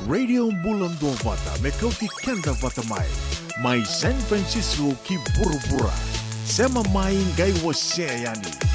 Radio Bulan Dua Vata, Mekauti Kenda Vata Mai, Mai San Francisco ki Burubura, Sema Mai Ngai Waseayani.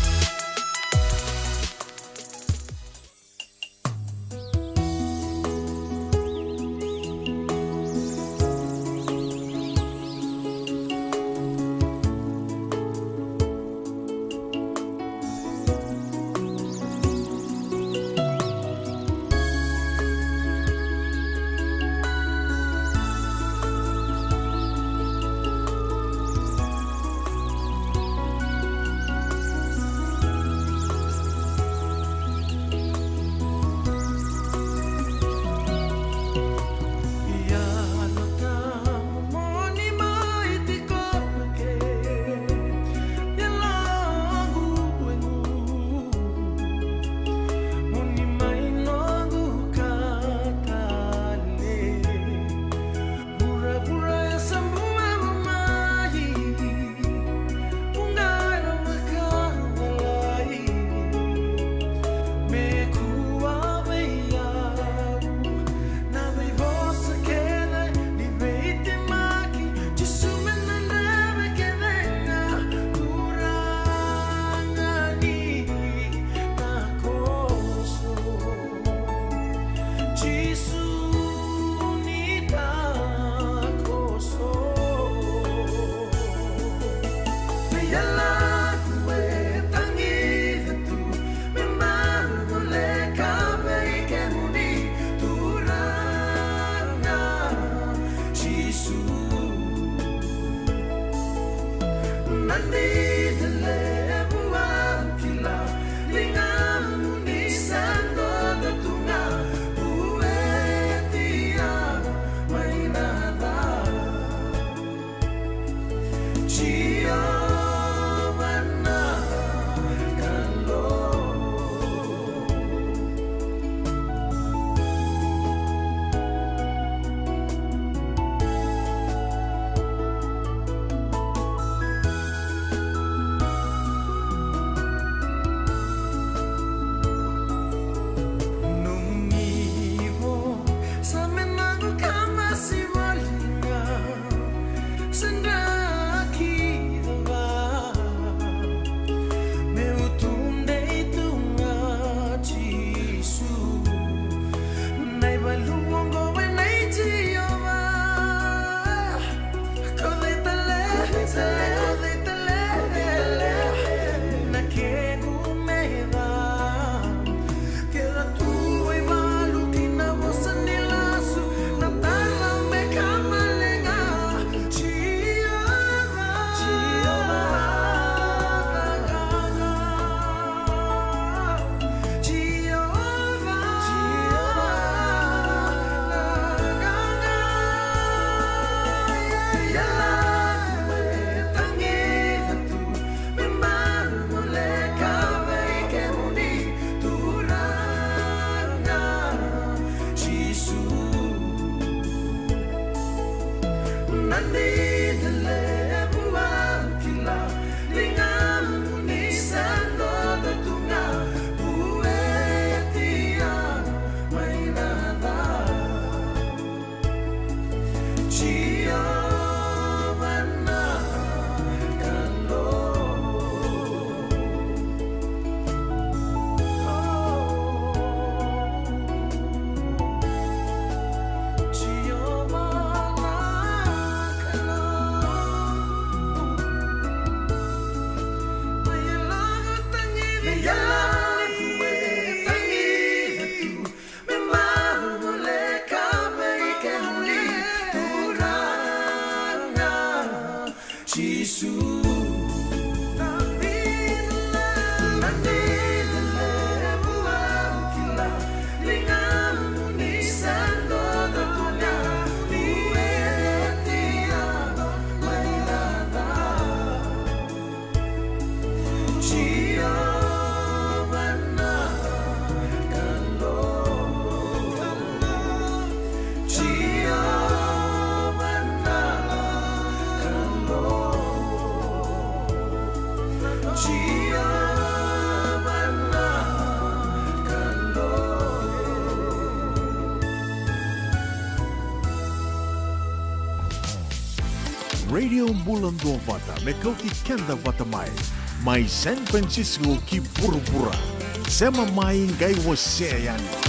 Radio Bulan Dua Vata me kau ti kenda vata mai San Francisco ki pura-pura. Sema mai ngai wase yani.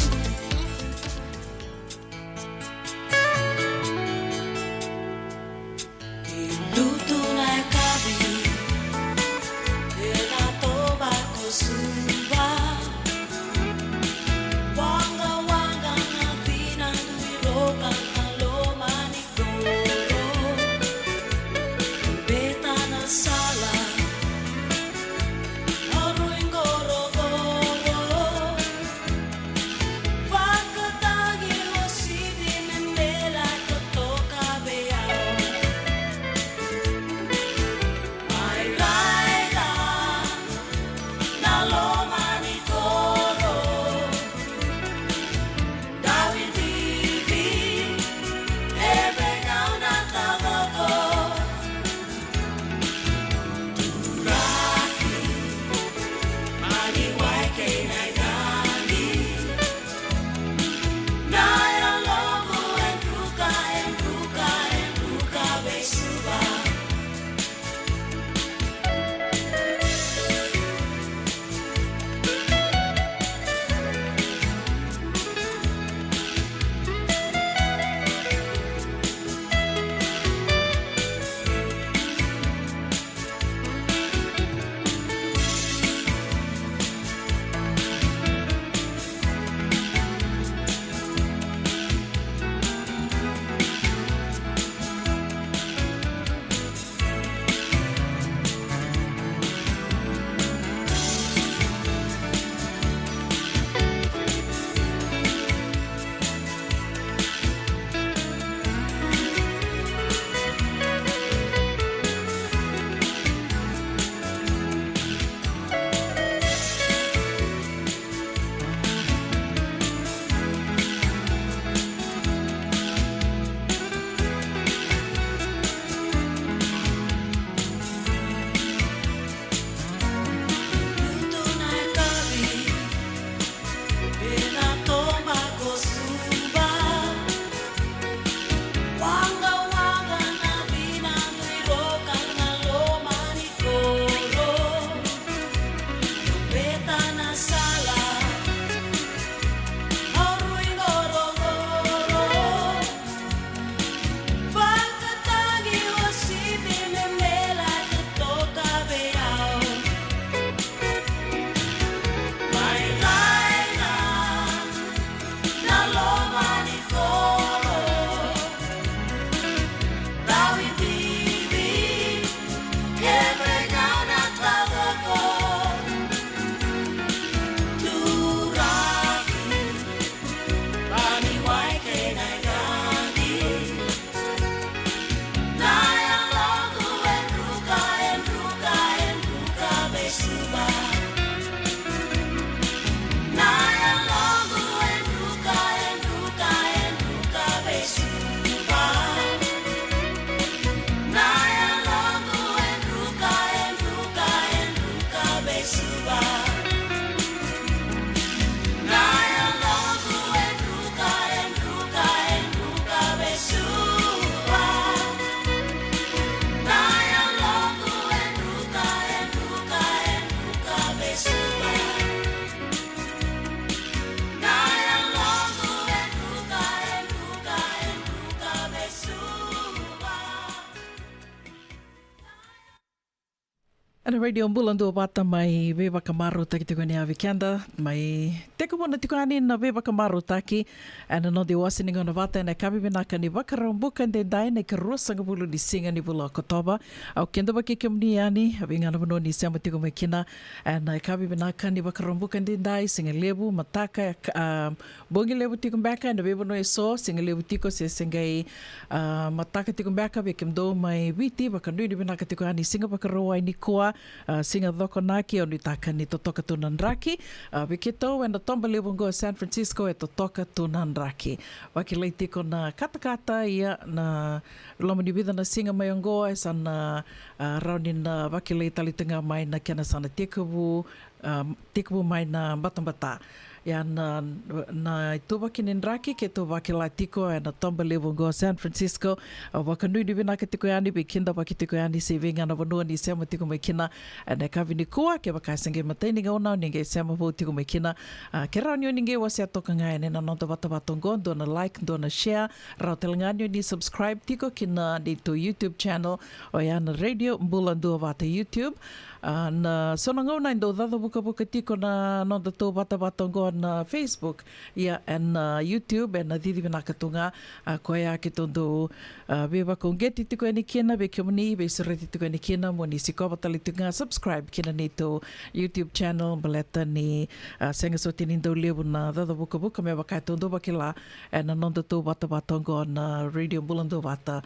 Ana radio Bulan Dua Vata mai Beba Kamaru taki te kone avi kenda mai teko mona te kone na Beba Kamaru taki ana no de wasi ningo na vata na kabi benaka ni wakarambuka de dai na karosanga bulu di singa ni bulu kotoba au kenda baki kemni ani avi ngana bono ni sama teko mai kina ana kabi benaka ni wakarambuka de dai singa lebu mataka bongi lebu teko baka na beba no eso singa lebu teko se singai mataka teko baka be kemdo mai viti bakanui ni benaka teko ani singa bakaroa ni koa singa dhoko naki o ni taka ni totoka tunanraki wiketo and the tomba lebongo San Francisco e totoka tunanraki waki leiti ko na katakata ia na lomani vida na singa mai ongoa e sana rauni na waki leitali tinga mai na kena sana tekubu mai na batambata ia na tuwa kinin raki ke tuwa ki la tiko e na tomba levo go San Francisco wakanui ni vina ke tiko yani be kinda wa ki tiko yani se venga na vanua ni sema tiko mai kina na kavini kua ke wakaisenge matai ninga ona ninge sema vo tiko mai kina ke raunio ninge wasi atoka ngai ne na nonta wata watongo dona like dona share rau telanganio ni subscribe tiko kina ni to YouTube channel o ia na radio mbula ndua wata YouTube na sona ngau nai ndo dada buka tiko na nonta tō wata watongo na Facebook ia na YouTube na didi vina katunga koe a ke tondo bewa ko ngeti tiko eni kina be kiomani be sureti tiko eni kina mo ni sikowa tali tunga subscribe kina ni to YouTube channel baleta ni senga so tini ndo lewu na dada buka me wakai tondo wakila na nonta tō wata watongo na radio mbulando wata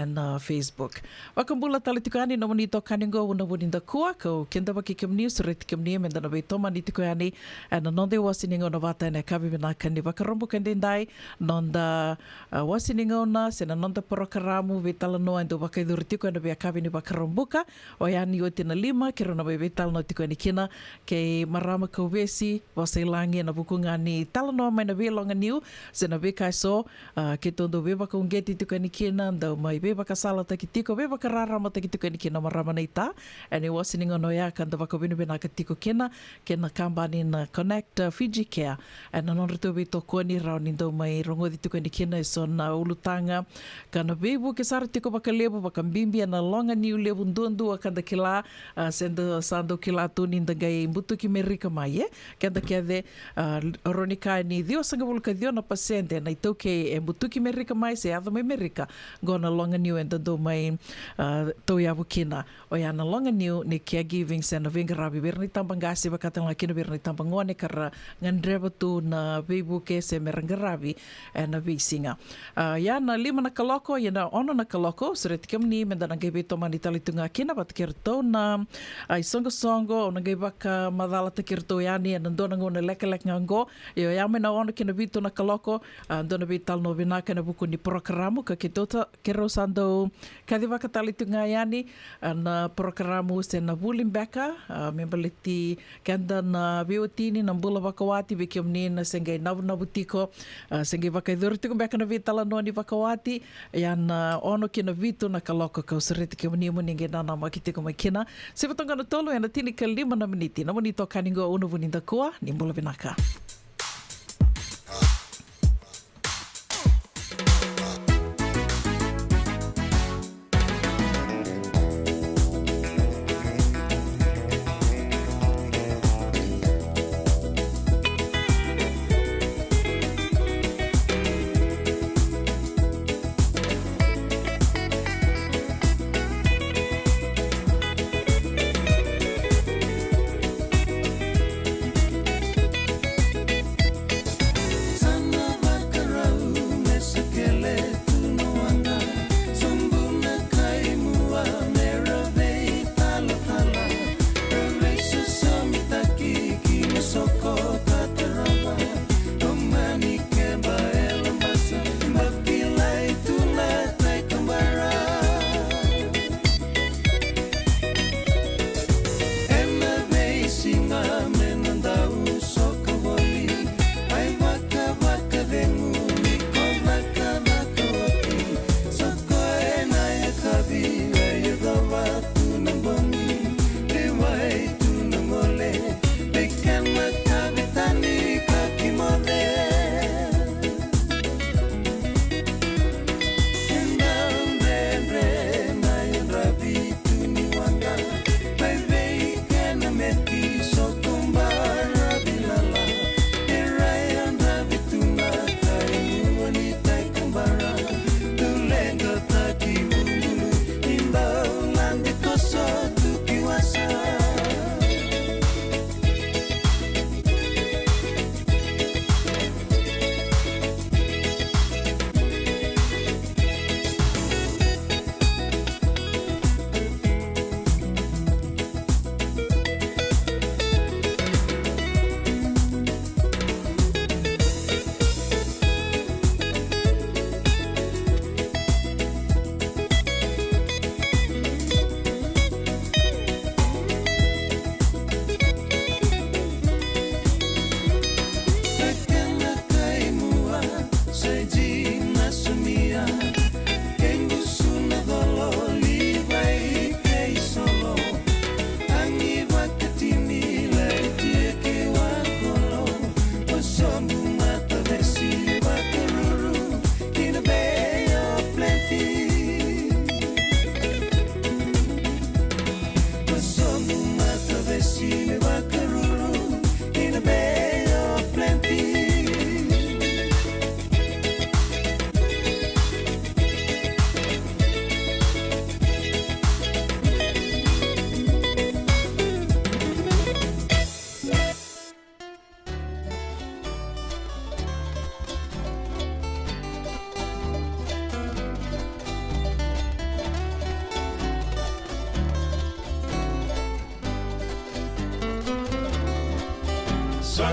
na Facebook wakambula tali tiko ani no moni to kaningo una wuninda kua ko kenda waki kiomani sureti kiomani me dana be toma ni tiko ani na nonde wasiningo na wata na kavi vina kani wakarombo kandendai nonda wasininga ona sena nonda porokaramu ve talanoa endo wakaidhuru tiko ena vea kavi ni wakarombuka o yani o tina lima kero na ve talanoa tiko eni kina ke marama kauvesi wasailangi na vukunga ni talanoa mai na ve longa niu sena ve kaiso ke tondo ve wakaungeti tiko eni kina ndau mai ve wakasala taki tiko ve wakararama taki tiko eni kina marama na ita ene wasininga no ya kanda wakawinu vena ka tiko kina kena kambani na Connect Fiji Care ena nonretu ve toko ni rao ni ndau mai rongodi tiko eni kina iso na ulutanga kana bebu ke sara tiko wakalebu wakambimbi na longa niu lebu ndua kanda kila sendo sando kila tuni ndagai mbutu ki merika mai kanda kiade ronika ni dio sanga vulka dio na pasente na itoke e mbutu ki merika mai se ado mai merika gona longa niu enda do mai to ya bukina o ya na longa niu ni caregiving sena venga rabi berni tambangasi bakatanga kina berni tambangone kara ngandreva tu na bebu ke se merangarabi na visinga ya na lima na kaloko ya na ono na kaloko seret kemni menda na gebe to mani talitunga kina bat kerto na ai songo ona gebe ka madala te kerto yani na dona ngona leka ngango yo ya me na ono kina vito na kaloko dona vital no vina kana buku ni programo ka kitota kero sando kadi vaka talitunga yani na programo se na bulimbeka membeliti kanda na biotini na bula vakawati bekemni na sengai na butiko sengai vakaidhuru tiko beka na vitala no ni vakawati yan ono kina vito na kaloko ka usarete ke mani ninge nana makitiko makina se vatonga na tolo yana tini ka 5 miniti na moni to kaningo uno vuninda koa ni mbula vinaka.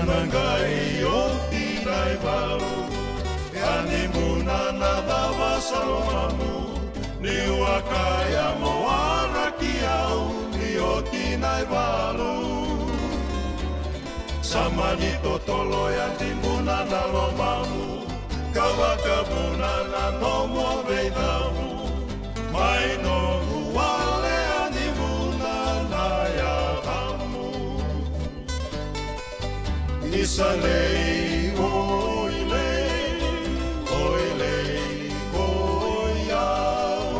Sanangai o tinai walu e animuna na dawa salomamu ni wakaya mo araki au ni o tinai walu Samani totolo ya timuna na lomamu Kawakabuna na nomo veidamu Mai no huale animuna na yatamu Isalei oilei koiau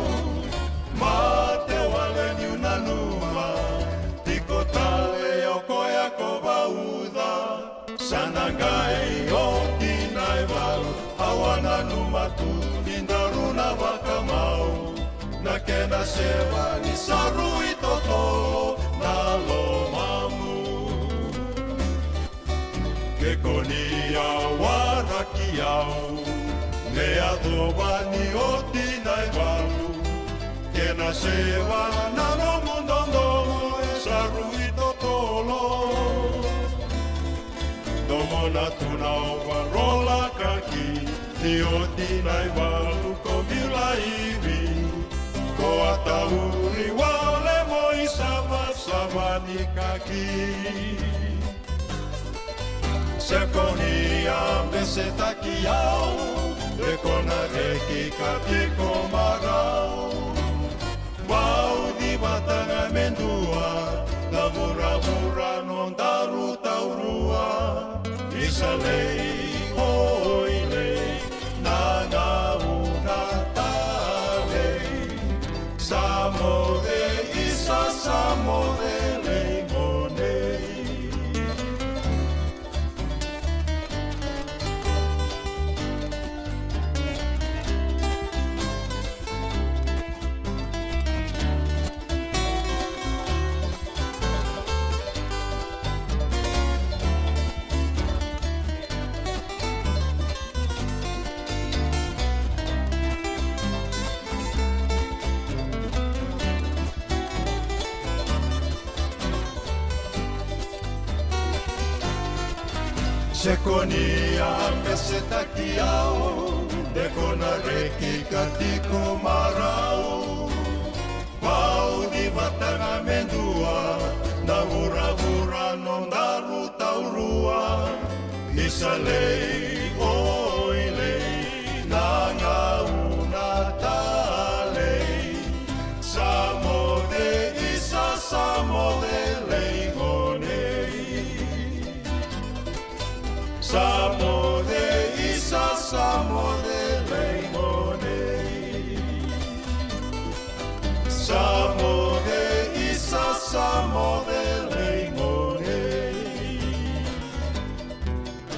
Mate wale niunanuma Tiko tale o koia kobauda Sanangai o tinai walu Awana numatu nindaruna wakamau Na kena sewa ni sarui totolo na lomamu Kekonia warakiau Ne adoba ni o tinai walu Kena sewa na lomundono sarui totolo Domo na tuna o warola kaki Ni o tinai walu ko vila iwi Ko atauri wale mo isama ni kaki Sekonia mesetaki au Rekona reki katiko marau Mau di batanga mendua Na mura-mura non daru taurua Isalei oilei Nana una talei Samode isa samode leimonei Sekonia mesetaki au Dekona reki katiko marau Pau di batanga mendua Na mura-mura non daru taurua Isalei oilei Nanga una talei Samode isa samode leigonei Samode isa samode leimonei Samode isa samode leimonei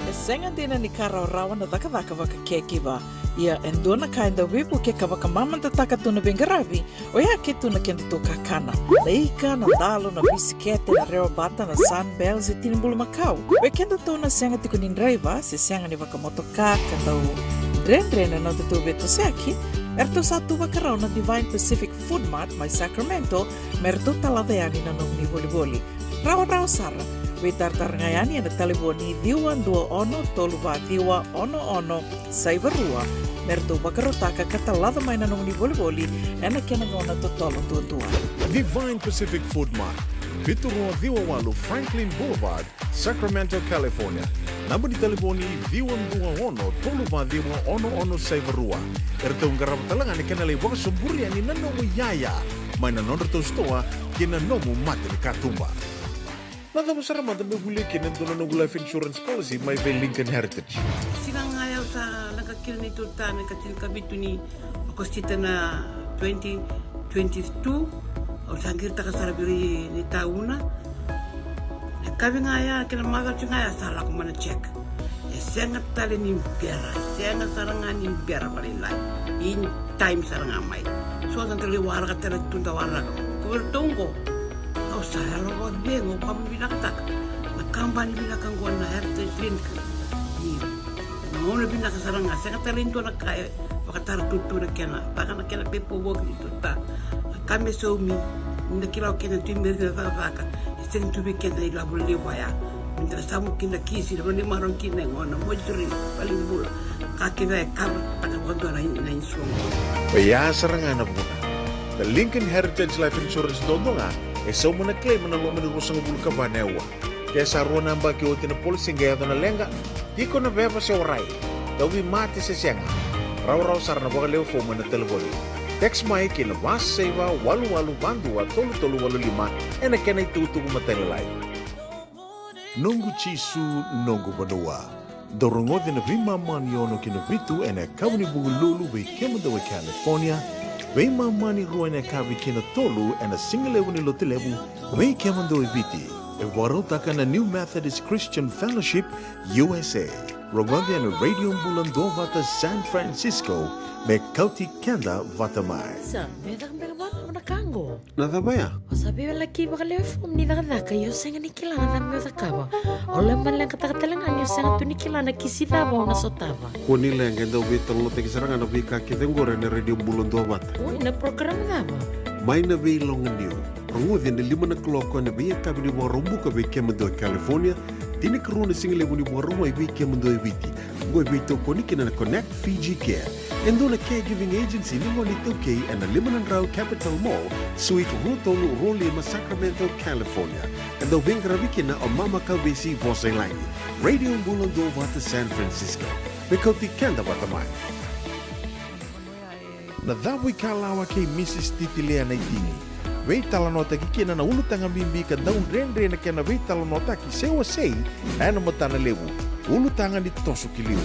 E senga dina ni kara o rawa na dhaka waka kekiwa. Ia endona kainda wipu ke ka waka mamanta taka tuna bengaravi o ia ke tuna kenda tō kakana. Na ika, na dalo, na bisikete, na reo bata, na sunbells e tinimbulu makau. O kenda tōna senga tiko ni nreiva, se senga ni waka motoka, kandau dren-drena no te tō beto seaki, erto sa tu wakarau na Divine Pacific Food Mart mai Sacramento, merto taladeani na nong ni woli-woli. Rawa sara, we tartarangayani na taliboni diwa dua ono toluwa diwa ono saivarua. Merto wakarotaka katalada mai na nong ni woli-woli, ena kena ngona totolo tua. Divine Pacific Food Mart, Viturua Viwawalu Franklin Boulevard, Sacramento, California. Namun di telefoni Viwan 21 Toluva Viwa ono Saivarua. Erto ngarabatalangan ni kanale waka sumburian ni nanomu yaya. Mai na nonreto stoa kina nomu mate ni katumba. Nada masara mata me huli kina dono no life insurance policy mai ve Lincoln Heritage. Sinang ayaw sa nakakil ni tuta na katil kabitu ni akostita na 2022 o sangir ta kasarabiri ni tauna. Kami ngaya kina maga ngaya salah ko mana check. Sengat tali ni biara, sengat sarangan ni biara palilai. In time sarangan mai. So ang tali warga tali tunda warga. Ko tunggo. Au saya lo wa bengo pa binaktak. Nakambani binakang ko na heritage link. Ni mo binaka saranga sengat tali to na kaya pakatar tutu na kena. Baka na kena pepo wog itu ta. Kami so mi nakilao kena timber na vaka. Sen tu bi kena ila bulli waya. Minta samu kina kisi, roni marong kina ngona, mojuri, paling bula. Kaki vai kama, taka wago na insuongo. Paya sarangana muna. The Lincoln Heritage Life Insurance dodonga e sa muna claim na lomini rosang bulu ka banewa. Kaya sa ruwa namba ki oti na polisi ngaya na lenga, di ko na beba sa oray. Dawi mati sa siyanga. Raw-raw sar na baka leo fo na telefoni. Text mai ki na mas seva walu-walu bandua tolu-tolu walu lima e na kena itutugu matelelai. Nungu chisu nungu banua. Dorongo de na vima mani ono ki na vitu e na kauni bungu lulu we kemandawe California. Vima mani rua na kavi ki na tolu e na singalewu ni lotilewu we kemandawe viti. E warotaka na New Methodist Christian Fellowship USA. Rongode na Radio Bulan Dovata San Francisco me kauti kenda vatamai. Sa, beda ba na kango. Nadamaya. O sabi wala ki baka leo fom ni daga yo senga ni kila na dami da kawa. O lemban lang katakatalanga yo senga tu ni kila na kisida ba na sotava. Kuni lengenda ubita lo te kisaranga na bika kitengore na Radio Bulan Dovata. O ina programa dava. Mai na vei longa niu. Rongode na 5 na kloko na vei kabini wa rombuka vei kemendo California. Tini karuna singale wuni wa roma vei kemendo viti. Ngoi vei to koniki na Connect Fiji Care. Endo na caregiving agency ni mo nito kay and the Limanan Rao Capital Mall, Suite Rutong Rolima, Sacramento, California. And the Wingraviki na o Mama Kavesi Voselani. Radio Bulando Vata San Francisco. Mikoti Kenda Vatamai. Na dhawi kalawa kay Mrs. Titilea na itini. Wei talanota ki kina na ulutanga bimbi ka daun rendre na kena wei talanota ki sewa sei ana matana lewu. Ulutanga ni tosu kiliu.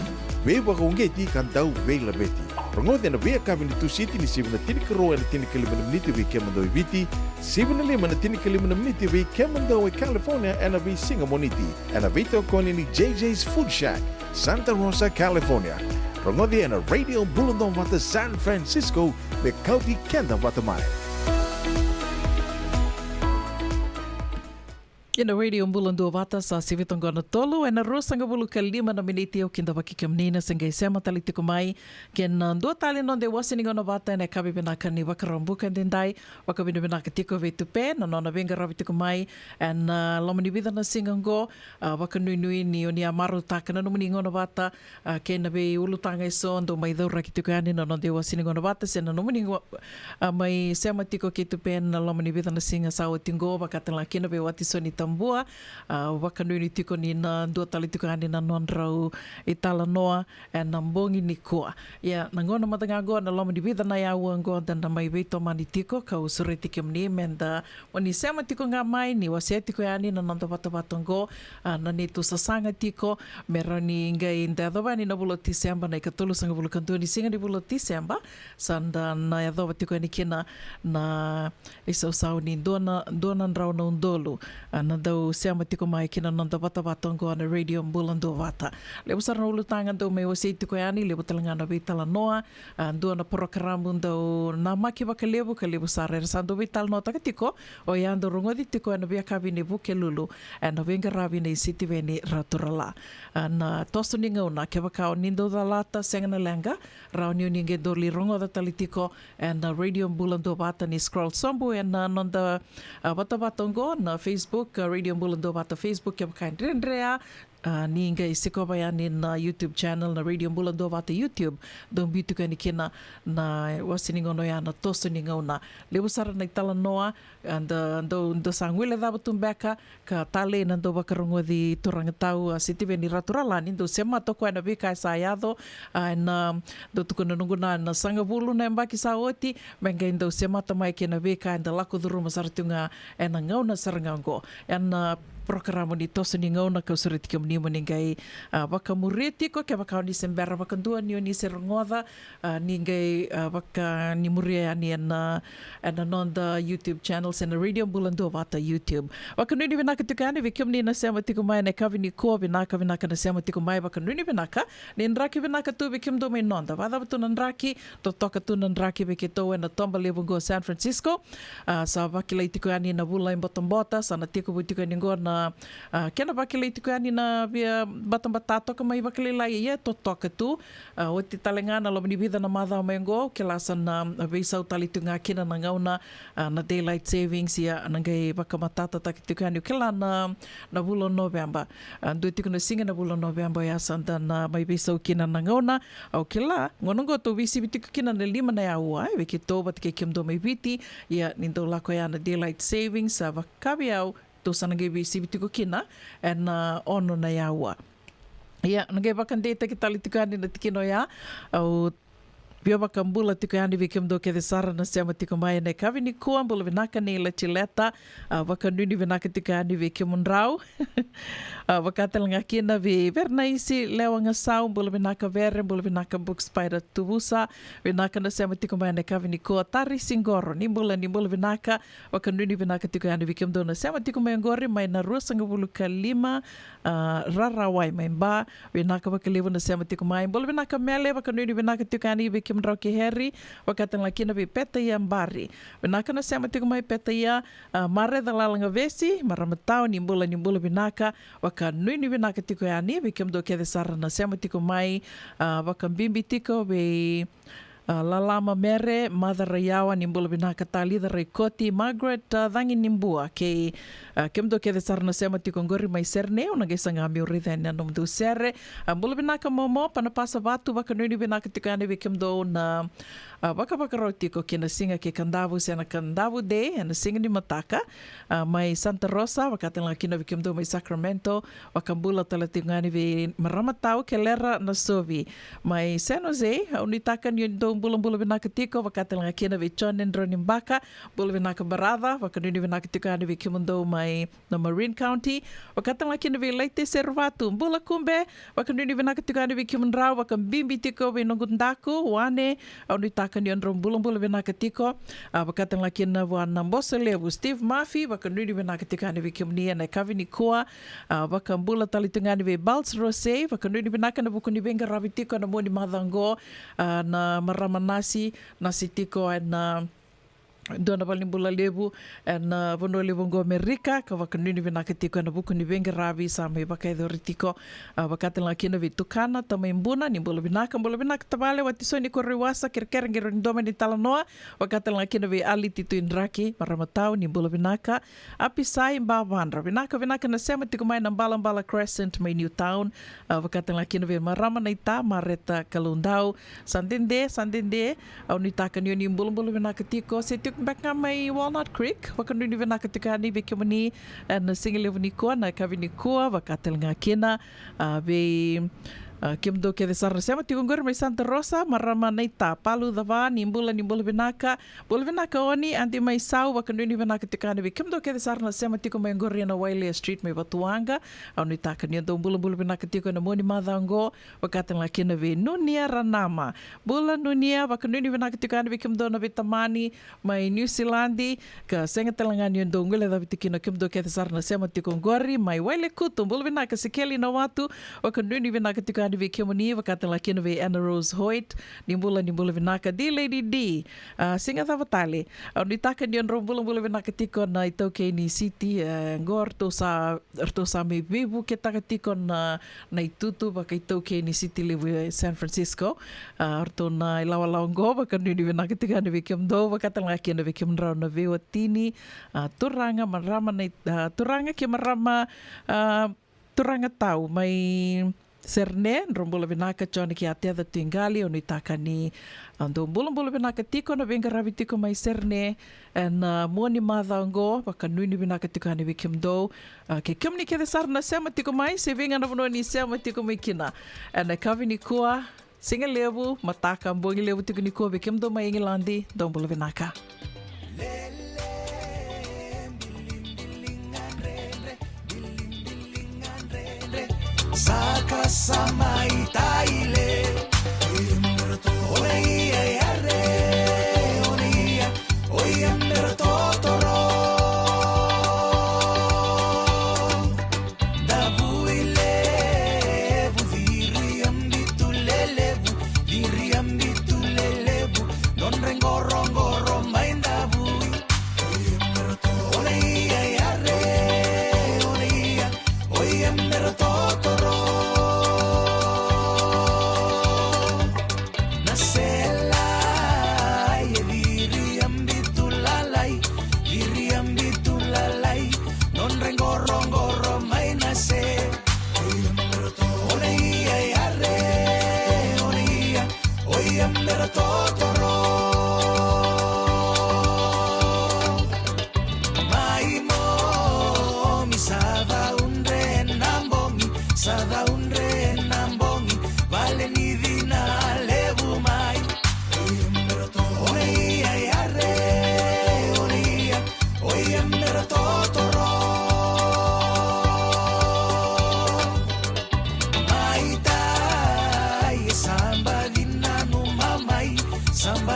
Wei waka ungeti kan dau wei labeti. Rongode na wei kavi ni tu siti ni sibna tinikaro na tinikilimana miniti wei kemando viti. Sibna lima na tinikilimana miniti wei kemando California ana wei Singamoniti. Ana wei tokoni ni JJ's Food Shack, Santa Rosa, California. Rongode na Radio Bulundong Vata San Francisco me kauti kenda vatamai. Ina radio Bulando Vata sa sivitongona tolu e na rosanga bulu ka 5 na miniti o kinda wakika menina sengai sema talitiko mai ken dua tali non de wasiningona vata na kabi benaka ni wakarambuka dendai wakabina benaka tiko vetu pe na nona venga ravitiko mai en lomani vida na singango wakanui ni oni amaru takana no ngona vata ken be ulutanga iso ndo mai dora kitiko ani no de wasiningona vata sena no mai sema tiko kitu pe na lomani vida na singa sa tingo wakatala ken be watisoni tambua wakanui tiko ni na dua tali tiko ani na nonrau itala noa e na mbongi ni koa ia na ngona matanga go na loma di vida na ya wango dan na mai veito mani tiko ka usure tiki mni menda wani sema tiko nga mai ni wase tiko ani na nanda watawatongo na ni tu sasanga tiko merani ngai ndadova ni na bulo Disemba na ikatulu sanga bulo kantuni singa di bulo Disemba sanda na ya dova tiko ni kina na isau sau ni dona nrau na undolu na dau sema tiko mai kina nanda watawatongo na Radio Bulando Vata lebu sarna ulutanga dau mai wase tiko ani lebu talangana vitala noa dua na programa dau na maki waka lebu ka lebu sarere sando vital no takatiko o yando rungo di tiko na via kabine buke lulu na venga ravi na isiti veni raturala na tosto ninga una ke wakao nindo da lata sengana lenga rao niu ninge doli rungo da talitiko na Radio Bulando Vata ni scroll sombu na nonda watawatongo na Facebook Radio Bulando Vata Facebook ke wakain rendrea ninga isiko bayani na YouTube channel na Radio Bulando Vata YouTube don bitu ka ni kina na wasiningono ya na tosto ninga una lebu sara na itala noa ando sangwile da batumbeka ka tale na do bakarongo di turangatau sitive ni raturala ni do sema toko na bika sayado na do tukuna nunguna na sanga bulu na mbaki saoti menga indo sema tamai kina bika anda lako duru masartunga na ngauna sarangango na programa ni toso ni ngauna ka usuri tika mnimo ningai waka muriti ko ke waka ni sembera waka dua ni oni serongoda ningai waka ni muria ni na nonda YouTube channels and Radio Bulando Vata YouTube waka nuni vinaka tukani vikim ni na sema tiko mai na kavi ni ko vinaka na sema tiko mai waka nuni vinaka ni nraki vinaka tu vikim do mai nonda vada batu nraki to toka tu nraki vikito na tomba lebu go San Francisco sa wakila tiko ani na bula imbotombota sa na tiko butiko ni ngona na kena bakile tiku ani na via batambatato ka mai bakile lai ia to toka tu o te talengana lo mani vida na madha mai ngo ke lasa na veisau talitunga kena na ngauna na daylight savings ia nangai bakamatata taki tiku ani ke la na bulo November dua tiku na singa na bulo November ia santa na mai veisau kena na ngauna au ke la ngonongo to visi tiku kena na lima na aua ve ke to bat ke kimdo mai viti ia nindo lako ia na daylight savings vakavi au to sanage visi tiku kena na ono na aua ia nangai bakande taki tali tiku ani na tikino ia au Pio bakambula tiku ani vikimdo ke de sara na sema tiku mai nei kavini kua mbula vinaka ni la chileta vakanuni vinaka tiku ani vikimunrau vakatelanga kina vi vernaisi lewanga sau mbula vinaka vere mbula vinaka book spider tubusa vinaka na sema tiku mai nei kavini kua tari singoro ni mbula vinaka vakanuni vinaka tiku ani vikimdo na sema tiku mai ngori mai na rusanga buluka lima rarawai mai mba vinaka vakalivu na sema tiku mai mbula vinaka mele vakanuni vinaka tiku ani Kimrau ke heri, wakatang laki na peta ia mbari. Vinaka na sema tiku mai peta ia, mare da lalanga vesi, maramatau ni mbula vinaka, waka nui ni vinaka tiku ia ni, vikimdo ke de sara na sema tiku mai, waka bimbi tiko, we lalama mere, madara yawa ni mbula vinaka tali da reikoti, Margaret dhangi nimbua, ke kimdo ke de sara na sema tiku ngori mai serne, unagesa ngami uritha ni anomdu sere, mbula vinaka momo, panapasa vatu, waka nui ni vinaka tiku ia ni, vikimdo na Waka tiko kina singa ke Kandavu sena Kandavu Day na singa ni Mataka mai Santa Rosa wakatela kina vikimdo mai Sacramento wakambula talatingani vi Maramatau ke lera na Sovi mai San Jose unitaka ni ndo mbula vinaka tiko wakatela kina vi Chonendro Nimbaka bula vinaka Barada wakanuni vinaka tiko ani vikimundo mai na Marin County wakatela kina vi Leyte Servatu mbula kumbe wakanuni vinaka tiko ani vikimundrau wakambimbi tiko vi Nongundaku wane unitaka kan yon rombulong vinaka tiko bakatang laki na wana mboselevu Steve Murphy bakanuni vinaka tiko ani vikimnia na kavini kua bakambula talitungani vi Bals Rose bakanuni vinaka na bukuni venga ravi tiko na moni madhango na maramanasi nasi tiko na Dona balimbula lebu na vono lebu ngo Amerika ka wakanuni vinaka tiko na buku ni venga ravi sa mai bakai doritiko bakatela kina vitukana tamai mbuna ni mbula vinaka tabale watiso ni korewasa kerker ngero ni doma ni talanoa bakatela kina vi ali titu indraki maramatau ni mbula vinaka apisai mbavandra vinaka na sema tiko mai na mbala Crescent mai Newtown bakatela kina vi marama na ita mareta kalundau sandende au nitaka ni mbula vinaka tiko Baka mai Walnut Creek, wakanuni vinaka tikani vikimani na singile vunikua na kavinikua wakatelnga kina ve kimdo ke de sara sema tikongor mai Santa Rosa marama naita palu dava ni mbula vinaka oni anti mai sau wakanuni vinaka tikani kimdo ke de sara na sema tiko mai ngori na Wailea Street mai Batuanga au ni taka ni ndo mbula vinaka tiko na moni madhango wakatela kina ve nunia ranama bula nunia wakanuni vinaka tikani kimdo na vitamani mai New Zealandi ka senga telangani ndo ngule da vitikino kimdo ke de sara na sema tikongori mai Wailea kutu mbula vinaka sikeli na watu wakanuni vinaka tikani vi kimoni wakatela kina vi Anna Rose Hoyt nimbula vinaka di Lady D singa tavatali nitaka ni onro mbula vinaka tiko na itauke ni city ngor tosa me vivu ke taka tiko na itutu baka itauke ni city lewe San Francisco orto na ilawa ngo baka ni vinaka tika ni vikimdo wakatela kina vikimndra na viwa tini turanga marama turanga ke marama turanga tau mai Serne, rombula vinaka choni ki atea da tuingali, onu itaka ni ando mbula vinaka tiko na venga ravi tiko mai Serne, na moni madhango, baka nuni vinaka tiko hani vikimdo, ke kimni ke de sarna sema tiko mai, se venga na vano ni sema tiko mai kina, na kavi ni kua, singa levu, mataka mbongi levu tiko ni kua, vikimdo mai Engilandi, dombula vinaka. Saka sama itaile Ona ia iare Ona ia Oia mero totoro Davu ilevu Viriam bitu lelevu Non rengoro main davu Ona ia iare Ona ia totoro mai mo mi sada unre nambongi sada unre nambongi vale ni vina levu mai oia yare oia oia mera totoro mai tai samba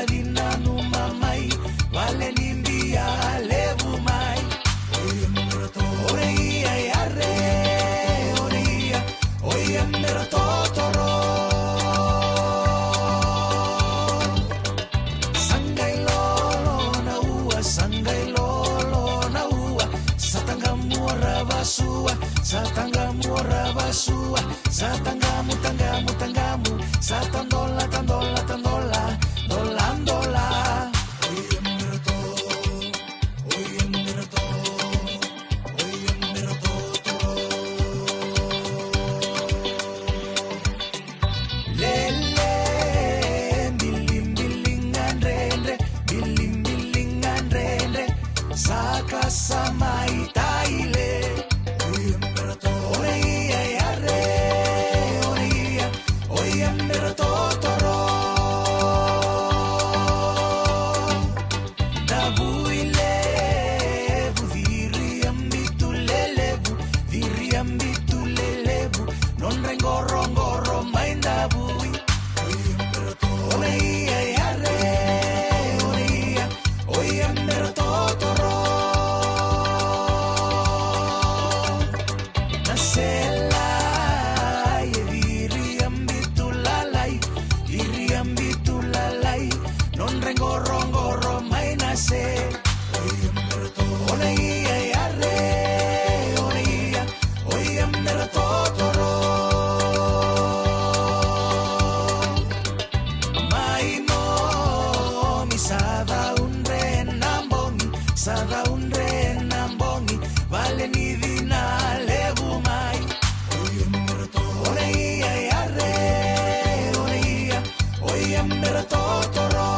dinanu mamai vale ni via levu mai oia yare oia mera totoro sangai lolo na ua satangamu rabasua satangamu tangamu satandola dolandola lele biling andre saka samai taile oia yare oia mera totoro davuile viriambitu lelevu non rengorongoro mai davui oia yare oia mera totoro nasela viriambitu lalai non rengorongoro mai nase oia yare oia mera totoro mai mo mi sada unre nambongi vale ni vina levu mai oia yare oia mera totoro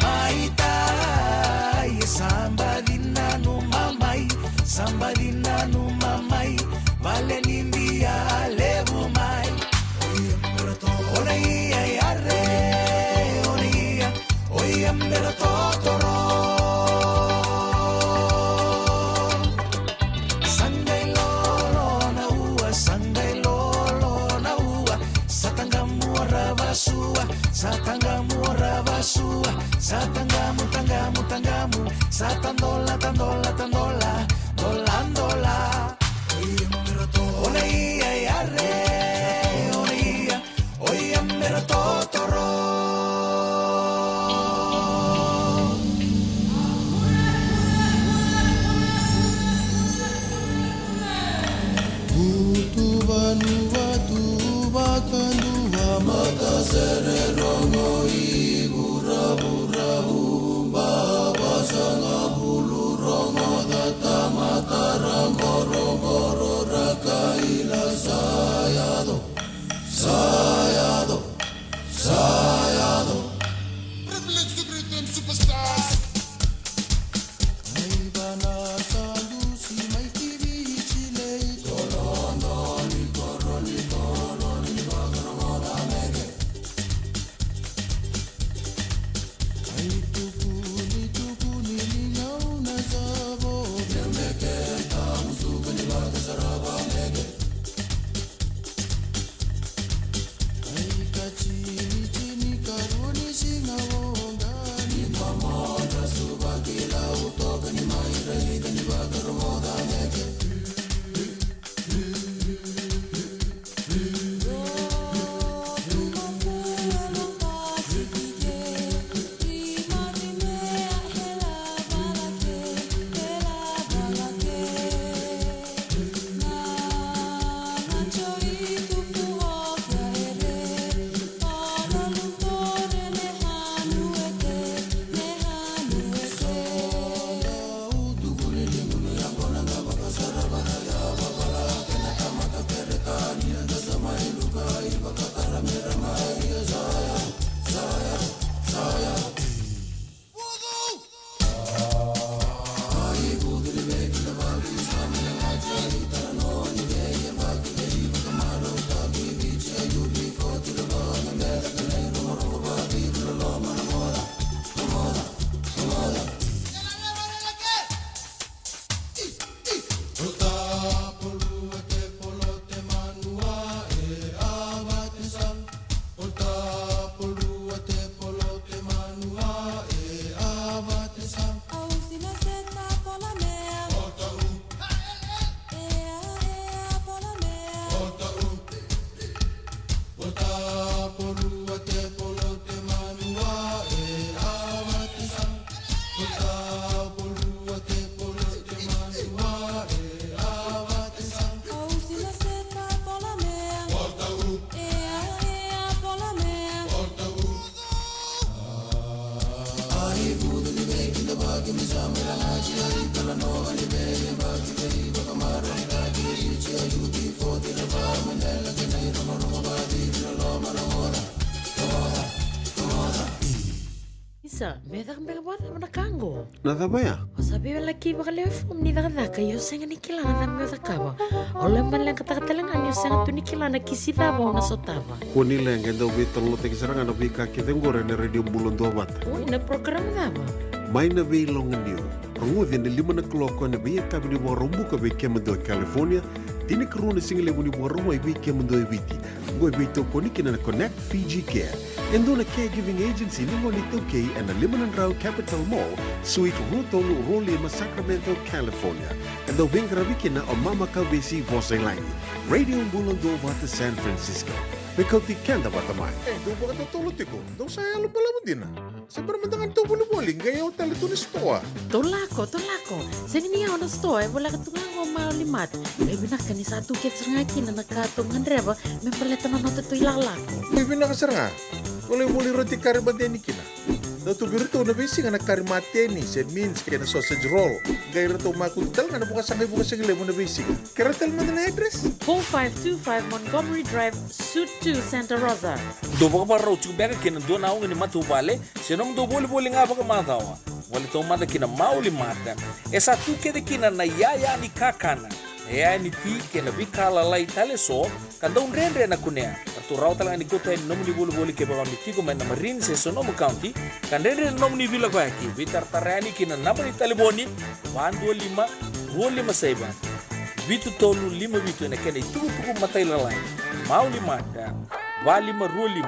mai tai samba dinanu mamai vale ni via levu mai oia yare oia mera totoro sangai lolo na ua satangamu rabasua satangamu tangamu satandola dolandola oia yare oia mera totoro Ila Isa, medang bela-bela na kango. Nadabaya? O sabi wala ki bakalefon ni daka yo senga ni kilana na medang kaba. Oleh malang kata-katalangan yo senga tu ni kilana kisida ba na sotaba. Kuni lenga daw bitong lote kisarangan na bika kitenggore na radio bulon dua bata. Uy, na program daba. May na bilong niyo. Rungudin na 5 na kloko na biya kabini mo rumbuka be kemendo California. Tini karuna single mo ni mo rumay be kemendo ibiti. Ngoy bito koniki na Connect Fiji Care. Endo na caregiving agency ni mo nito kay and na Limanan Rao Capital Mall, Suite Rutol Rolima, Sacramento, California. Endo bingarabikin na o Mama Kabisi Bosay Line. Radio Bulong Dova to San Francisco. Because kenda ba tamay? Do ba ka tutulot ko? Do sa alam pala mo din Sa permantangan to buli-buli, ngayon tali to ni stoa. Tolako. Senga ni ako na sto, wala ka tungang ko maulimat. Ay binaka ni sa tukit sa ngakin na nagkatungan reba, may palitan na nato ito ilalako. May binakasar nga. Wala muli roti karibateni kina. Daw to birito na bisi nga nagkarimateni, said means kaya na sausage roll. Gaya rito makuntal nga na bukas ang ilay mo na bisi. Karatal mo na address? 4525 Montgomery Drive, Suite 2, Santa Rosa. Do ba ka raw bega kina do na ni matubale, senong do boli nga ba ka matawa. Wala to mata kina mauli mata. Esa tu kede kina na yaya ni kakana. Yaya ni ti kina bikala lai tale so, kanda un rendre na kunea. Raw talaga ni kota ni nomni boli ke ba ni tigo man na Marine se Sonoma County, kan rendre nomni vila ko aki. Bitar tarani kina namani taliboni, 125 saiba. Bitu tolu 5 bitu na kena itu matay lalay. Mauli mata, 2525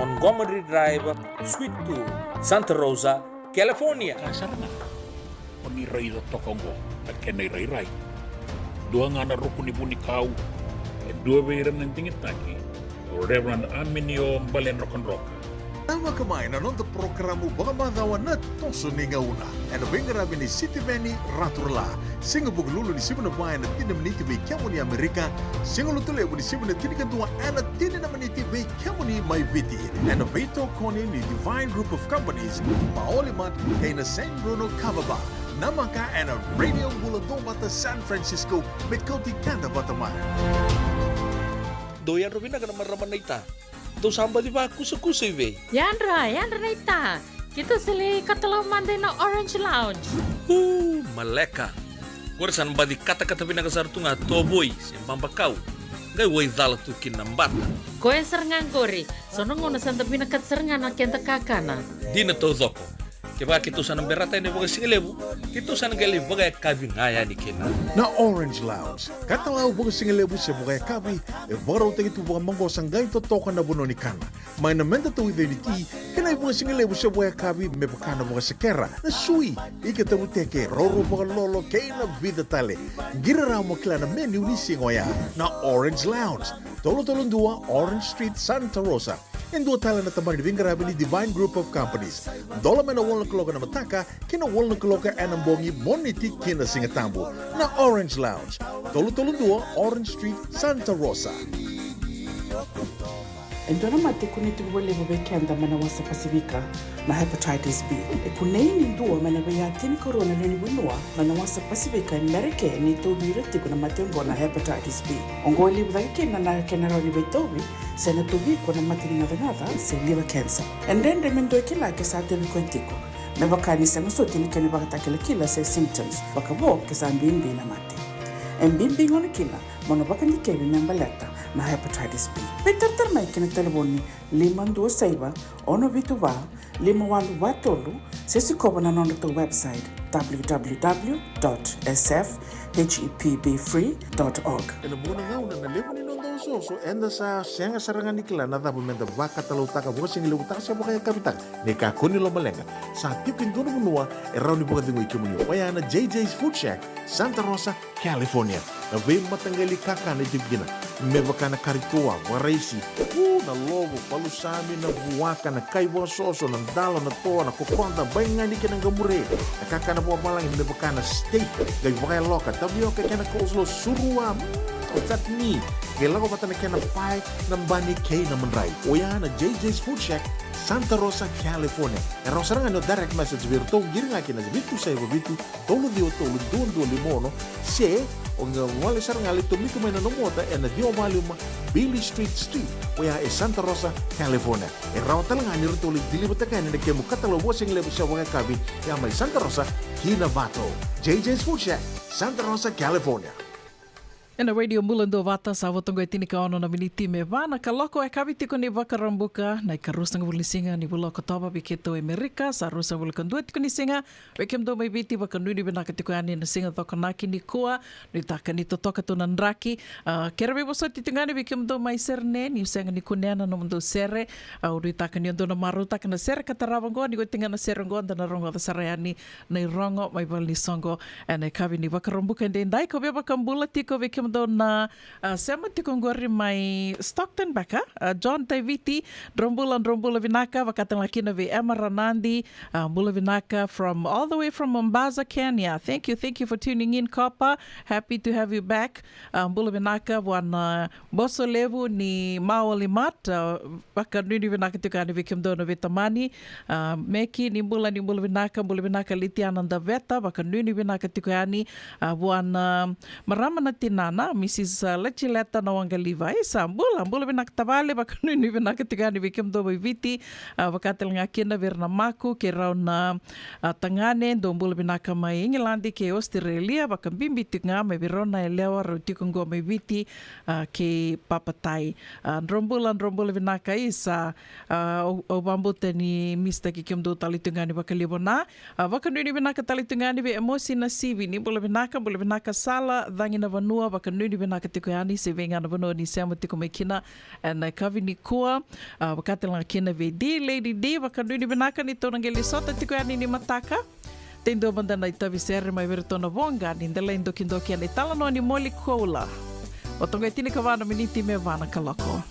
Montgomery Drive, Suite 2, Santa Rosa, California. Kasar na. Pangiray na tokongo at kenay-ray-ray. Dua nga na rukuni-buni kau. Dua bayran ng tingit taki. Reverend Aminio Balen Rock. Tama kamay na nung programo baka madawan na toso ni ngauna. Ano ba yung ni City Veni Raturla? Singa buglulo ni Simon na bayan na tinamniti may kamo ni Amerika. Singa lutuloy mo ni Simon na tinikantuwa na tinanamaniti may kamo ni Maiviti. Ano ba ito koni ni Divine Group of Companies? Maolimat kay na San Bruno Cavaba. Namaka and a radio buladong bata San Francisco may kauti kanda bataman. Doyan Robin na ramaraman na ita. Do samba di ba kusa-kusa iwe? Yanra na ita. Kita sili katalaw Monday na Orange Lounge. Maleka. Kura san ba di kata-kata pinakasar tu nga toboy, siyang pambakaw. Ngay way dala tu kinambat. Koe serangan kori, sonong na santa pinakat serangan na kenta kakana. Di na to zoko. Kaya kita sana berata ini bagai singlebu, kita sana gali bagai kabin ngaya ni kena. Na Orange Lounge, katalaw baga singalebu siya baga kabi, baraw tayo ito baga manggo sanggay totokan na buno ni kana. May namenda to with ti, kanay baga singalebu siya baga kabi, may baka na baga sakera, na sui, ikatamu teke, roro baga lolo, kaya na vida tale. Giraraw mo kila na menu ni singoya, na Orange Lounge, tolo-tolong 2, Orange Street, Santa Rosa. Endo tala na taman ni Vingarabi ni Divine Group of Companies. Dola man na wala kaloka na mataka, kina wala kaloka anambongi moniti kina singatambo na Orange Lounge. Tolo-tolo 2, Orange Street, Santa Rosa. Endo na mate kuniti wale wabekenda manawasa Pasifika na hepatitis B. Kunei ni ndua manabaya tini corona nini winua manawasa Pasifika Amerike ni tobi reti kuna matengo na hepatitis B. Ongoli wudhaki na na kenaroni betobi sena tobi kuna matini na se liver cancer. And then remendo kila ke sa tebi kontiko. Na bakani sa musoti ni kene bakatakila kila se symptoms. Bakabo ke sa mbimbi na mate. Mbimbi ngona kila mono bakani kebi membaleta na hepatitis B. Peter mai kena telefoni 526 ono vituva 51watolu sesi koba na nondo to website www.sfhepbfree.org. Ena muna nga una na lepo ni nondo so enda sa siyang sarangan ni kila na dapat menda baka talautaka buka singi leutaka siya baka kapitang ni kakuni lo malenga sa tipin dono munua eraw ni buka dingo ikimunyo waya na JJ's Food Shack Santa Rosa, California. Na vay matanggali kaka na jibgina mebaka na karituwa waraisi na lobo palusami na buwaka na kaiwa soso na dalo na toa na kukonda bayangani ka ng gamure na kaka na buwa malang mebaka na steak gay baka loka tabio ka na kuslo suruwa o chutney. Kailangan ko patana kena pai ng bani kay na manray. O yan na JJ's Food Shack, Santa Rosa, California. E rausarangan no direct message virtual giringa kina bitu sa bitu tolo dio tolo dondo limono se o nga wala sarang ali tumito may nanomota e na dio maluma Billy Street. O yan e Santa Rosa, California. E rautalang ani rito ulit dilibata kayo na nagkemo katalawa sing lebo sa mga kabi ya may Santa Rosa, Kinabato. JJ's Food Shack, Santa Rosa, California. Na radio mulando vata sa watongo tini ka ono na miniti me vana ka loko e kabiti ko ni vakarambuka na karusa ng bulisinga ni bulo ko toba biketo Amerika sa rusa bul kan duet ko ni singa wekem do may biti bakanuni benaka tiko ani na singa to kanaki ni koa ni takani to toka to nandraki kerabe boso titungani wekem do may serne ni singa ni kunena no mundo sere uri takani do na maruta kana sere katarabango ni go tinga na serengo na rongo da sarayani na rongo may balni songo ene kabi ni vakarambuka ndai ko be bakambula tiko wekem do na sema tikongori mai Stockton baka John Taviti rombula vinaka wakatang lakina vi Emma Ranandi mbula vinaka from all the way from Mombasa, Kenya. Thank you for tuning in, Kopa. Happy to have you back. Mbula vinaka wan boso levu ni Maulimat baka nini vinaka tukani vikim dono vitamani meki ni mbula vinaka litiananda veta baka nini vinaka tukani wan maramana tinana Mrs. Lechileta na wangaliva ambula binaktabale bakanuni binakatigani bikim do viti vakatel ngakina verna maku ke rauna tangane do mbula binaka mai England ke Australia bakambimbi tinga mai virona elewa rotikungo mai viti ke papatai rombula binaka isa o bambute ni mista kikim do talitungani bakalibona bakanuni binaka talitungani be emosi na sivi ni mbula binaka sala dangina vanua nuni binaka tiko yani se venga na bono ni sema tiko mekina na kavi ni kua wakatela kina vedi lady d wakanuni binaka ni tonangeli sota tiko yani ni mataka tendo banda na itavi ser mai vertona vonga ni ndela indokindoki ani tala no ni moli kola otonga tini kavana miniti me vana kalako.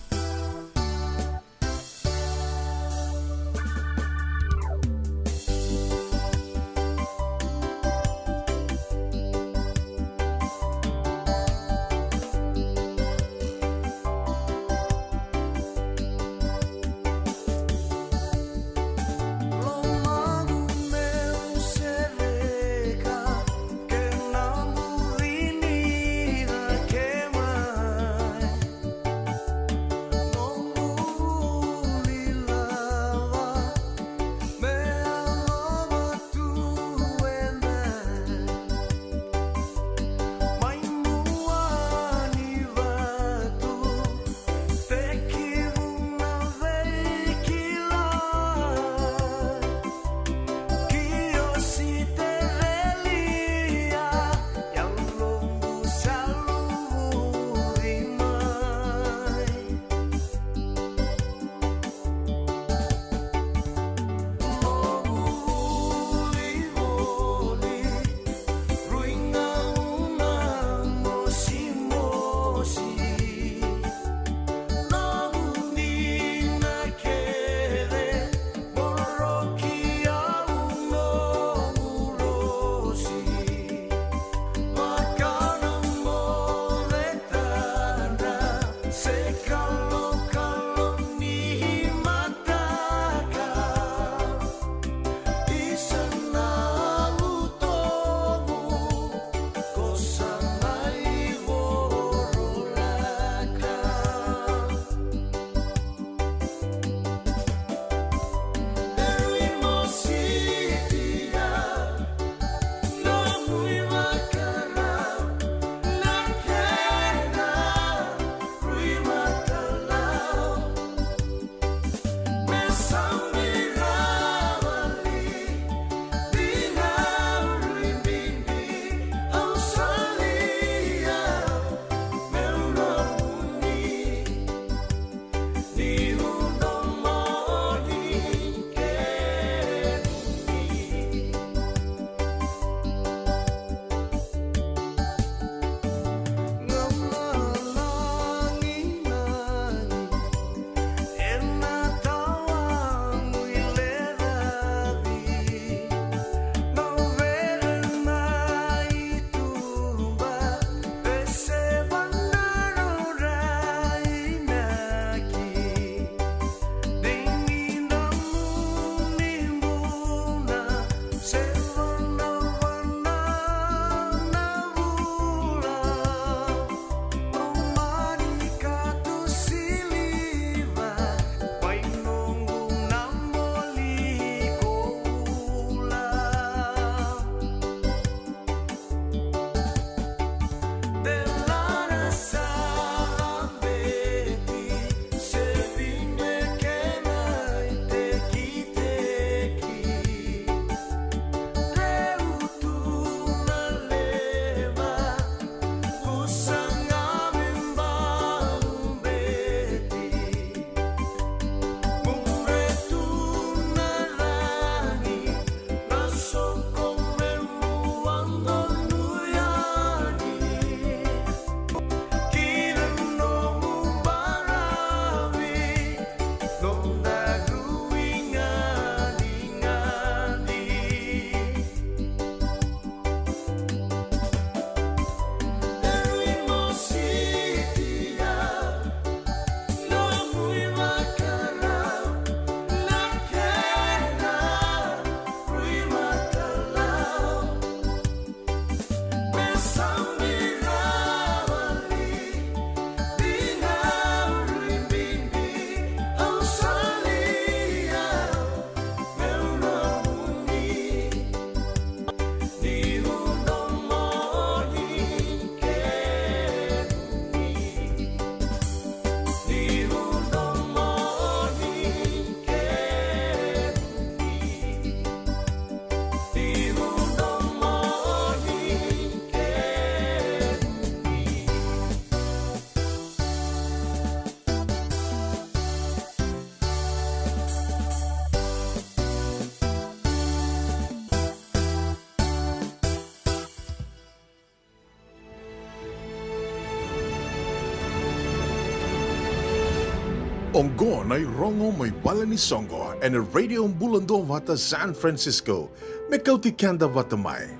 Ongo na rongo may bala ni Songo and a radio Bulando Vata San Francisco. Mekauti kanda vatamai.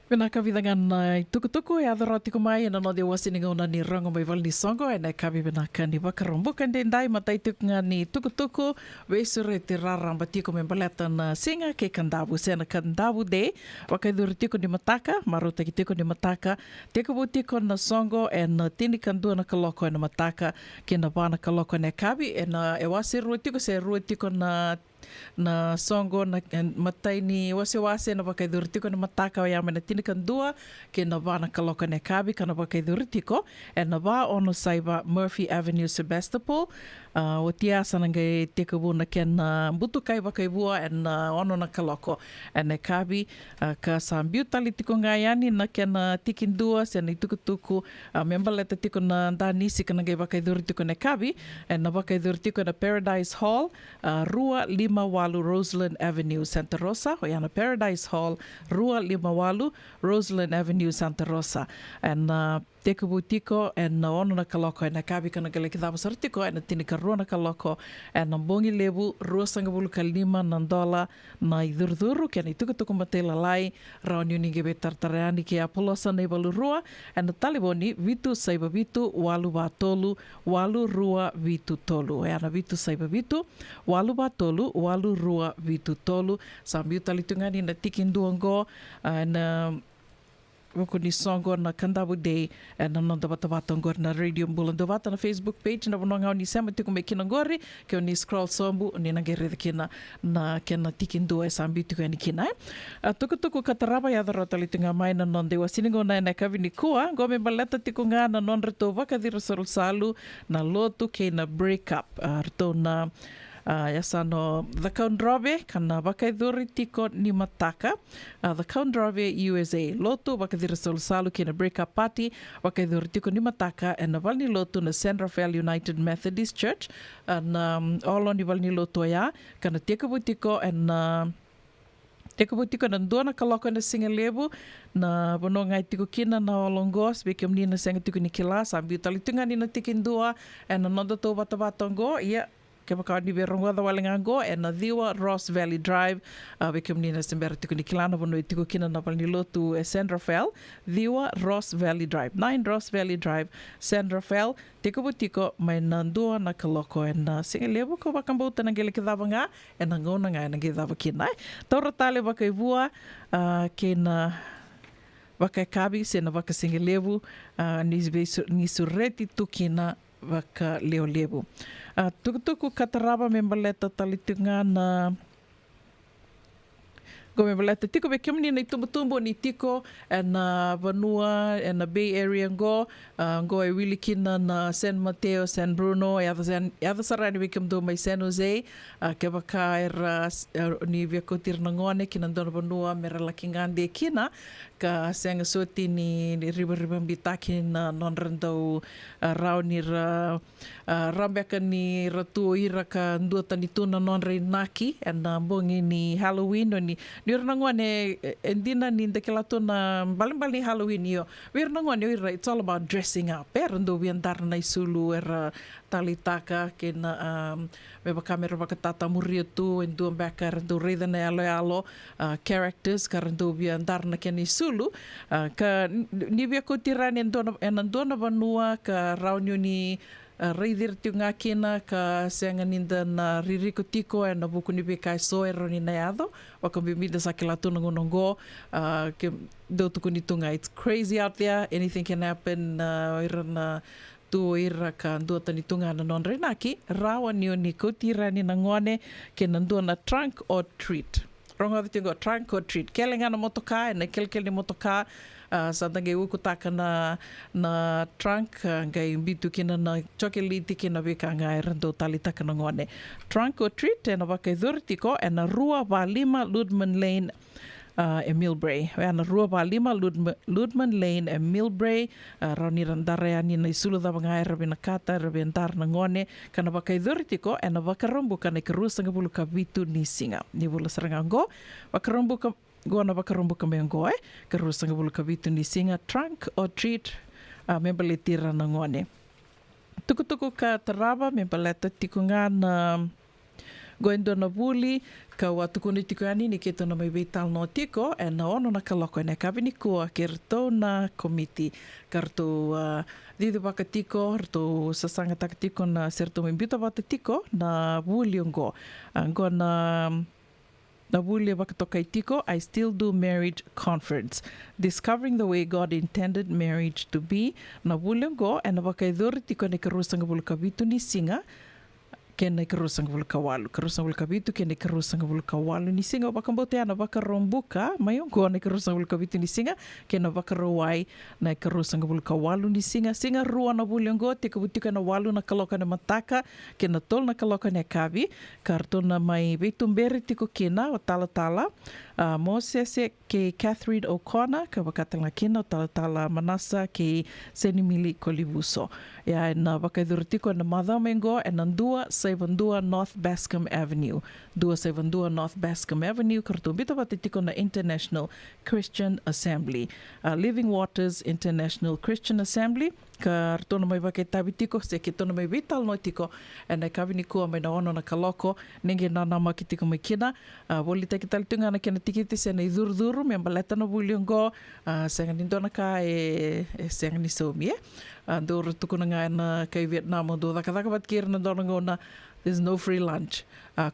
Pena kavidangan na tuku-tuku e adara tiko mai na no de wasininga ona ni rango mai val ni Songo e na kavi bena kani wakarombo kande ndai matai tukunga ni tuku-tuku weisure te raramba tiko me baleta na singa ke kandabu sena kandabu de wakaiduri tiko ni mataka maruta ki tiko ni mataka tiko bu tiko na Songo e na tini kandua na kaloko e na mataka ke na wana kaloko ne kavi e na e wasi rua tiko se rua tiko na Songo na matai ni wase na wakaiduri tiko na mataka o yama na tini kandua ke na wana kaloko ne kabi kana wakaiduri tiko e na wā ono saiba Murphy Avenue Sebastopol o tia sanangai teka wuna ke na mbutukai wakaibua e na ono na kaloko e na kabi ka sambiu tali tiko ngaiani na ke na tikindua se na itukutuku membaleta tiko na ndanisi kana ngai wakaiduri tiko ne kabi e na wakaiduri tiko na Paradise Hall Rua Lima Walu Roseland Avenue Santa Rosa o yana Paradise Hall Rua Lima Walu Roseland Avenue Santa Rosa and teko butiko and na ono na kaloko and na kabi kana gale kitaba sartiko and tini karua na kaloko and na bongi lebu rua sanga bulu kalima na dola na idurduru ke ni tuku matela lai raoni ni gebe tartareani ke apolosa na ibalu rua and na taliboni vitu saiba vitu walu batolu walu rua vitu tolu e ana vitu saiba vitu walu batolu walu rua vitu tolu sambiu talitungani na tikinduango na Wako ni Songo na Kandabu Day na nonda bata ngor na Radio Bulando Vata na Facebook page na bononga ni sema tiku me kina ngori ke ni scroll sombu ni na gere kina na kena tikindu e sambi tiku ni kina tuku kataraba ya dara talitinga mai na nonde wasiningo na kavi ni kua ngome baleta tiku nga na non reto vaka dira salu na lotu ke na break up reto na Yasano the Kaundrave kana wakaiduri tiko ni mataka the Kaundrave USA lotu wakadira salu kina break up party wakaiduri tiko ni mataka and valni lotu na San Rafael United Methodist Church na olo ni valni lotu ya kana tiko butiko and teko butiko na ndua na kaloko na singa lebu na bononga tiko kina na olongos beke mnina senga tiko ni kilas ambi talitunga ni na tikindua and nondo to batabatongo ia ke maka ni berongwa da walengango e na diwa Ross Valley Drive beke mnina sembera tiko ni kilana bono tiko kina na palni lotu e San Rafael diwa Ross Valley Drive 9 Ross Valley Drive San Rafael teko butiko mai na ndua na kaloko e na singa lebu ko bakambauta na gele kidava nga e na ngona nga e na kidava kina taura tale baka ivua ke na baka kabi se na baka singa lebu ni sureti tukina waka leo lebu. Tuku kataraba membaleta talitunga na go membaleta tiko be kemni na tumbo ni tiko na Vanua and na Bay Area go e wilikina na San Mateo, San Bruno e ava sarani be kemdo mai San Jose ke baka era ni vekotir na ngone kina ndona Vanua mera lakingande kina ka senga soti ni riba bitaki na non randau rau ni rambeka ni ratu ira ka nduata ni tuna non reinaki na bongi ni Halloween ni ngone endina ni ndekelato na bali Halloween yo ngone it's all about dressing up rando viandar na isulu era talitaka kena meba kamera bakatata murio tu endo baka rando reda na alo characters karando viandar na ken isulu ka ni via kotirani endona Vanua ka raunio ni reidir tiunga kina ka senga ninda na ririko tiko e na buku ni bekai soero ni naiado waka bimida sa kilato ngonongo ke do tuku ni tunga it's crazy out there anything can happen ira na tu ira ka ndua tani tunga na non renaki rawa ni kotirani na ngone ke nandua na trunk or treat ronga vitingo trunk or treat kelenga na motoka e na kelkel ni motoka santa ngai uku taka na trunk ngai bitu kina na chocolate kina beka ngai rando tali taka na ngone trunk or treat e na wakaidhuri tiko e na Rua Valima Ludman Lane e Millbrae e na Rua Valima Ludman Lane e Millbrae rauni randare ani na isulu da ngai rabi na kata rabi andar na ngone kana wakaidhuri tiko e na wakarombu kana ikarusanga bulu ka bitu ni singa ni bulu sarangango wakarombu ka Gona wakarombo ka meongo karusanga bulu kabitu ni singa trunk or treat me bale tira na ngone. Tukutuku ka tarawa me baleta tikunga na goendo na vuli ka watukuni tiko ani ni keto na mai veital no tiko e na ono na kaloko e na kawini kua ke rito na komiti ka rito didu waka tiko rito sasanga taka tiko na serto mimbita wata tiko na vuli ongo ngo na vuli waka toka i tiko I Still Do Marriage Conference Discovering the Way God Intended Marriage to Be na vuli ongo e na waka idhuri tiko ne karusanga vulu kavitu ni singa kena karusanga vulu kawalu. Karusanga vulu kavitu kena karusanga vulu kawalu ni singa wakambote ana wakarombuka mayongo na karusanga vulu kavitu ni singa kena wakarowai na karusanga vulu kawalu ni singa singa rua na vuliongo te kavutika na walu na kaloka na mataka kena tol na kaloka na kavi kartona mai veitumberi tiko kena o tala Mosese ke Catherine O'Connor ka wakatanga kena o tala manasa ke Senimili Kolivuso ya na wakaidurutiko na Madhamengo e na 272 North Bascom Avenue 272 North Bascom Avenue kartumbita watitiko na International Christian Assembly Living Waters International Christian Assembly ka tona mai wake tabitiko se ke tona mai vital no tiko e na kawini kua mai na ono na kaloko nenge na nama ki tiko mai kina woli te kitali tunga na kena tikiti se na idhuru me mbaleta na vuliongo senga ni dona ka senga ni somi doro tukuna nga na kai Vietnam do daka bat kira na dona ngona there's no free lunch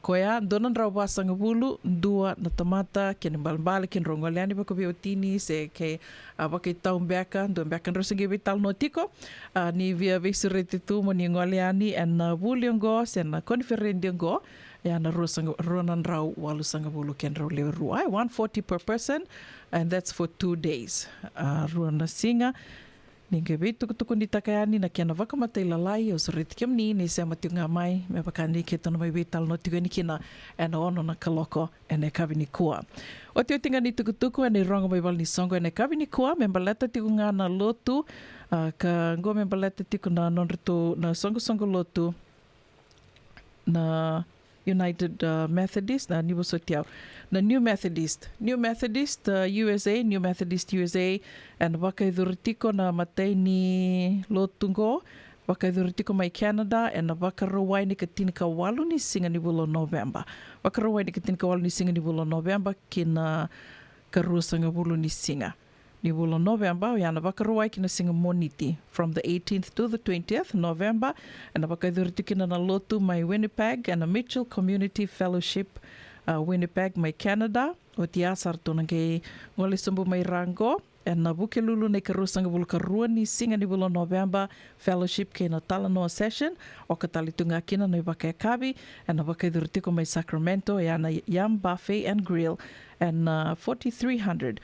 koya dona ndrau wasanga vulu dua na tamata kene balbal ken rongoliani bako biotini se ke baka taum beka do beka rosinge vital no tiko ni via visurete tu mo ni ngoliani en vuliongo sen conferendiongo ya na ronan rau walu sanga vulu ken ro le ruai 140 per person and that's for 2 days ruana singa ninge vitu kutuku ni takayani na kiana wakamatay lalai o sariti kiam ni sa matiunga mai me bakani keto na mai vital no tiga ni kina e na ono na kaloko e ne kawini kua. O te tinga ni tukutuku e ne rongo mai wal ni songo e ne kawini kua me mbaleta tiku nga na lotu ka ngo me mbaleta tiku na nonritu na songo lotu na United Methodist na nibo sotiao na New Methodist USA New Methodist USA and wakaidurtiko na matay ni lotungo wakaidurtiko mai Canada and wakarawai ni katinka walu ni singa ni bulo November wakarawai ni katinka walu ni singa ni bulo November kina karusanga bulo ni singa ni bulo November yana wakarawai kina singa moniti from the 18th to the 20th November and wakaidurtiko na lotu mai Winnipeg and a Mitchell Community Fellowship Winnipeg mai Canada o tia sarto nange ngole sumbu mai rango and na buke lulu ne karusanga bulu karua ni singa ni bulo November fellowship ke na talanoa session o katalitunga kina no baka kabi and na baka durtiko mai Sacramento ya na Yam Buffet and Grill and 4300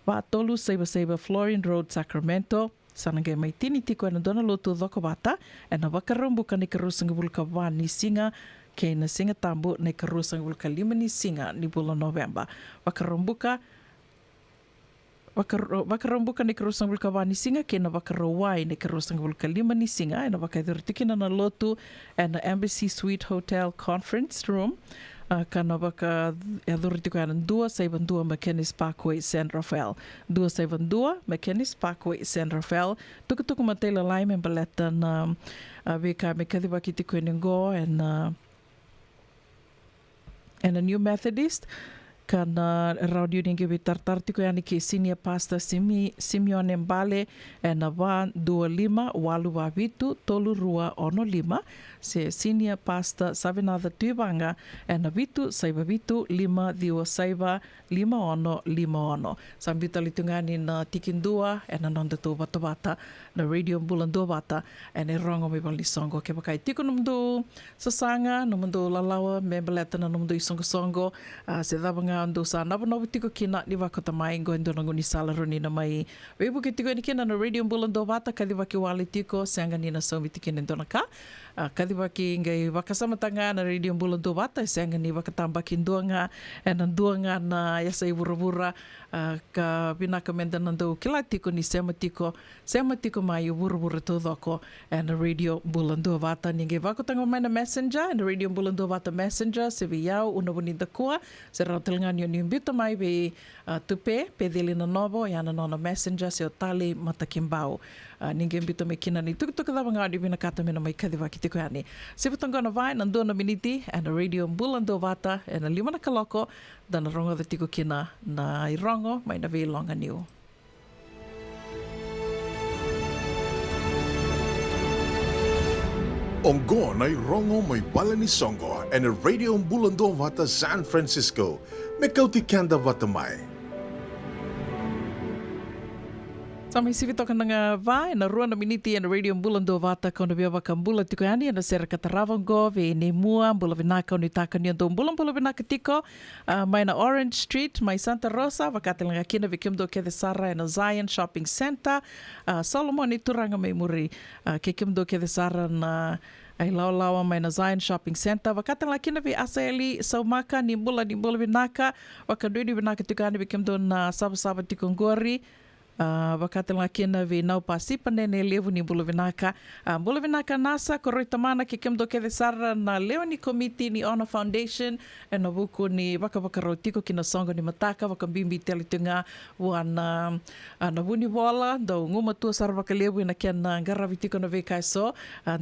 wa tolu Seba Florian Road Sacramento sanange mai tini tiko na dona lotu doko bata and na baka rumbuka ne karusanga bulu kawa ni singa ke na singa tambu ne karusang vulka 5 ni singa ni bulan November. Wakarumbuka ne karusang vulka wani singa ke na wakarawai ne karusang vulka 5 ni singa na wakadurtikina na lotu and Embassy Suite Hotel Conference Room kana waka adurtiko ana 272 McKennis Parkway San Rafael 272 McKennis Parkway San Rafael tukutuku matela lai me baleta na veka me kadiwa kitiko nengo and a New Methodist kana radio ninge vitartar tiko yani ke senior pastor Simeon Mbale and a 125 walu wavitu tolu rua ono 5 se senior pastor Savinatha Tuivanga and a vitu saiva vitu 5 diwa saiva 5 ono sambita litungani na tikindua and a nonda to bata na radio bulandua bata and a rongo me bali songo ke bakai tiko numdu sasanga numdu lalawa membeleta na numdu songo se dabanga ando sa nabo tiko kina ni wakota mai goendo ngoni sala roni na mai webu ke tiko ni kina na radio bulando bata kadiwa ki wali tiko sanga ni na somi tikene dona ka kadiwa ki ngai wakasamatanga na radio bulando bata sanga ni wakatamba kinduanga duanga na yasa ibura ka binaka menda nando kila tiko ni sema tiko mai ibura todoko and radio bulando bata ninge wakotanga mai na messenger and radio bulando bata messenger se viau una bonita kua se ratelnga ngani o niumbito mai be tupe, pe dili na novo, yana nona messenger, se o tali matakimbau. Ninguém bito me kina ni tukutuka dawa ngani vina kata mena mai kadiwa ki te koeani. Siputangona vai, na ndona miniti, and a radio mbulando vata, and a limana kaloko, dana rongo da tiko kina na irongo, mai na vei longa niu. Ongo na irongo mai wala ni songo, and a radio mbulando vata San Francisco, me kauti kanda vata mai. Samai sivitoka nga vai, na rua na miniti na radio mbulando vata kona bia waka mbula tiko yani, na sera kataravongo, ve ne mua, mbula vinaka o ni taka ni ando mbula vinaka tiko, mai na Orange Street, mai Santa Rosa, wakatelanga kina vikimdo ke the Sara na Zion Shopping Center, Solomon i turanga mai muri, ke kimdo ke the Sara na ai lawa mai na Zion Shopping Center. Wakatelanga kina vi asaeli saumaka ni mbula vinaka, wakadui vinaka tiko yani vikimdo na saba tiko ngori, wakatelanga kina vi nau pasipane ne levu ni mbula vinaka nasa koroi tamana ke kimdo ke the Sara na Leoni Committee ni Honor Foundation e na buku ni waka tiko kina songo ni mataka wakambimbi telitunga wana na wuni wala do nguma tua sara waka levu ina kia na ngaravi tiko na vei so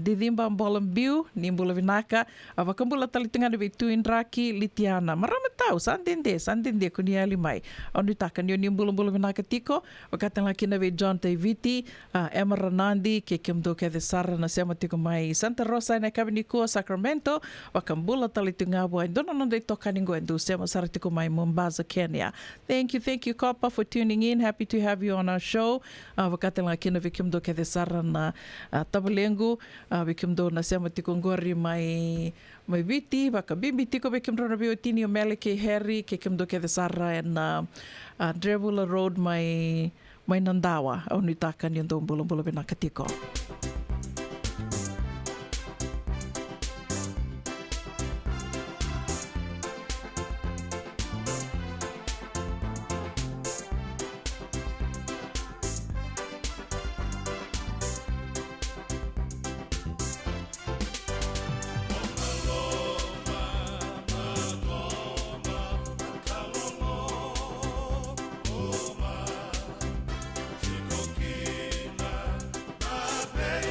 didimba mbolam biu ni mbula vinaka wakambula telitunga ni vei tuindraki litiana marama tau sandende kuni ali mai onutaka ni mbula vinaka tiko wakatelanga kina vi John Teviti, Emma Ranandi, ke kimdo ke the Sara na sema tiko mai Santa Rosa na Kabinikua, Sacramento, wakambula talitunga bua, dona nonde toka ningo endu sema sara tiko mai Mombasa, Kenya. Thank you, Copper, for tuning in. Happy to have you on our show. Wakatelanga kina vi kimdo ke the Sara na Tabalengu, vi kimdo na sema tiko ngori mai viti, wakabimbi tiko vi kimdo na biotini o mele ke Harry, ke kimdo ke the Sara na Drevula Road mai Nandawa, au nitaka ni ando mbula vinaka tiko. Hey!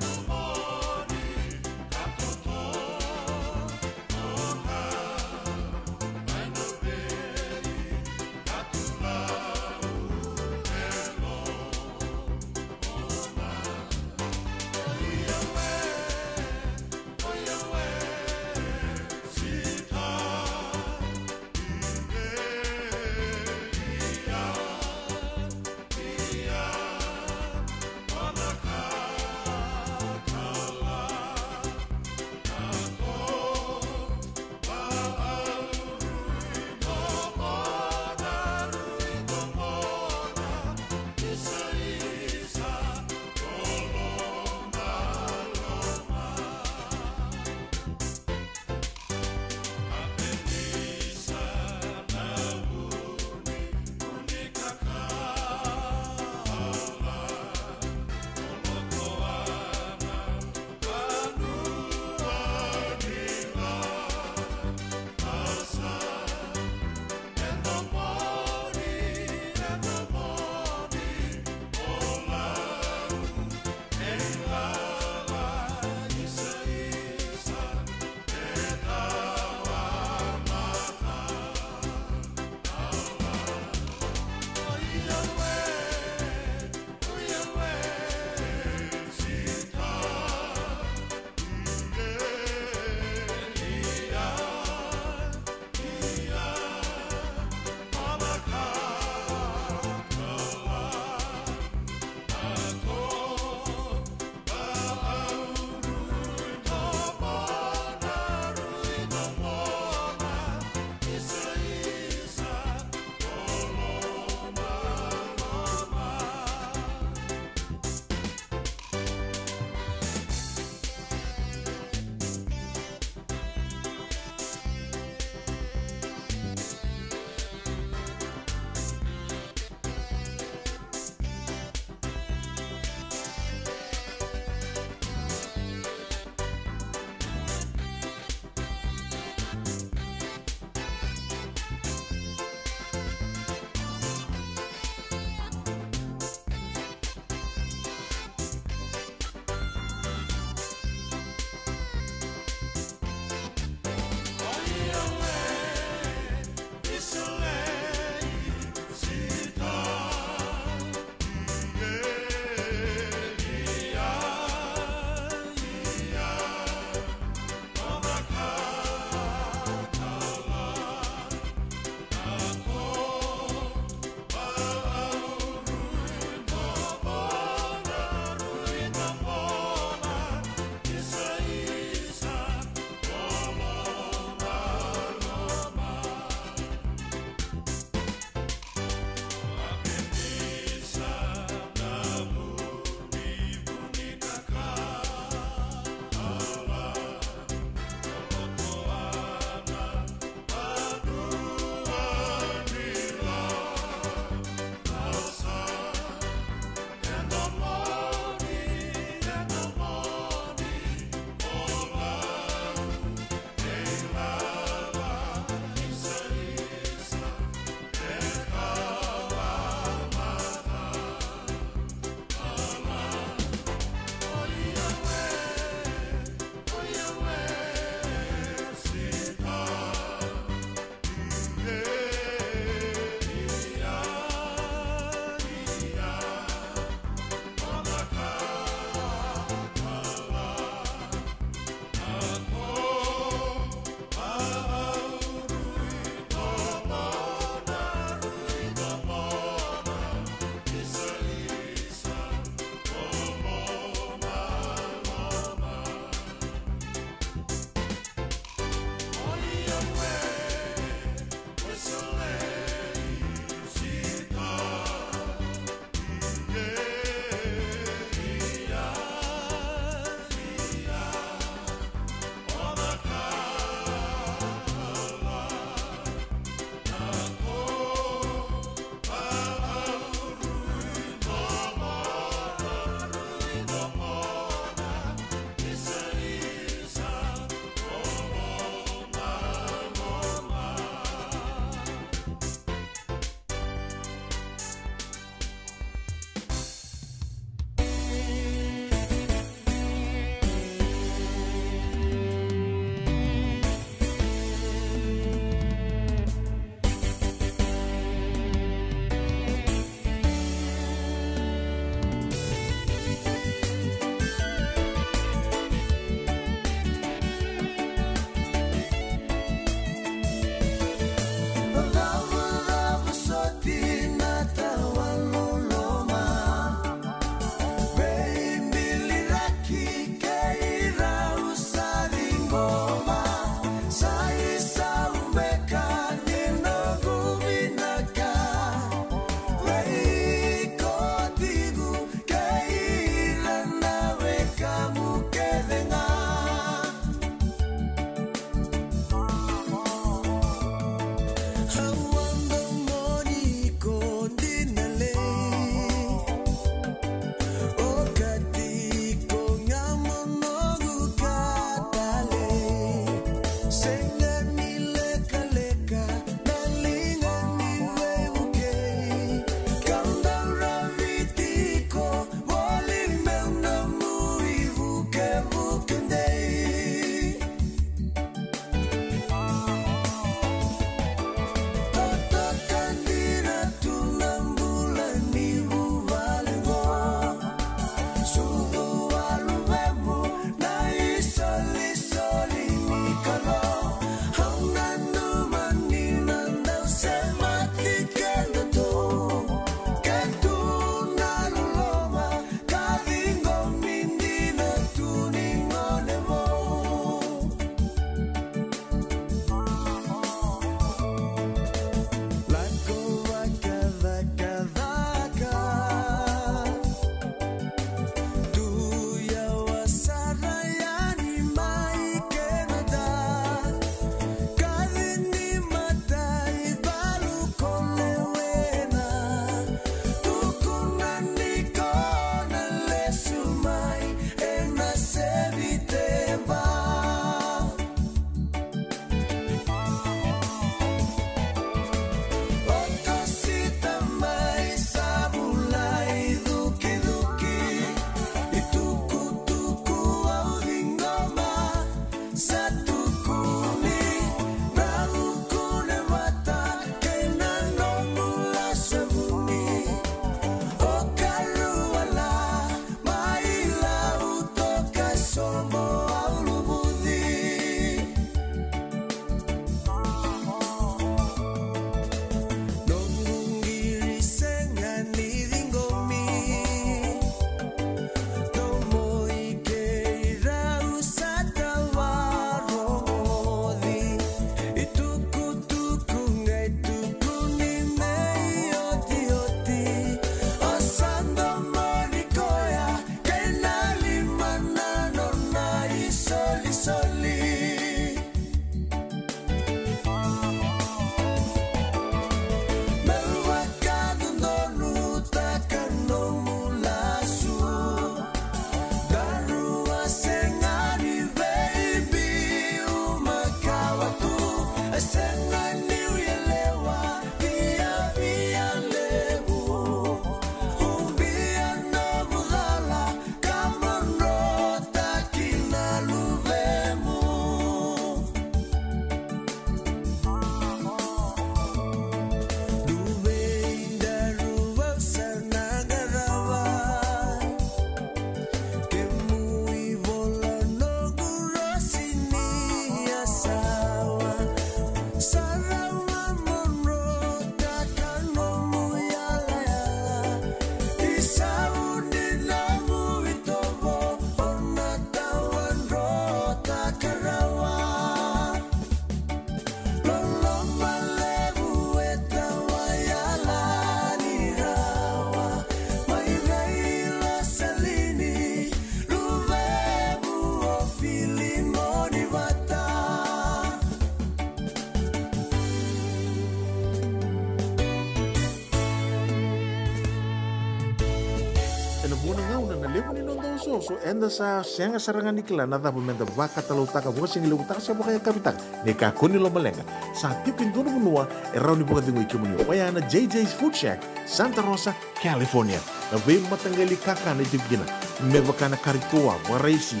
Muna ngauna na levo ni nondo soso enda sa senga sarangan ikla na tabu menda vaka talau taka buka singi levo taka siapa kaya kapitak ne ka kuni lo malenga sa tipin dono munua erau ni buka dingo ikimuni wayana JJ's Food Shack Santa Rosa California na be matanggali kaka na tipgina me bakana karitoa waraisi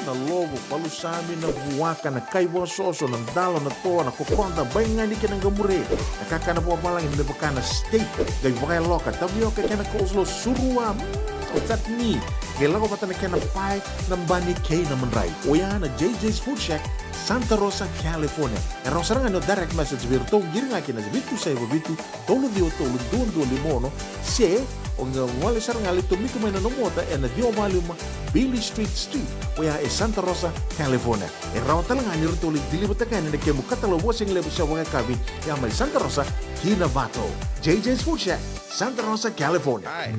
na logo palusami na buwaka na kaiwa soso na dalo na toa na kokonda bainga ni kena gamure na kaka na buwa malang me bakana steak gai buka loka tabioka kena coleslaw surua Otat ni, kailangan ko pata na kena pie ng bani kay na manray. O yan na JJ's Food Shack, Santa Rosa, California. E raw sarang ano direct message virto, giring nga kina bitu sa iba bitu, tolo dio tolo doon limono, se, o nga wali sarang ali tumiko may nanomota, e na dio maluma, Billy Street. O yan e Santa Rosa, California. E raw talang ani rito ulit dilibatakan na kaya mukatalo wasing lebo sa mga kabi, yan may Santa Rosa, Kinavato. JJ's Food Shack, Santa Rosa, California. Hi.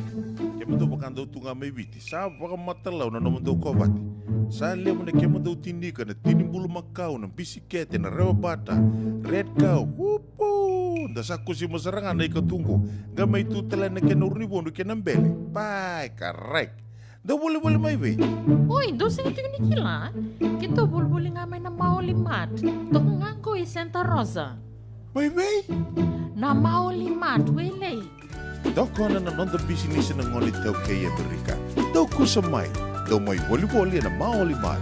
Kemado bakando tunga may biti. Sa baka matalaw na naman daw kawati. Sa lemo na kemado tinika na tinimbulu Macau ng bisikete na rewa bata. Red cow. Wupo! Dasa ko si masarangan na ikatungo. Gamay tutala na kenuribono kenambele. Pai, karek. Daw wali-wali may we. Uy, doon sa ito ni Kila. Kito bulbuli nga may na maulimat. Ito nga ko Santa Rosa. May we? Na maulimat, wele. Daw ko na nanda business ng ngonit daw kay Amerika. Daw ko sa daw may wali-wali na maulimat.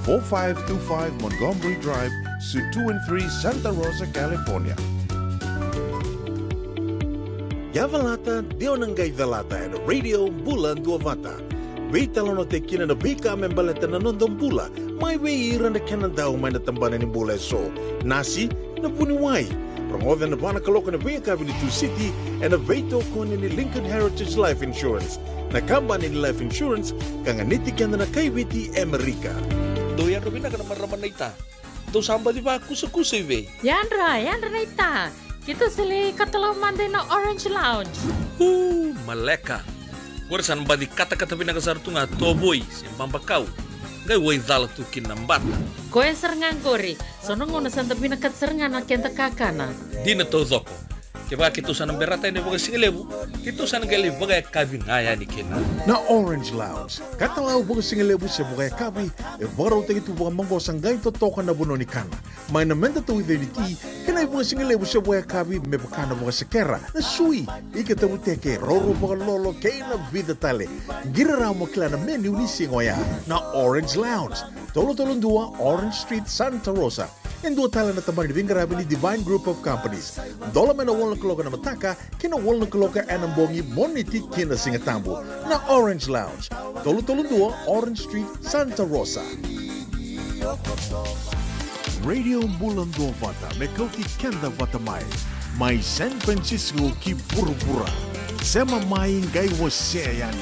4525 Montgomery Drive, Suite 2 and 3, Santa Rosa, California. Yavalata, dio nanggay dalata and radio bulan duavata. Wait no te kina na bika membaleta na nondong bula. May weiran na kanan daw may natambanan ni bula so. Nasi na puniway. Promover na bana kaloka na Via Cabinet City and a veto ko ni Lincoln Heritage Life Insurance. Na company ni Life Insurance kang anitikan na kaibiti Amerika. Doyan Robina ka naman raman na ita. Do samba di ba kusa-kusa iwe? Yandra na ita. Kita sili katalaw manday na Orange Lounge. Maleka. Warasan ba di kata-kata pinakasartunga toboy simbang bakaw. Gay way dala tu kinambat. Koe serangan gori. Sono ngono santa pinakat serangan na kenta kakana. Di na to zoko. Kaya kita sana berata ini bagai singelebu. Kita sana gali bagai kabin ngaya ni kena. Na Orange Lounge. Katalaw bagai singelebu sa bagai kabi. E baraw tayo ito bagai manggosang gayon totokan na buno ni kana. May namenda to identity. Kena bagai singelebu sa bagai kabi. May bakana bagai sekera. Na sui. Ikatabu teke. Roro bagai lolo. Kaya na vida tale. Giraraw mo kila na menu ni singoya. Na Orange Lounge. Tolo-tolong 2 Orange Street, Santa Rosa. En dua tala na tamang ni Vingarabi ni Divine Group of Companies. Dola may na walong kaloka na mataka, kina walong kaloka anambongi moniti kina singatambo na Orange Lounge. Tolo-tolong 2 Orange Street, Santa Rosa. Radio Bulan Vata, may kauti kenda vatamay. May San Francisco ki pura-pura. Sema maing gay waseyani.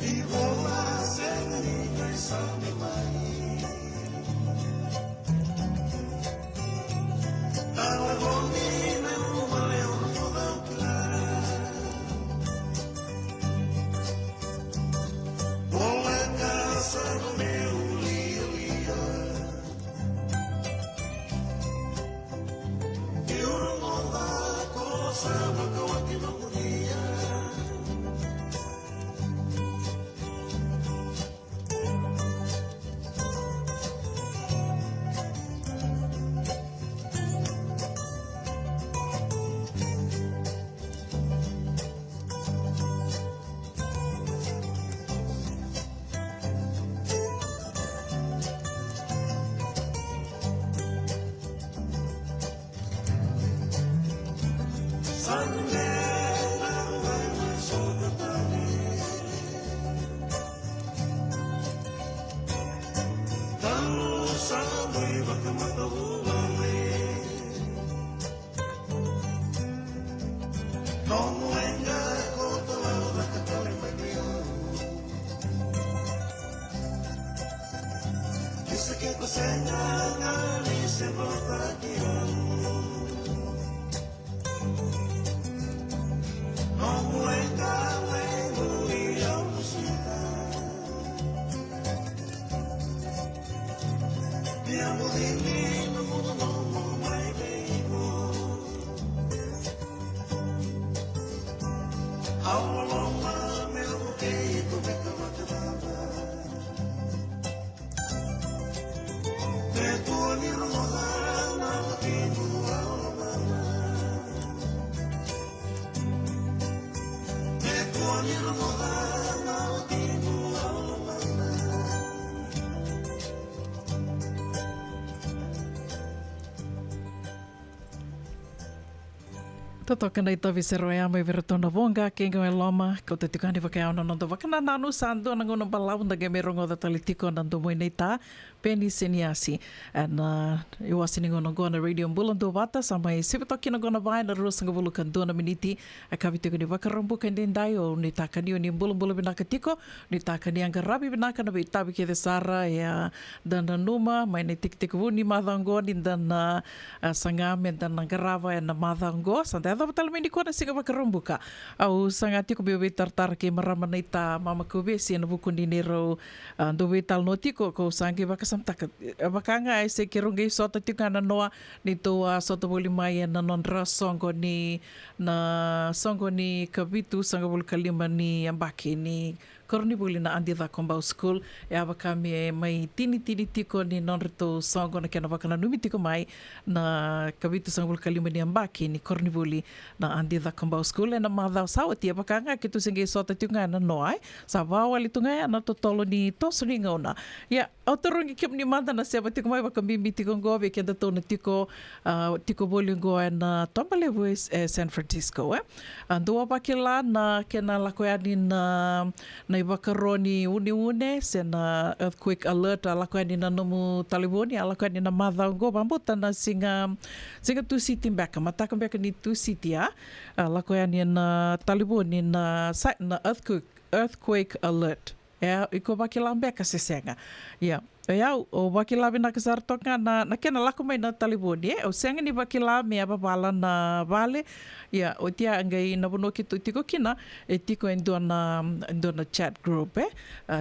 Vivo lá Totoka nei tavi se roe ame vera tona vonga ke ngai loma ko te tukani waka ona no wakana nanu sandu na ngono balau ndage me rongo da talitiko na ndo moi nei ta Penny Seniasi and you was sitting on a radio mbulando wata sama e sipatoki na gona vai na rusanga bulu kan dona miniti a kavitiko ni wakarambu kan den dai o ni takani o ni mbulu binaka tiko ni takani anga rabi binaka na bitabi ke de sara ya dana numa mai ne tik tik ni madango ni dana sangame dana garava na madango sanda da batal mini kona singa wakarambuka au sanga tiko be tartar ke marama nei ta mama ko be si na buku ni nero ndo betal no tiko ko sangi wakasamtaka wakanga ai se kirungi sota tika na noa ni to sota boli mai na nondra songo ni na songo ni kavitu sanga bol kalima ni ambaki ni korni boli na andi da kombau school e awakami mai tini tiko ni nonrito songo na kena wakana numi tiko mai na kavitu sanga bol kalima ni ambaki ni korni boli na andi da kombau school e na madhau sawati e wakanga kitu singe sota tika na noa sa wawali tunga na totolo ni tosu ni ngauna ya autorongi kim ni manda na seba tiko mai wakambimbi tiko ngove kenda tona tiko tiko boli ngoa na tombale San Francisco andua bakila na kena lakoani na iwakaroni une sena earthquake alert lakoani na nomu taliboni lakoani na madhango bambuta na singa tu city mbeka mataka mbeka ni tu city lakoani na taliboni na earthquake alert iko bakila mbeka sesenga o wakila bina kasartoka na kena lako mai na taliboni o senga ni wakila me ababala na vale o tia ngai na bono ki tiko kina e tiko endona chat group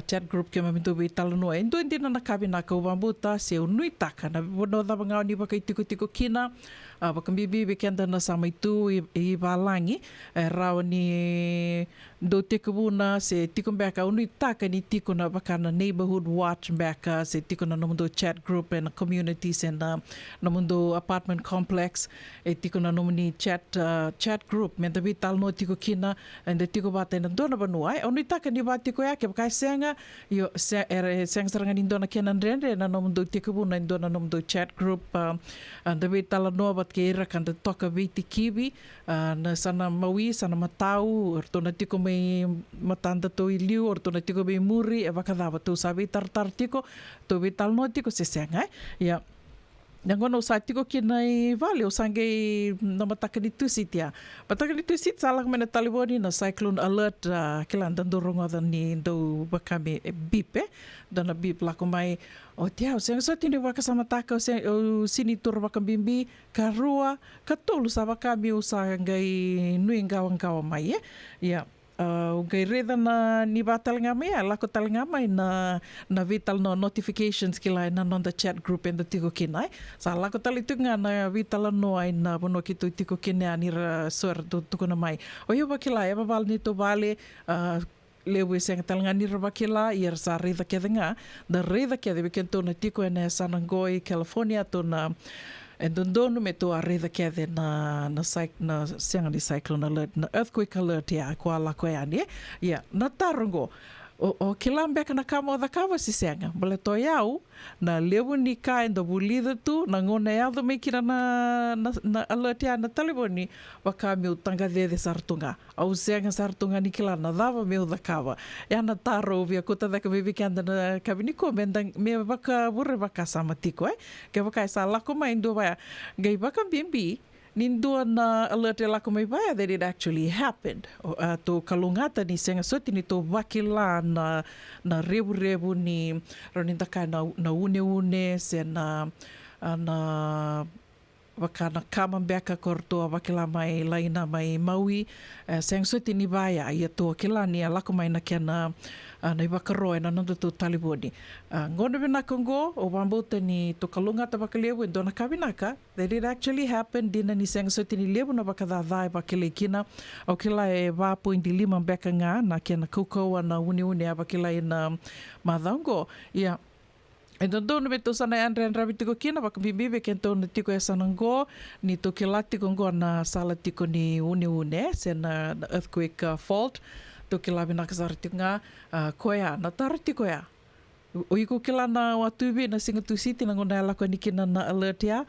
chat group ke maminto be talo no endo endina na kabina ka ubambuta se unui taka na bono da banga ni baka tiko kina bakambibi be kenda na samaitu i balangi rao ni do tiko buna se tiko mbeka unui taka ni tiko na baka na neighborhood watch mbeka se tiko na mundo chat group and communities and na mundo apartment complex e tiko na nomuni chat group me dabi tal no tiko kina and tiko bata na dona banua oni taka ni ba tiko ya ke kai senga yo senga saranga ni dona kenan rende na mundo tiko buna dona mundo chat group and dabi tal no bat ke ra kan toka viti kiwi na sana mawi sana matau or tona tiko mai matanda to iliu or tona tiko mai muri e vakadava to sabi tartar tiko to vital no tiko se senga ya nangono sa tiko kinai vale o sangai na mataka ni tusitia mataka ni tusit salak mena taliboni na cyclone alert kilan dan dorongo dan ni do bakame bip dan bip lako mai o tia o senga so tini waka sama taka o sini tur bakambimbi karua katolu sa bakami o sangai nui ngawang mai ya gai reda na ni batalanga mai lako talanga mai na vital no notifications kila na non the chat group and the tiko kinai sa lako talitunga na vital no ai na bono kitu tiko kinai ni suar tuko na mai o yo bakila e babal ni to vale lewe seng talanga ni rabakila ir sa reda kedenga da reda kede bekento na tiko na Sanangoi California to na and dono me to areda kede na senga ni cyclone alert na earthquake alert ya kwa la ko ya ni ya na tarongo o kilambeka na kamo da kawa si senga bale to yau na lewu ni ka endo bulida tu na ngona ya do me kira na alert ya na taliboni waka meu tanga de sartunga au senga sartunga ni kila na dava meu da kawa ya na taro via kota da ka bebe kanda na kabini ko mendang me waka burre waka sama tiko ke waka sa la ko mai ndo ba gai waka bimbi nindua na alert e lako mai baia that it actually happened. To kalungata ni senga soti ni to wakila na rebu ni ronintaka na une se na wakana kama beka kortoa wakila mai laina mai Maui seng suti ni vaya ia toa kila ni alako mai na kena na wakaroe na nanda tu taliboni. Ngona vina kongo o wambuta ni tokalunga ta wakalewu dona kabinaka that it actually happened dina ni seng suti ni lewu na wakadadai wakile kina o kila e $1.5 beka ngā na kena koukoua na uni a wakila ina madhango. Ia Então, me meto sana Andrea Rabi tiko kina baka bibi ken tona tiko e sanango ni to kilati kongo na sala tiko ni une sena earthquake fault to kilabi na kasar tinga koya na tar tiko ya o iko kila na watubi na Singatu City na ngona la ko ni kina na alert ya.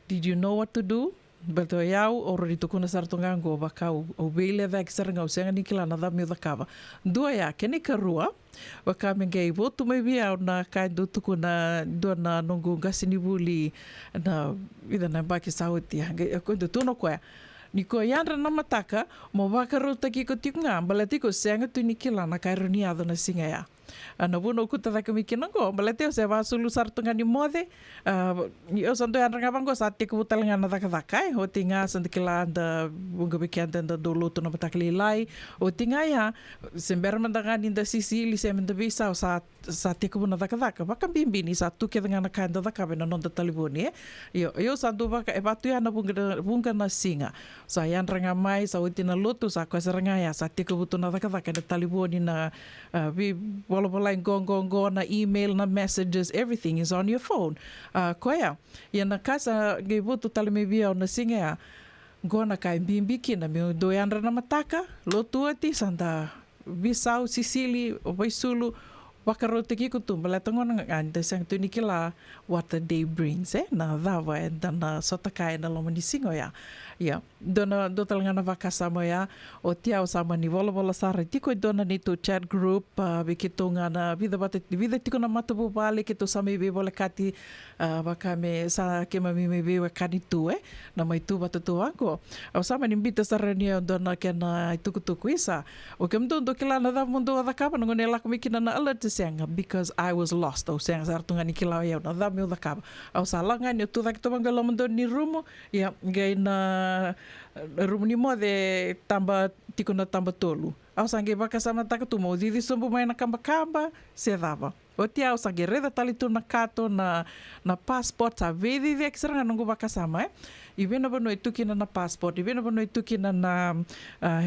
Did you know what to do? Beto yau oro di tukuna sartonga ngo baka o bele va kisaranga o senga ni kila na da mi dakava. Dua ya keni karua waka mengei votu mai bia na kai do tukuna do na nongo gasini buli na ida na baki sauti ko do tuno kwa ni ko yandra na mataka mo baka rota ki ko tikunga balati ko senga tu ni kila na kai ronia do na singa ya. Na buno kuta da kami kinango balate o se va sulu sartonga ni mode ni o sando andra ngabango sate ko butalanga na daka o tinga sandikila da bunga bekenda da dolo to na batakli lai o tinga ya sember mandanga ni da Sicily se menda visa o sate ko na daka baka bimbini sa tu ke nga na kanda daka bena non da taliboni yo sando baka e batu ya na bunga na singa sa yandra ngamai sa utina lotu sa ko seranga ya sate ko buto na daka da taliboni na wala gongo na email na messages, everything is on your phone. Koya, ia na kasa ngai votu tale me bia na singa gona kai bimbiki na me do yandra na mataka lotu ati sanda Bissau Sicily o Waisulu wakarote ki kutum bala tangona nganda sang tunikila what the day brings na dava na sotakai na lomani singo ya dona do talanga na vakasamo ya o tia o sama ni vola sara tiko dona ni to chat group bikitunga na vida tiko na matabu vale que to sami be vola kati vakame sa ke mami me be wakani tu na mai tu batu ako o sama ni bita sarania dona kena tuku isa o kem do kila na da mundo da kapa ngone la komikina na alert senga because I was lost o senga sartunga ni kila ya na da meu da kapa o salanga ni tu da que tomanga lo mundo ni rumo ya gaina rumo ni mo de tamba tiko na tamba tolu au sangue baka sama taka tu mo didi sombo mai na kamba se dava o tia au sangue reda talitu na kato na passport sa vedi de extra nungu baka sama i vena bano itukina na passport i vena bano itukina na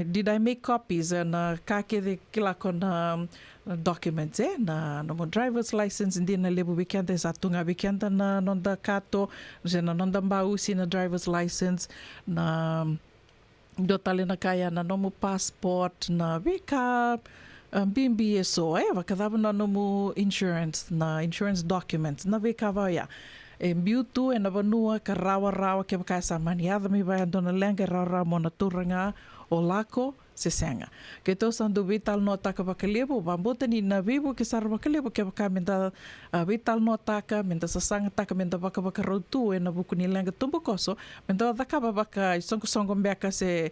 did I make copies na kake de kila kona documents na mo driver's license ndi na lebu weekend sa tunga weekend na nonda kato na nonda mbausi na driver's license na do tale na kaya na nomo passport na bika BMBSO wakadaba na nomo insurance documents na bika ya biutu na banua ka rawa ke baka sa maniada mi ba dona lenga rawa mo na turanga o lako se senga ke to sandu vital nota ka bakalebo bambota ni na vivo ke sar bakalebo ke baka menda vital nota ka menda sasanga ta ka menda baka rotu na buku ni lenga tumbo koso menda da ka baka songo mbeka se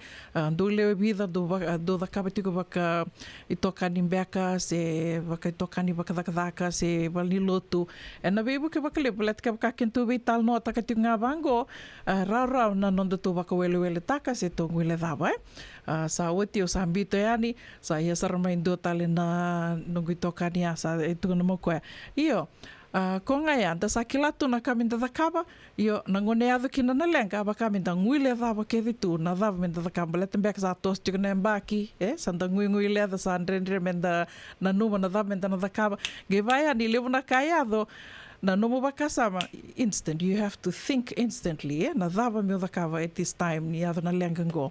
do le vida do da ka tiko baka itoka ni mbeka se baka itoka ni baka da se bali lotu na vivo ke bakalebo let ka baka kentu vital nota ka tinga bango ra na nonda to baka wele taka se to wele daba sa o sambito yani sa ia sarmaindo tale na nungu tokani asa itu no mo io ko ngai anda sa kilatu na kaminda da kaba io nangone ado kina na lenga ba kaminda nguile da ba ke vitu na da minda da kaba let mbek sa tos tikne mbaki sanda nguile da sa andre menda na numa na da menda na da kaba ge vai ani levo na kaiado na nomo bakasama instant you have to think instantly na dava meu da kaba at this time ni ado na lenga ngo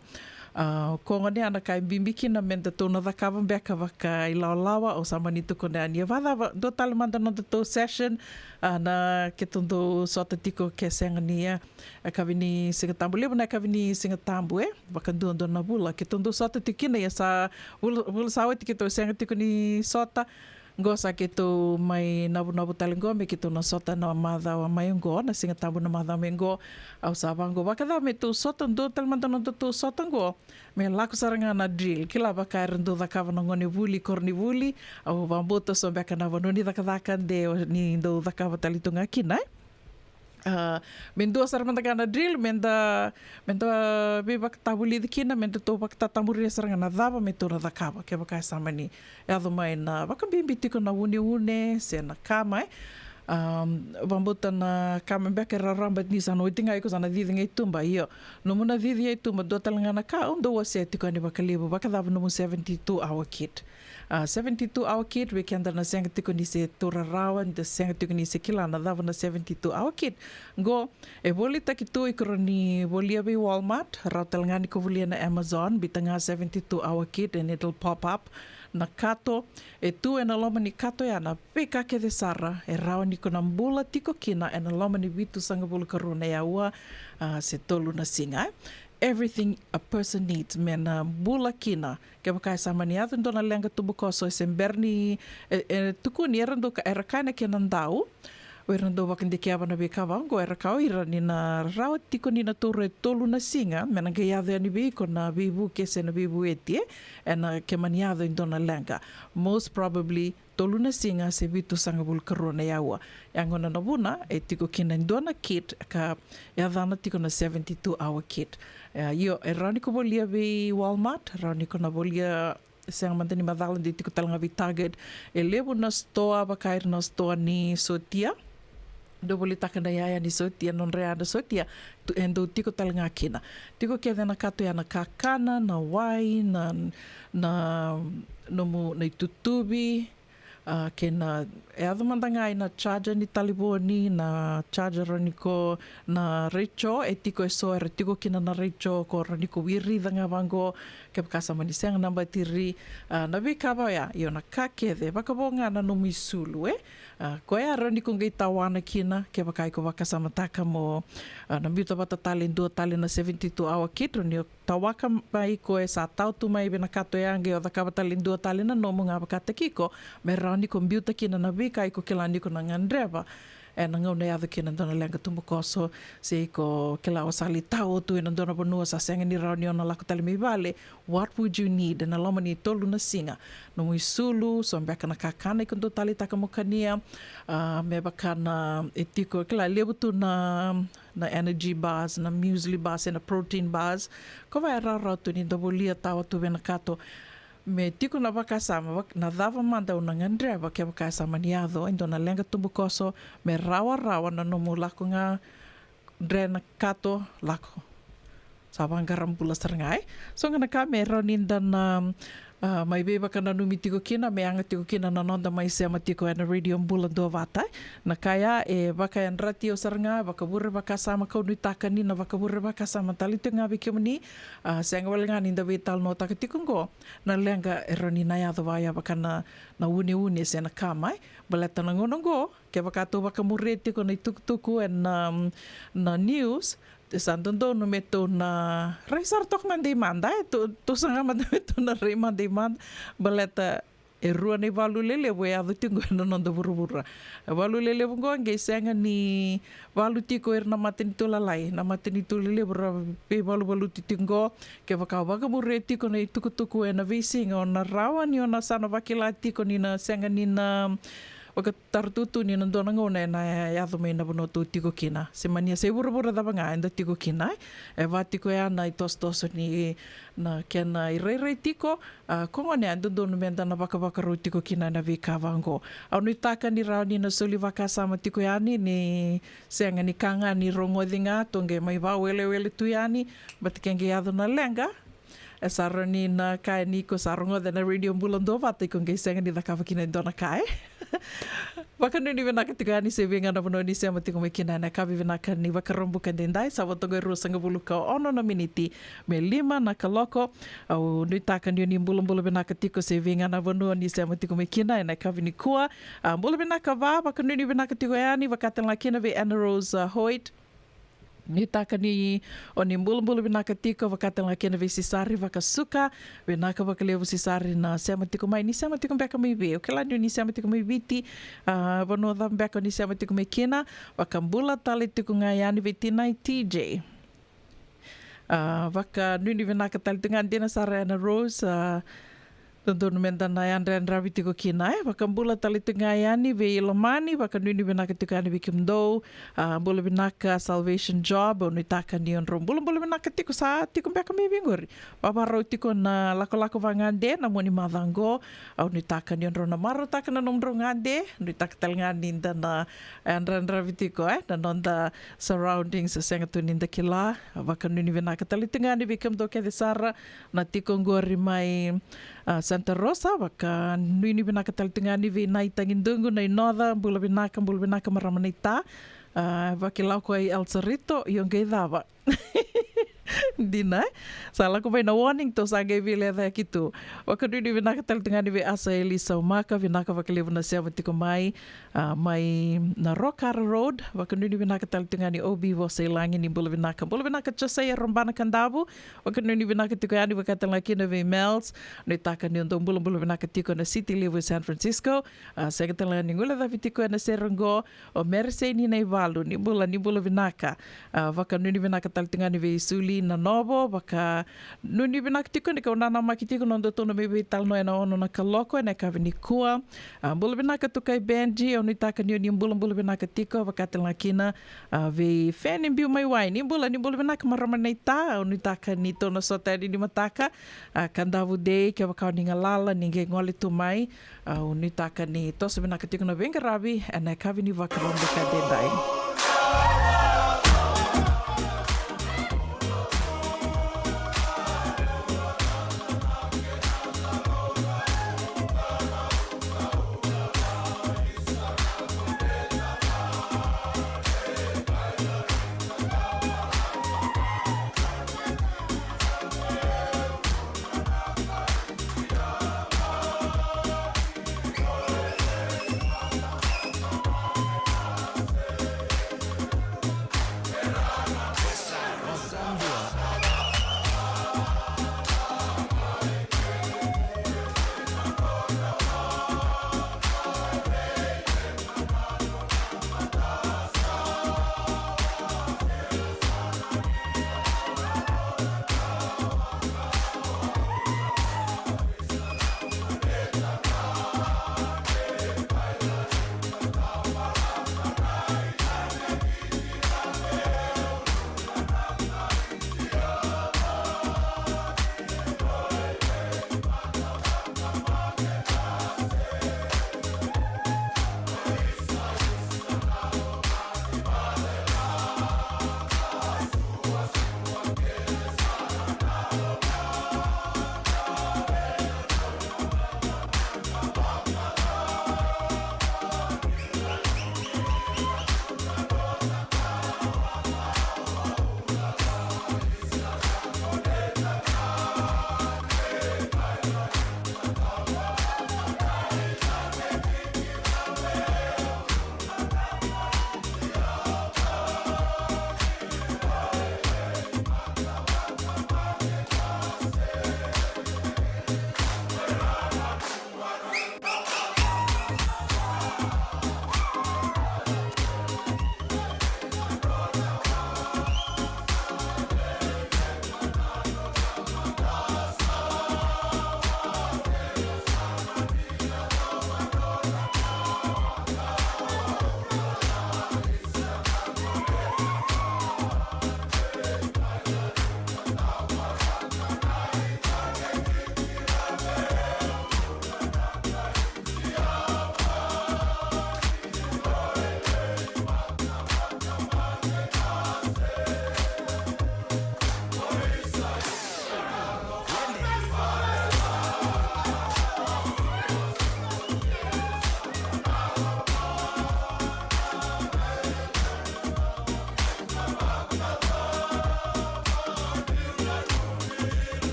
ko ngone ana kai bimbiki na menda to na vakava beka vaka ilaolawa o samanito ko na ni vada do tal manda no to session na ke tondo sota tiko ke sengania akavini singa tambu lebo na akavini singa tambu vaka do na bula ke tondo sota tikina ya sa bul sawe tikito senga tiko ni sota gosa ke to mai nabu talengo me ke to na sota na mada wa mai ngo na singa tabu na mada mengo au sabango baka da me to sota do tal manda no to sota ngo me lako saranga na drill kila baka rendo da kava no ngone vuli korni vuli au bamboto so baka na vanoni da kava de ni do da kava talitunga kina Mendua sar mantagana drill menda bebak tabuli dikina menda to bak tatamuri saranga na dava metura da kaba ke baka samani ado mai na baka bimbi tiko na une se na kama vambuta na kama beka raramba ni sa noitinga iko sana didinga itumba io no muna didi itumba do talanga na ka ondo wase tiko ni baka libu baka dava no 72 hour kit 72 hour kit weekend na senga tiko ni se tora rawa ni senga tiko ni se kila na dava na 72 hour kit go e boli takitu ikroni bolia be Walmart rautal ngani ko bolia na Amazon bitanga 72 hour kit and it'll pop up na kato e tu e na loma ni kato ya na peka ke de sara e rawa ni ko na mbula tiko kina e na loma ni vitu sanga bulu karuna ya ua se tolu na singa everything a person needs mena bula kina ke baka sama ni atu ndona lenga tubukoso e semberni tuku ni erando ka erakana ke nandau werando wakinde ke abana be kavango erakau ira ni na rawa tiko ni na tolu na singa mena ke yado ni be ko na bibu ke se na bibu etie ena ke maniado ndona lenga most probably tolu na singa se vitu sanga bul karona yawa yangona na buna e tiko kina ndona kit ka yadana tiko na 72 hour kit io e rani ko bolia be Walmart rani ko na bolia sang mantani madalan di tiko talanga bi Target e lebu na stoa bakair na stoa ni Sotia do boli takanda yaya ni Sotia non rea da Sotia tu endo tiko talanga kina tiko ke na kato ya na kakana na wai na no na tutubi ke na e ado mandanga na charger ni taliboni na charger ni ko na recho e tiko e so e tiko kina na recho ko ni ko wiri danga bango ke kasa mani seng namba tiri na be kaba ya yo na kake de bakabonga na no misulu ko ya rani ko ngai tawana kina ke bakai ko bakasa mataka mo na biuta bata talen do talen na 72 hour kit ni tawaka mai ko e sa tau tu mai bena kato yange o da kaba talen do talen na no mga bakata kiko me rani ko biuta kina na be kai ko kelani ko na ngandreva e na ngau nei ave kina dona lenga tumbukoso se ko kela o sali tau tu e na dona bonua sa senga ni rauni ona lako tali mi vale what would you need na loma ni tolu na singa no mui sulu so mbeka na kakana ikondo tali taka mokania me baka na etiko kela lebutu na energy bars na muesli bars na protein bars ko vai rara tu ni dobolia tau tu vena kato me tiko na bakasama na dava manda una ngandreva ke bakasama ni ado endo na lenga tumbukoso me rawa na nomu lako nga drena kato lako sabang garam pula serengai so ngana ka me roninda na mai beba kana numi tiko kina me anga tiko kina na nonda mai sema tiko na radio bulan do vata na kaya e baka yan ratio saranga baka burre baka sama kau ni takani na baka burre baka sama tali tenga bikemni senga walenga ninda vital no takatiko ngo na lenga eroni na ya vaya baka na une sena kamai baleta na ngono go ke baka to baka murre tiko na tuku na news santondo no meto na raisar tok manda to sanga manda meto na re manda baleta e rua ni valu lele we adu tingo no do burubura valu lele bungo nge senga ni valu tiko na matini to lalai na matini to lele bra pe valu tingo ke vaka murre tiko na tuku e na vising ona rawa ni ona sana vakila tiko ni na senga ni na waka tartutu ni nandona ngona na yado mai na bono tu tiko kina se mania se burubura da banga enda tiko kina e va tiko ya na tos ni na kena i rei tiko konga ne ando dono menda na baka ro tiko kina na vika vango au ni taka ni rao ni na soli vaka sama tiko yani ni senga ni kanga ni rongo dinga tonge mai va wele tu yani bat kenge yado na lenga e saroni na kai ni ko sarongo na radio bulan do vata ko ngai senga ni da kava kina dona kai Wakanu ni venaka tika ni se venga na bono ni se amati ko mekina na kavi venaka ni wakarombu kandendai sa watongo ru sanga buluka ono na miniti me lima na kaloko au ni taka ni mbulu venaka tiko se venga na bono ni se amati ko mekina na kavi ni kua mbulu venaka va wakanu ni venaka tiko yani wakatela kina ve Anna Rose Hoyt ni taka ni o ni mbulu vinaka tiko wakatela kena ve sisari wakasuka vinaka wakalevu sisari na sema tiko mai ni sema tiko beka mai ve o kela ni sema tiko mai viti bono dha beka ni sema tiko mai kena wakambula tali tiko ngayani ve tinai TJ waka nuni vinaka tali tiko ngandina sara Anna Rose Tonton mentana Andra vitiko kina wakambula tali tengayani ve ilamani wakanuni binaka tukani vikimdo bula binaka Salvation Job onu taka ni onrom bula binaka tiko sa tiko beka mi bingori babaro tiko na lako vangande na moni madango onu taka ni onro na maro taka na nomro ngande onu taka talngani na Andra vitiko na nonda surroundings senga tuninda kila wakanuni binaka tali tengani vikimdo ke sara na tiko ngori mai Santa Rosa waka nuini binaka talitengani vi nai tangindungu nai noda bula binaka maramanita wakilau ko ai El Cerrito yonge dava Dina salah ko na warning to sange vile da kitu waka nuini binaka talitengani vi asa Elisa Umaka binaka wakilivu na sewa tiko mai na Rockara Road waka nuini binaka talitengani obi wo seilangi ni bula binaka Jose rombana kandabu waka nuini binaka tiko yani wakatala kina vi Mel's no taka ni ndo bula binaka tiko na City Live San Francisco sekatala ni ngula da tiko na Serango o Merce ni na Ivalu ni bula binaka waka nuini binaka talitengani vi Suli na Novo waka nuini binaka tiko ni kaunana makitiko nondo tono mebe talno ena ono na kaloko na kavini kua bula binaka tukai Benji onu taka ni bula binaka tiko wakatala kina vi feni biu mai wai ni bula binaka maramanita onu taka ni tono sotari ni mataka kandavu dei ke wakau ni ngalala ninge ngoli tu mai onu taka ni tosa binaka tiko na venga rabi na kavini wakaronde ka dendai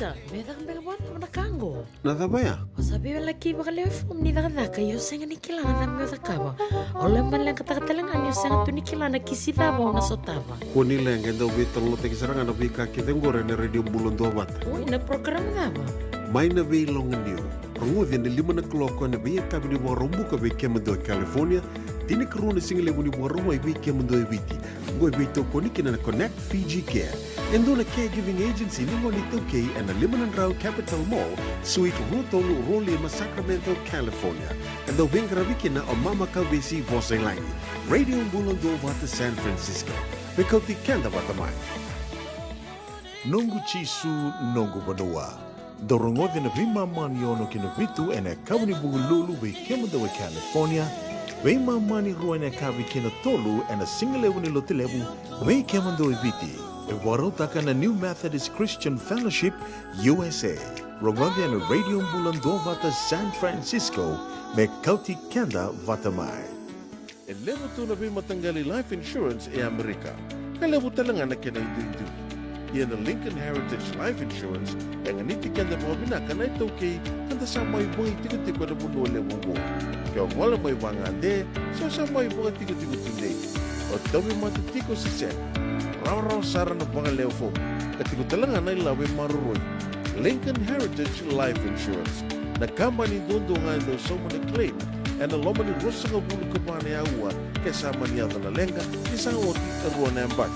Isa, beda kan bela buat mana kanggo. Nada baya? O sabi lagi bakal level ni daka yo senga nikila na me zakaba. Ole man lang kata-kata lang anyo senga tu nikila na kisita ba na sotaba. Kuni lang enda witong lo tegi sarang ana bika kitengore ne radio bulon do bat. Oh, ina program daba. Mai na be long ndio. Rungudi na 5 na kloko na be kabini bo rombu ka be kemendo California. Tini karuna single buni bo romai be kemendo eviti. Ngoi be to koniki na Connect Fiji Care. Endo na caregiving agency ni ngoni toke and the Limanan Rao Capital Mall, Suite Rotolo Rolima, Sacramento, California. And the Wingaraviki na o Mama Kabisi Voselani. Radio Bulando Vata San Francisco. Mikoti Kenda Vatamai. Nongu chisu nongu banoa. Dorongo de na vima mani ono kinabitu and a kabuni bugululu we kemadawa California. Vima mani ruane kabi kina tolu and a single level lotilevu we kemando ibiti. Warotaka na New Methodist Christian Fellowship, USA. Rongode na Radio Bulando Vata San Francisco, Mekauti Kenda Vatamai. Elevo tu na vima tanggali life insurance e Amerika. Kalevo talanga na kina idu. Yan na Lincoln Heritage Life Insurance, ang aniti kenda mo binaka na ito kay kanda sa may buhay tigo-tigo na buno lewo mo. Kaya wala may wangande, so sa may buhay tigo-tigo today. O dawi matitiko si Sen. Raw sara na mga leofo. Katigo talaga na ilawi maruroy. Lincoln Heritage Life Insurance. Nagkamba ni Dondo nga ito sa mga claim. And aloma ni Rosa nga bulu ka pa na yawa kasama niya na lenga isang oti karuan na yambag.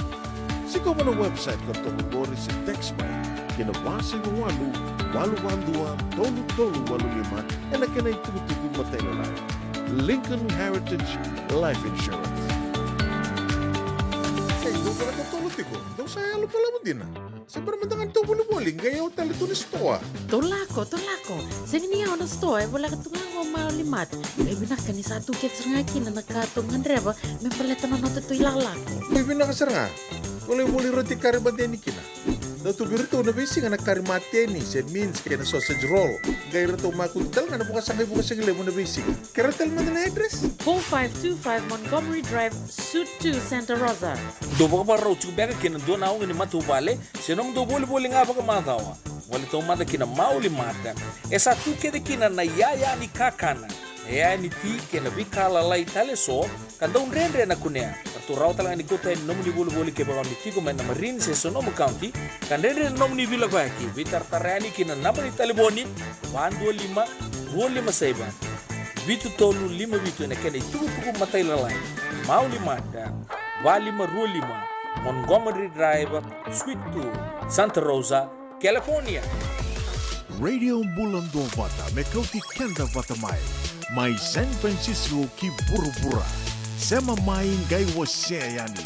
Siko mo na website ka ito magori si TextBuy. Kinabasi mo walu-wandua, tolu-tolu-walu-lima and nakanay tugu-tugu matay na lang. Lincoln Heritage Life Insurance. Para katulog daw saya lo pala mo din Siyempre mandangan ito buli-buling, gaya o talito ni stoa. Tolako. Sini niya na stoa, wala ka tungang o malimat. May binaka ni sa atu kets nga kina nakatungan reba, may paleta na nato ito ilalako. May binakasar nga? Boleh boleh roti kari mateni kina. Datu birito na bisi nga na kari mateni se means kena sausage roll. Gay rito makuntal nga na bukas sangay bukas sa gilemo na bisi. Karatal man na address. 4525 Montgomery Drive, Suite 2, Santa Rosa. Do ba ka raw chubega kina do na ni matubale, senong do boli nga ba ka matawa. Wala to mata kina mauli mata. Esa tu kede kina na yaya ni kakana. Yaya ni ti kena bikala lai tale so, kanda un rendre na kunea. Tu raw talang ni gota nom ni boli ke ba mi tigo men na Marine se Sonoma County, kan rendre nom ni vila ba ki vitar tarani kina na bali taliboni, 125 saiba. Vitu tolu 5 vitu na kena itu matay lalai. Mauli mata. 2525 Montgomery Drive, Suite 2, Santa Rosa, California. Radio Bulando Vata, Mekauti Kenda Vata Mai San Francisco ki Burubura. Sema mai ngai wasea yani.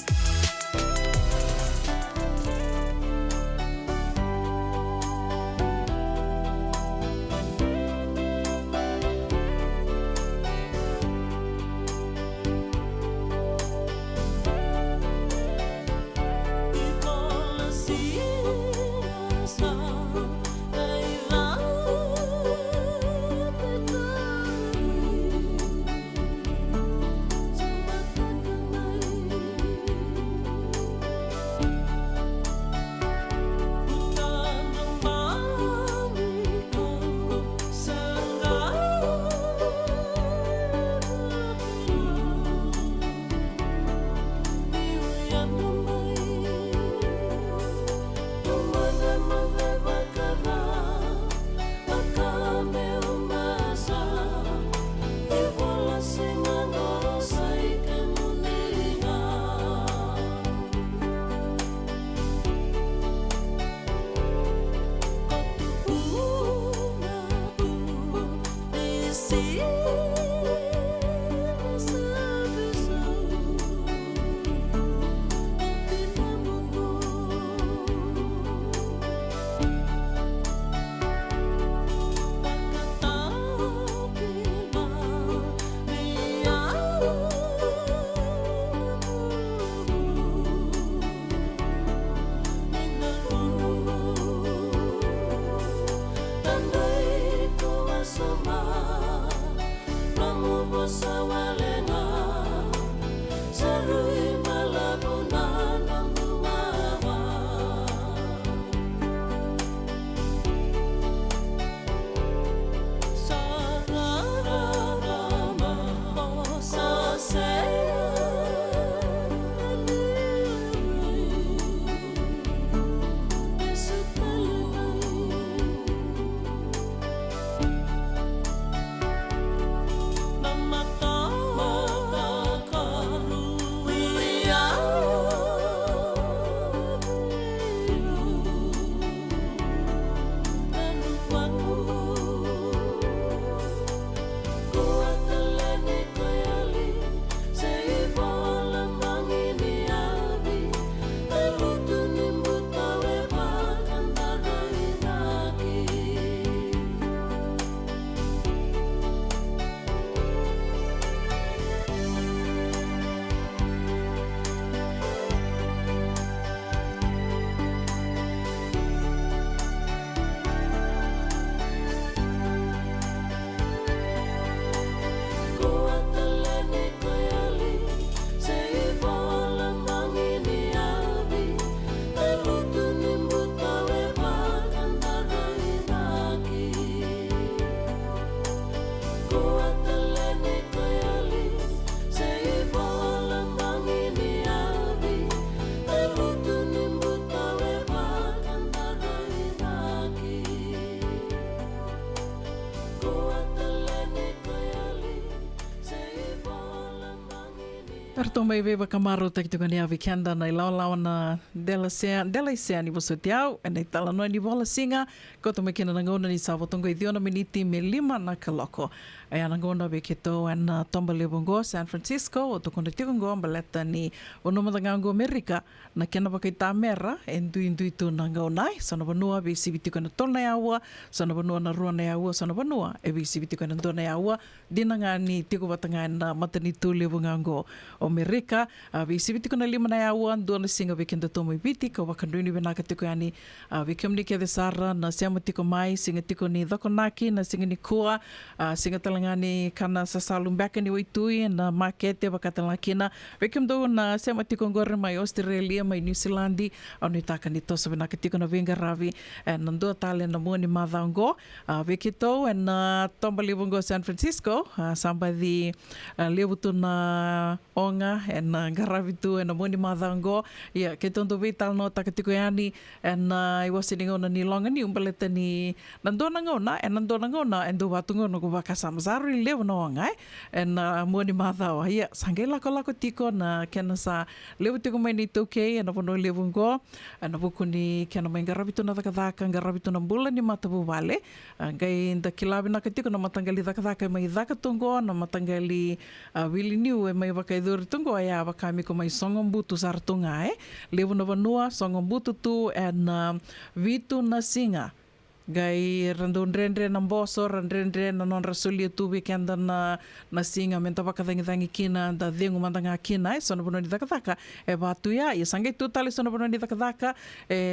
Arto mai veva kamaro tak tu kania vikenda na lau na dela sea ni voso tiau e nei tala noa ni vola singa ko to mekina na ngona ni sa votongo idiona miniti me 5 na kaloko. Ai ana ngona be kito ana tomba lebongo San Francisco o to kona tiko ngo baleta ni ono matangango Amerika na kena pakai tamera endui tu na ngona sana banua be sibiti kona tona yawa sana banua na ruana yawa sana banua e be sibiti kona tona yawa dinanga ni tiko batanga na matani tu lebongango Amerika be sibiti kona lima na yawa dona singa be kenda tomo ibiti ka wakanduni be naka tiko yani be kemni ke sara na siama tiko mai singa tiko ni dhakonaki na singa ni kua singa talangani kana sasalum baka ni waitui na makete bakatalakina bekem do na siama tiko ngore mai Australia mai New Zealandi au ni taka ni tosa benaka tiko na venga ravi na ndo tale na mua ni madhango bekito na tomba libongo San Francisco somebody lebutu na onga na garavi tu na mua ni madhango ya ketondo vital no taka tiko yani na iwasiningo na ni longa ni umbaleta ni nandona ngona endo watungo no kubaka samzaru levo no onga na mua ni madhawa ya sangela lako tiko na kena sa levo tiko mai ni toke na pono levo ngo na buku ni kena mai garavitu na dhaka garavitu na bula ni matabu vale gai nda kilabi na katiko na matangali dhaka mai dhaka tungo na matangali wili niu e mai waka iduri tungo ya waka miko mai songombutu sartunga levo na vanua songombutu tu na vitu na singa gai randondrendre na mboso randrendre na non rasulia tu weekend na singa menta wakathangi kina da dhengu mandanga kina sono bono ni dhaka e batu ya sangai tu tali sono bono ni dhaka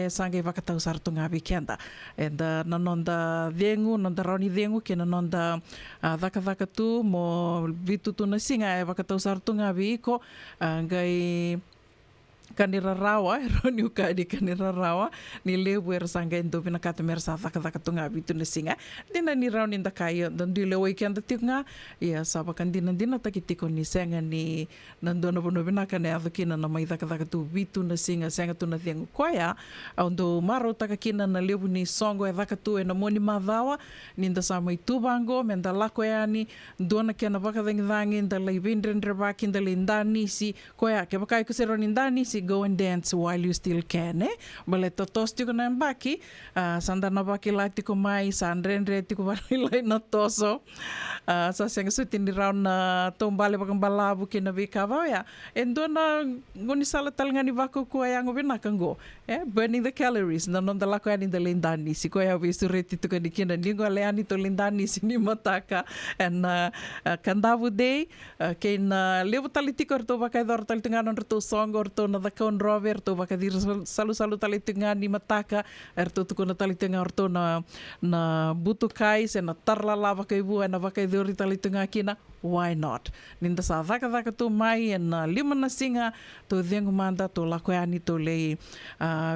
sangai wakatau sartunga weekend da na non da dhengu non da rauni dhengu kina non da dhaka tu mo vitu tu na singa e wakatau sartunga wiko gai kanira rawa roni uka di kanira rawa ni lebu sanga endo pina kata mersa dhaka tunga bitu na singa dina ni rauni nda kaya dan di le weekend tinga ya saba kan dina takitiko ni senga ni nandona bono bina kana adukina na mai dhaka tu bitu na singa senga tu na thiangu kwaya ando maro takakina na lebu ni songo e dhaka tu e na moni madhawa ni nda sama itu bango menda lako yani dona kena baka dhangi nda lai vindrendre baki nda le ndani si kwaya ke baka ikusero ni ndani si go and dance while you still can bale totos tiko na mbaki sanda na baki la tiko mai sandrendre tiko bali lai na toso sa senga suti ni raun na tombale bakang balabu kina bikava ya endo na ngoni sala talngani bako ko yang binaka ngo burning the calories na non dala ko ani the lindani si ko ya visureti to kani kina ningo le ani to lindani si ni mataka and kandavu day ken levo talitiko to baka dor talitinganon to songo to na kaun rover to baka dir salu talitinga ni mataka erto to na talitinga orto na butu kai se na tarla lava kai bu na baka dir talitinga kina why not ninda sa dhaka tu mai na lima na singa to dhengu manda to lakoani to le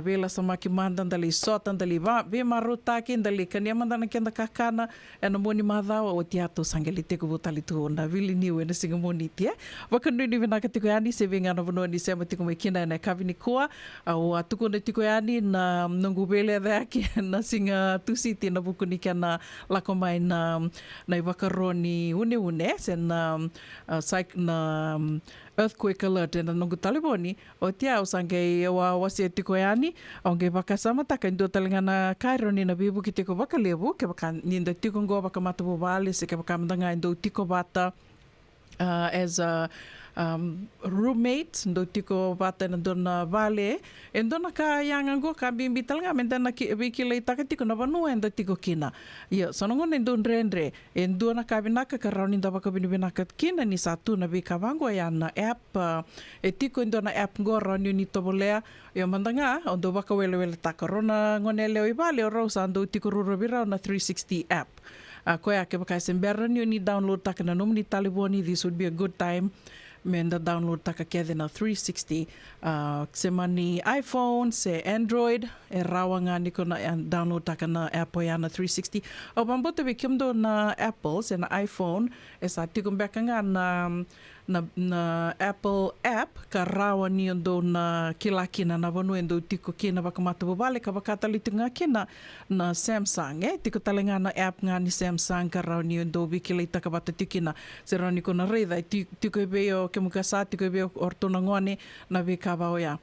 vela samaki manda ndali sota ndali ve marutaki ndali kania manda na kenda kakana na moni madhawa o tiato sangeli teko butali tu na vili niu na singa moni tia wakanu ni vina katiko yani se venga na vono ni sema tiko mekina na kavini kua au atuko na tiko yani na nungu vele dhaki na singa tusiti na buku ni kana lakomai na iwakaroni une na earthquake alert na nungu taliboni o tia usange wa wasi tiko yani onge baka sama taka ndo talingana kairo ni na bibu ki tiko baka lebu ke baka ninda tiko ngo baka matabu bali se ke baka mdanga ndo tiko bata as a roommate ndo tiko bata na dona vale endo na ka yanga go ka bimbi talanga menda na ki bikila itaka tiko na banu endo tiko kina ya sonongo endo ndrendre endo na ka binaka ka rauni nda baka binaka kina ni satu na bika bango ya na app tiko endo na app go rauni ni tobolea ya mandanga ondo baka wele taka rona ngonele oi vale o rosa ndo tiko rurobira na 360 app ko ya ke baka sembera ni download taka na nomni taliboni. This would be a good time menda download taka kede na 360 se mani iPhone se Android rawanga niko na download taka na app ya na 360 o bambote bekimdo na Apple se na iPhone esa tikum bekanga na Apple app ka rawa ni ndo na kilakina na vanu ndo tiko kina bakamata bobale ka bakata litinga kina na Samsung tiko talenga na app nga ni Samsung ka rawa ni ndo bikila itaka bata tikina sera ni kona reida tiko beo ke mukasa tiko beo orto na ngone na beka bao ya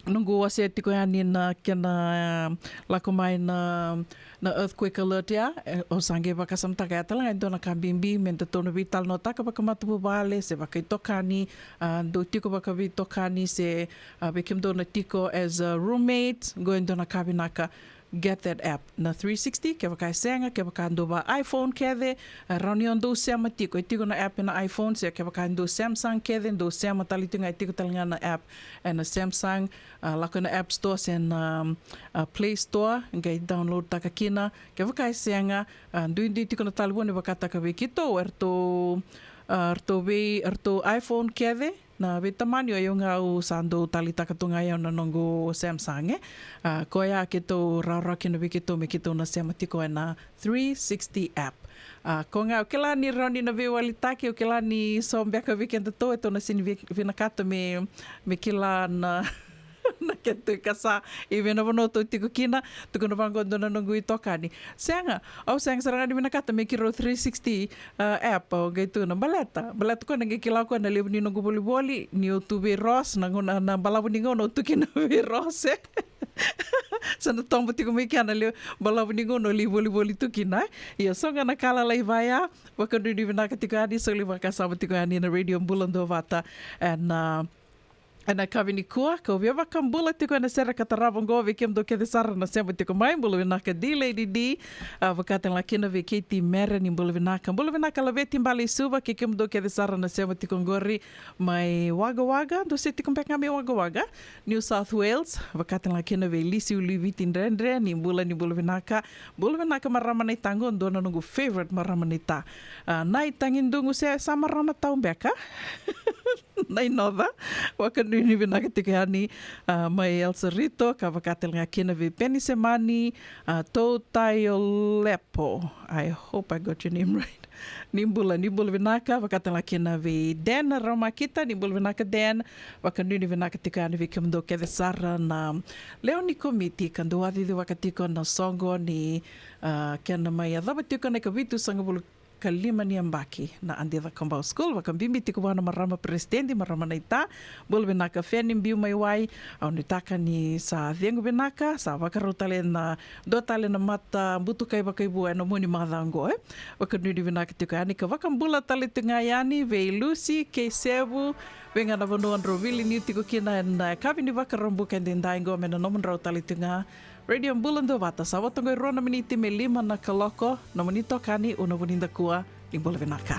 nungu wase tiko yani na kena lako mai na earthquake alert ya o sange baka samtaka ya talang ito na kambimbi menta tono vital no taka baka matupu bale se baka itokani do tiko baka vitokani se bekim do na tiko as a roommate go ito na kabinaka get that app na 360 ke baka senga ke baka ando ba iPhone kede rauni ando sema tiko tiko na app na iPhone se ke baka ando Samsung kede ando sema talitunga tiko talanga na app na Samsung lako na App Store sen Play Store ngai download taka kina ke baka senga duindi tiko na talibone baka taka wikito erto iPhone kede na vitamani o nga u sando talita katunga ya na nongo Samsung ko ya kito rara kino bikito me kito na sematiko na 360 app ko nga kila ni roni na viwalitaki o kila ni sombeka weekend to ito na sin vinakato me kila na na kento kasa even na vono to tiko kina tuko na vangondo na nongo itokani senga au senga saranga di vinakata me kiro 360 app o gaitu na baleta ko na gikila ko na libu ni nongo boli ni o tu viros na ngona na balabu ni ngono tukina viros sana tombo tiko me kana le balabu ni ngono li boli tukina ia songa na kala lai vaya wakando di vinaka tiko ani so li vakasa tiko ani na radio Bulando Vata and ana kavini kua ko viava kambula tiko na sera kataravongo ve kem do ke de sara na sembo tiko mai bulu na ka di lady di vakata la kina ve keti mera ni bulu na la veti mbali suba ke kem do ke de sara na sembo tiko ngori mai waga do se tiko peka me waga New South Wales vakata la kina ve lisi uli vitin rendre ni bulu vinaka marama nei tango ndona nungu favorite marama nei ta nai tangin dungu se sama rama taumbeka nai nova wakan ni vinaka tikani mai Elsa Rito ka vakatel nga kina vi Penny Semani Tayo Lepo. I hope I got your name right. Nimbula vinaka vakatel nga kina vi Dan Roma kita nimbula vinaka Dan wakan ni vinaka tikani vi kumdo ke sara na Leoni Committee kan do adi wakatiko na songo ni kana mai adabatiko na kavitu sanga bulu kalima ni ambaki na Andeva Kambau School wakambimbi tiko wana marama presidente marama naita bol benaka fenim biu mai wai au nitaka ni sa viengu benaka sa wakarutale na dotale na mata butu kai bakai bua no muni madango wakanudi benaka tiko ani ka wakambula tale tungayani ve Lucy Keisebu venga na vonuan rovili ni tiko kina na kavini wakarambu kendendai ngome na nomun rautale tunga Radio Bulando Vata sa watongoi rona miniti me 5 na kaloko na manito kani una vuninda kua ni Bolavenaka.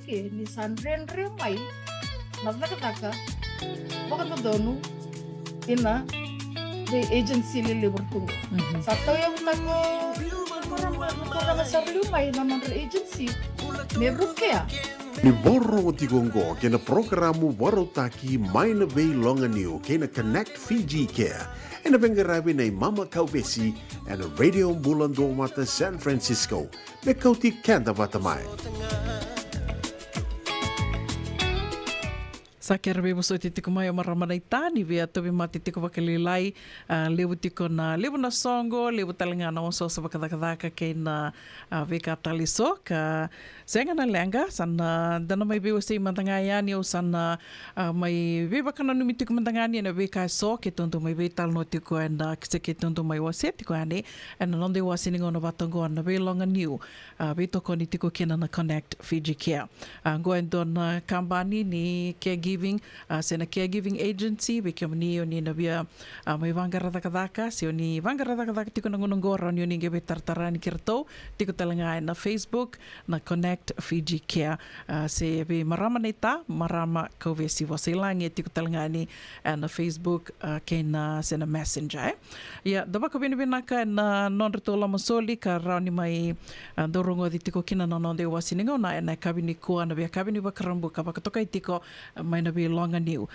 ke ni sanrenre mai mazaka bakit donu ina the agency lili bertunggu satu yang nako orang sarlu mai naman agency me bukia Ni borro tigongo kena programu warotaki maina bei longa niu kena Connect Fiji Care. Ena bengarabi nei Mama Kaubesi and a radio bulan do mata San Francisco. Me kauti kanda batamai. Sakera be boso te tiko mai o maramanai tani vea tobi mati tiko wakalilai lewu tiko na lewu na songo lewu talinga na onso sa wakadakadaka kei na veka taliso ka senga na lenga sana dana mai bewa sei mantangayani o sana mai veva kana numi tiko mantangani na veka so ke tonto mai vei talno tiko na kise ke tonto mai wase tiko ane na nonde wasiningo na watango na vei longa niu vei toko ni tiko kena na Connect Fiji Care ngoa ndona kambani ni sena caregiving agency beke mani oni na bia mai vangaradakadaka se oni vangaradakadaka tiko na ngunongora oni ni gebe tartarani kirto tiko talanga na Facebook na Connect Fiji Care se be marama neta marama kovesi wasilangi tiko talanga ni na Facebook kena sena messenger ya daba ko bini binaka na nonretola mosoli ka rauni mai dorongo di tiko kina na nonde wasiningo na kabini ko na bia kabini bakarambu ka bakatoka tiko mai na be longa niu.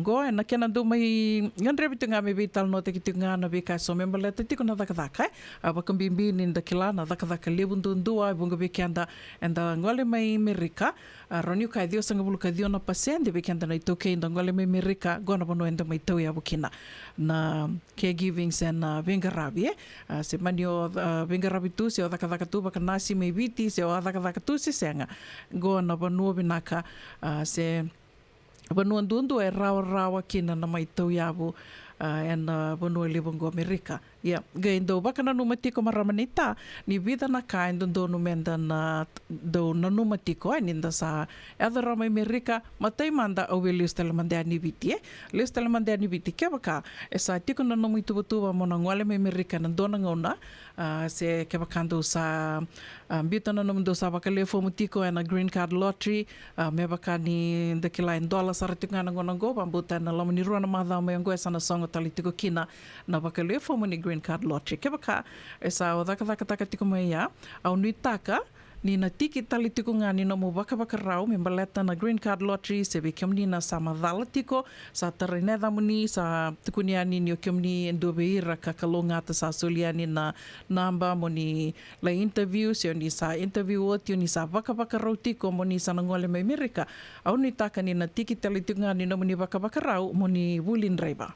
Go na kena do mai ngandre bitu nga me vital no te ki nga na be ka so member leta tiko na daka bakambimbi ni ndakila na daka lebundundua bunga be kenda enda ngole mai Amerika roniu ka dio sanga bulu ka dio na pasende be kenda na itoke inda ngole mai Amerika go na bono enda mai tau ya bukina na caregiving sen vengarabi se manio vengarabi tu se o daka tu baka nasi mai viti se o daka tu se senga go na bono binaka se bono ndundu e rawa kina na mai tau ya bu bono e lebongo Amerika. Ya, gaindo baka na numatiko maramanita ni vida na kain do numenda na do na numatiko ai ninda sa edera mai Amerika matai manda o Lius Telemandea ni viti Lius Telemandea ni viti ke baka esa tiko na no muito tuba mo na ngole mai Amerika na dona ngona se ke baka ndo sa bita na no sa baka le fo mutiko na green card lottery me baka ni ndakila $1 saratinga na ngona go bambuta na lamani ruana madha mai ngo esa na songo talitiko kina na baka le fo ni green card lottery ke baka esa o daka tiko mai ya au nui taka ni na tiki tali tiko ngani no mo baka rau me baleta na green card lottery se be kemni na sama dala tiko sa tarineda muni sa tikuniani ni o kemni endo beira kakalonga ta sa soliani na namba moni la interview se ni sa interview oti ni sa baka rau tiko moni sa ngole mai Amerika au ni taka ni na tiki tali tiko ngani no moni baka rau moni bulin driver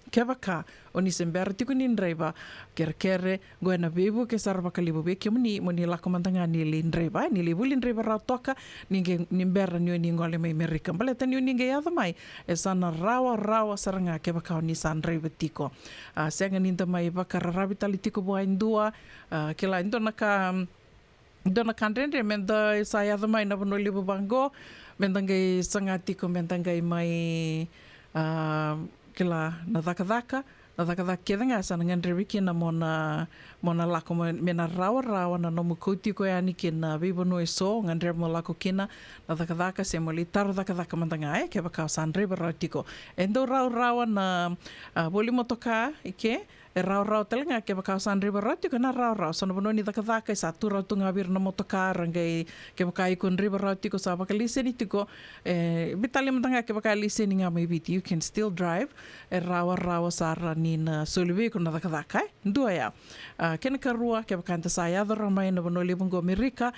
ke baka o ni sembera tiku ni ndreba kere go na bebu ke sar baka libu be ke muni lako mantanga ni lindreba ni libu lindreba ra toka ni mbera ni ngole mai Amerika baleta ni nge ya mai esana rawa saranga ke baka o ni san dreba tiko senga ni mai baka rabitali tiko bo indua ke la indona ka dona kandrende menda saya mai na bono libu bango mendangai sanga tiko mendangai mai kila na daka kedenga sana ngandre wiki na mona lako mena rawa na nomu kouti ko yani kina vivo no so ngandre mo lako kina na daka se mo litar daka mantanga ke baka sandre berotiko endo rawa na boli motoka ike rau telenga ke baka sandre berotiko na rau sono bono ni daka sa tura tunga bir na motoka rangai ke baka ikon berotiko sa baka liseni tiko bitali mantanga ke baka liseni nga mai biti you can still drive rawa sara ni na solve ko na daka ndua ya kena karua ke baka anta saya dora mai na bono lebongo Amerika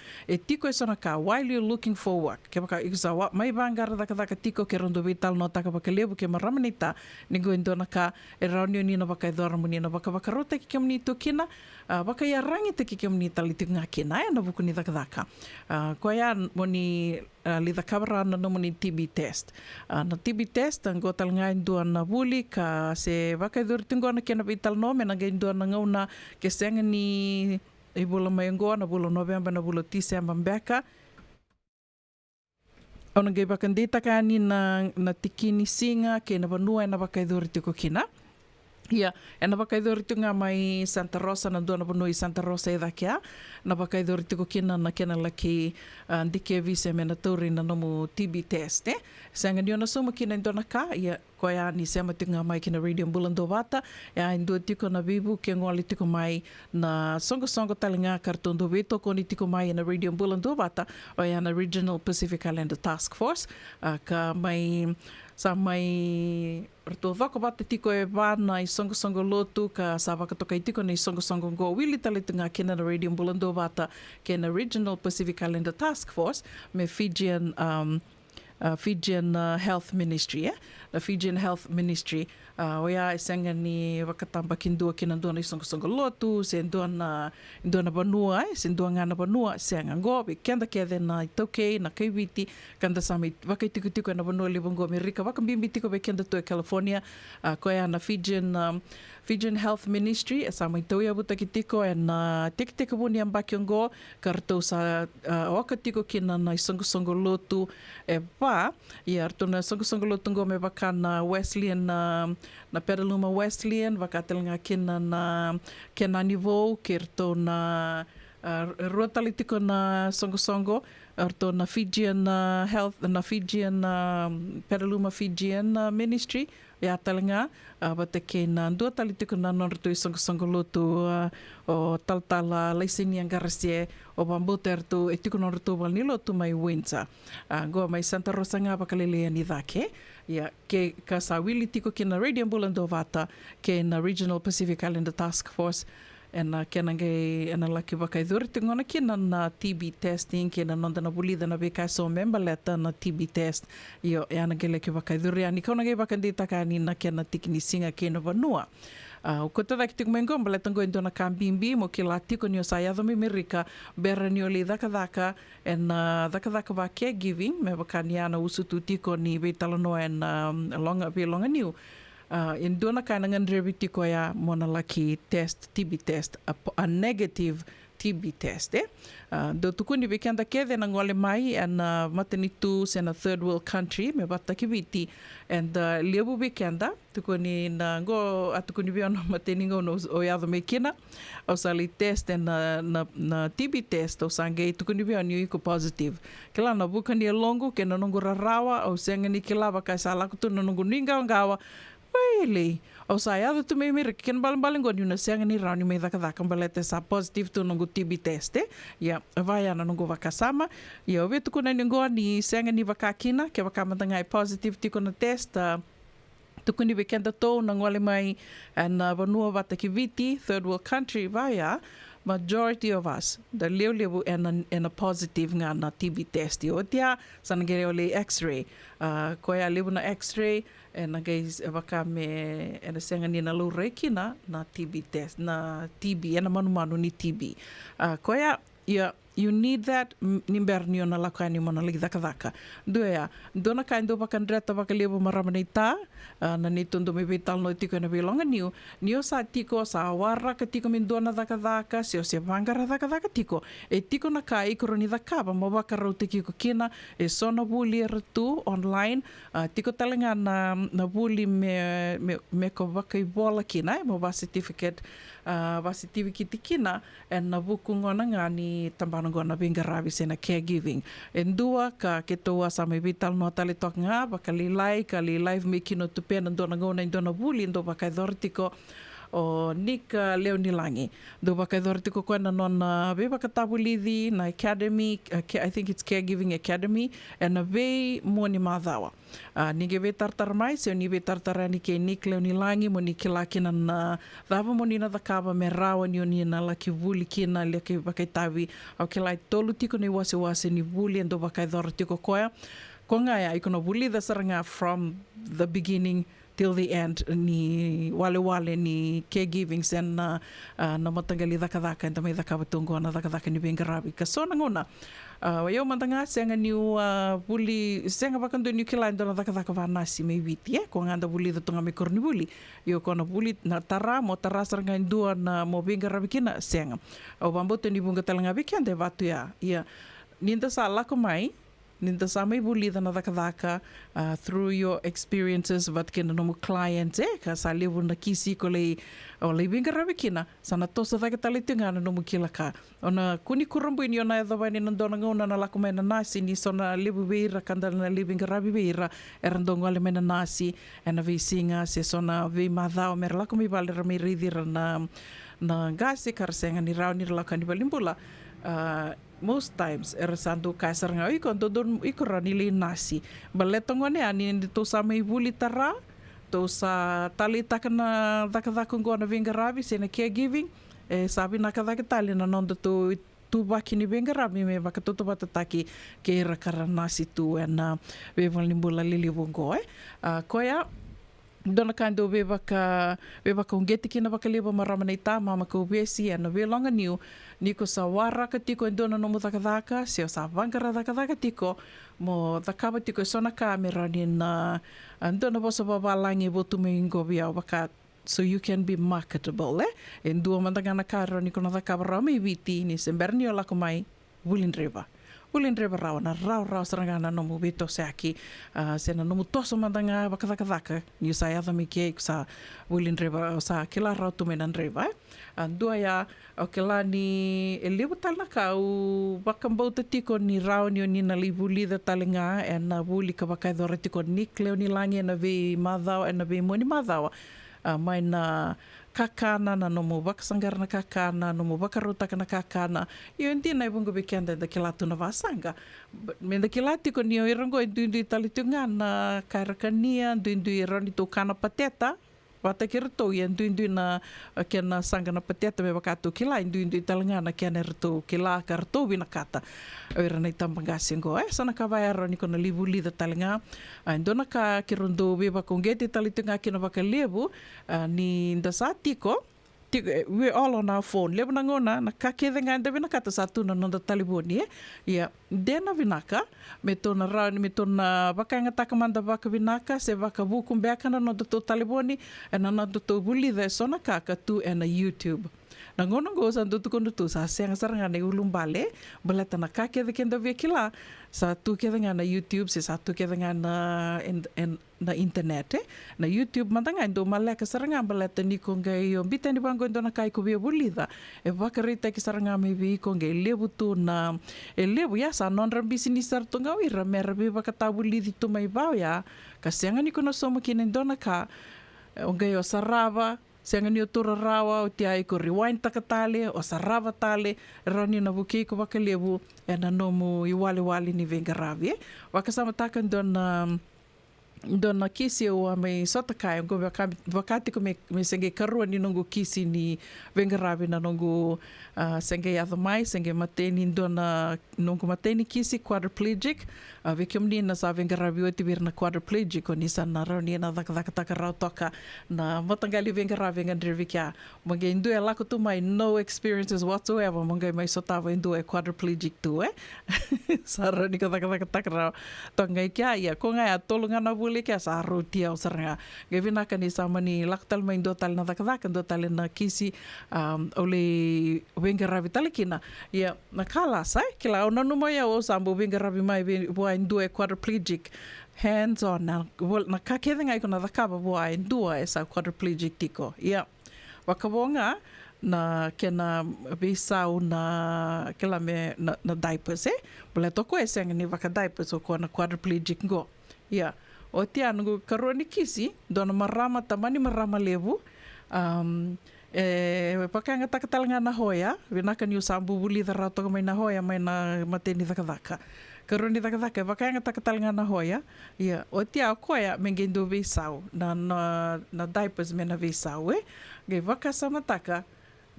tiko sona ka while you're looking for work ke baka igzawa mai bangar daka tiko ke rondo vital no taka baka lebu ke maramanita ningo indona ka raunio ni na baka dora muni na baka rota ki kemni to kina baka ya rangi te ki kemni talitinga kina na buku ni daka ko ya moni lida kabra na moni TB test na TB test ngo tal ngai ndua na buli ka se baka dur tingo na kena vital no mena ngai ndua na ngauna ke senga ni i bula mai ngo na bula November na bula December beka ona ngai baka ndita ka ni na tikini singa ke na banua na baka dur tiko kina. Ia, na baka idori tunga mai Santa Rosa na dona bonoi Santa Rosa e dakia na baka idori tiko kina na kena laki ndike vise mena tauri na nomu TB test sanga niona soma kina indona ka ia koia ni sema tunga mai kina Radio Bulando Bata ia indua tiko na bibu ke ngoli tiko mai na songo talinga kartondo veto koni tiko mai na Radio Bulando Bata o ia na Regional Pacific Islander Task Force ka mai sa mai rto vako bate tiko e vana i songo lotu ka sa vaka toka i tiko na i songo go wili tali tunga kena na Radio Bulando Bata kena Regional Pacific Islander Task Force me Fijian Health Ministry the Fijian Health Ministry oia senga ni wakatamba kindua kinandua na songo lotu se ndona banua se ndua ngana banua senga ngobe kenda kede na itoke na kaiwiti kanda sami wakaitiko na banua libongo Amerika wakambimbi tiko be kenda to California koia na Fijian Health Ministry sa mai toia buta kitiko na tik buni ambakiongo karto sa wakatiko kina na songo lotu e pa ia tona songo lotu ngo me baka na Wesleyan na Petaluma Wesleyan vakatelinga kina na Kenanivo kirto na ruatalitiko na songo arto na Fijian Health na Fijian Petaluma Fijian Ministry ya talenga bata ke na dua tali tiko na nortu isong-songolotu o taltala laisini ang garasie o bambuter tu etiko nortu walnilo tu mai winter goa mai Santa Rosa nga bakalele ni dake ya ke kasawili tiko kina radio ambulando vata ke na Regional Pacific Islander Task Force ena kena ngai ena laki wakai dhuri ngona kena na TB testing kena nonda na bulida na beka so member letter na TB test io e ana gele ke wakai dhuri ani kona ngai wakandi takani na kena tikini singa kena vanua o kota daki tiku mengo mbale tango endo na kambimbi mo ki la tiko ni o sayado mi Amerika bera ni o li daka ena daka wa caregiving me wakani ana usutu tiko ni beitalono ena longa niu in dona kana ngan reviti ko ya mona laki test TB test a negative TB test do tukuni bekenda kede na ngole mai and matenitu sena third world country me bata kiviti and lebu bekenda tukuni na go atukuni biano mateningo no o ya me kina o sali test and na TB test o sange tukuni biano iko positive kila na bukani longo ke na nongo rawa o sengani kila baka sala kutu na nongo ninga ngawa Wele, o saya tu me ken baling go na siang ni rani me daka balete sa positive tu nungu TB test ya vai ana nungu vakasama ya vetu kuna ningo ni siang ni vakakina ke vakamatanga positive ti kuna test tukuni bekenda to na ngole mai na vanua vata kiviti third world country vaya majority of us the lebu and a positive nga na TB test yo tia sanagere ole x-ray koya lebu na x-ray na guys vaka me ena senga ni na lo rekina na TB test na TB ena manu ni TB koya you need that nimberni ona lakani mona lagi daka doya dona kaindo bakan reta baka lebu maramanita na ni tondo me betal no tiko na belonga niu sa tiko sa warra ka tiko min dona daka se vangara daka tiko e tiko na kai koroni daka ba mo baka ro tiko kina e sono buli retu online tiko talenga na buli me ko baka bola kina mo ba certificate kina en na buku ngona ngani tambano ngona bingarabi sena caregiving en dua ka ketoa sa me vital no tale tok nga bakali live me kino tu pena ndona ngona ndona buli ndo baka dortiko o Nika Leonilangi do baka dortiko kona nona be baka tabulidi na academy I think it's caregiving academy and a ve moni madawa nige ve tartar mai se ni ve tartarani ke Nik Leonilangi moni kilakina na dava moni na dakaba me rawa ni oni na laki vuli kina le ke baka tavi au kilai tolu tiko ni wase ni vuli ndo baka dortiko koya konga ya ikono vuli da saranga from the beginning till the end ni wale ni caregiving sen na matangali daka enta mai daka batungo na daka ni bengarabi kasona ngona yo mantanga senga ni buli senga bakando ni kila ndo daka vanasi me viti ko nganda buli da tunga me korni buli yo kono buli na tara saranga ndua na mo bengarabi kina senga o bamboto ni bunga talanga bikende vatu ya ninda sala ko mai ninda samai buli na daka through your experiences vat kena no clients ka sa levu na kisi ko le o le binga rabikina sana tosa daka talitinga no mukilaka ona kuni kurumbu ni ona da bani ndona ngona na lakuma na nasi ni sona levu beira kanda na living rabi beira erndongo ale mena nasi ena visinga se sona ve madao mer lakumi bale rami ridira na gasi karsenga ni rauni lakani balimbula most times sandu kasar ngai kon dodon ikorani le nasi baletongone ani to sama ibuli tara to sa tali takana daka ngona vingarabi sena caregiving sabi nakadaka tali na nondo to tu bakini bengarabi me bakatoto batataki ke rakara nasi tu ena bevalimbula lili bongo koya dona kando bebaka ungeti kina baka leba maramanita mama ko besi ena velonga niu niko sa wara ka tiko dona no daka se sa vangara daka tiko mo dakaba tiko sona kamera ni na dona bosa babalangi botu me ngobia baka so you can be marketable en dua mantanga na karo ni kono daka rami viti ni semberni ola komai Wulin River ulin reba rau na rau serangana no mubito se aki sena no mutoso mandanga vakavaka ni sa ya me ke sa ulin reba sa kila rau tu menan reba dua ya o kila ni lebu talna kau bakambau tiko ni rau ni na libuli da talinga na buli ka bakai do tiko ni kleo ni langi na ve madau na ve moni madau mai na kakana na no mo baksangar na kakana no mo bakaruta na kakana yo hindi na ibang gubikenda da kilatu na vasanga men da kilati ko niyo irango indu talitunga na karakania indu irani to kana pateta wata kirto ya indu na kena sanga na pateta me bakatu kila indu talanga na kena rto kila karto binakata irani tambangasingo sana kavayaro ni kona libuli da talanga indona ka kirundo be bakongeti talitunga kina bakalebu ni ndasatiko we all on our phone lebu nangona na kakedenga nda binakata satu na nonda taliboni ya dena vinaka metona rauni metona bakanga takamanda baka vinaka se baka buku mbeka na nonda to taliboni na nonda to buli the sona kaka tu na YouTube nangona goza ndo tukondo tu sa senga saranga ne ulumbale balata na kakede kenda vekila satu kedenga na YouTube se satu kedenga na internet na YouTube mandanga ndo maleka saranga balata ni konga yo bitani bango ndo na kai ko bulida e bakarita ki saranga me bi konga lebu tu na lebu ya sa non rambisi ni sartonga wi ramera bi bakatabulidi tu mai ba ya kasenga ni kono somo kinendo na ka onga yo sarava senga ni o tora rawa o te ai ko rewind takatale o sarava tale rani na buki ko bakalebu e na nomu i wale ni vengaravi wakasama taka dona kisi o mai sotakai go vakati ko me senge karua ni nongo kisi ni vengaravi na nongo senge ya mai senge mateni dona nongo mateni kisi quadriplegic vekomni na sa vengaravi o tibir na quadriplegic o ni sana rani na taka rau toka na matangali vengaravi ngandrevikia mange indu e lako tu mai no experiences whatsoever mange mai sotava indu e quadriplegic tu sa rani ka taka rau tonga kia ia ko ngai atolunga na buli kia sa rotia o saranga gevina kani samani laktal mai ndo tal na takadaka ndo tal na kisi ole vengaravi talikina ia na kala sai kila ona no mai o sambo vengaravi mai boa indu e quadriplegic hands on na kakede ngai kona dakaba boa indu esa quadriplegic tiko ia wakabonga na kena bisau na kila me na diapers bole toko senga ni vaka diapers o kona quadriplegic go ia o tia nungu karoni kisi dona marama tamani marama levu pakanga takatalanga na hoya vinaka ni usambu buli da rato mai na hoya mai na mateni dakadaka karoni dakadaka pakanga takatalanga na hoya ia o tia koya mengendo visau na diapers mena visau ge vaka samataka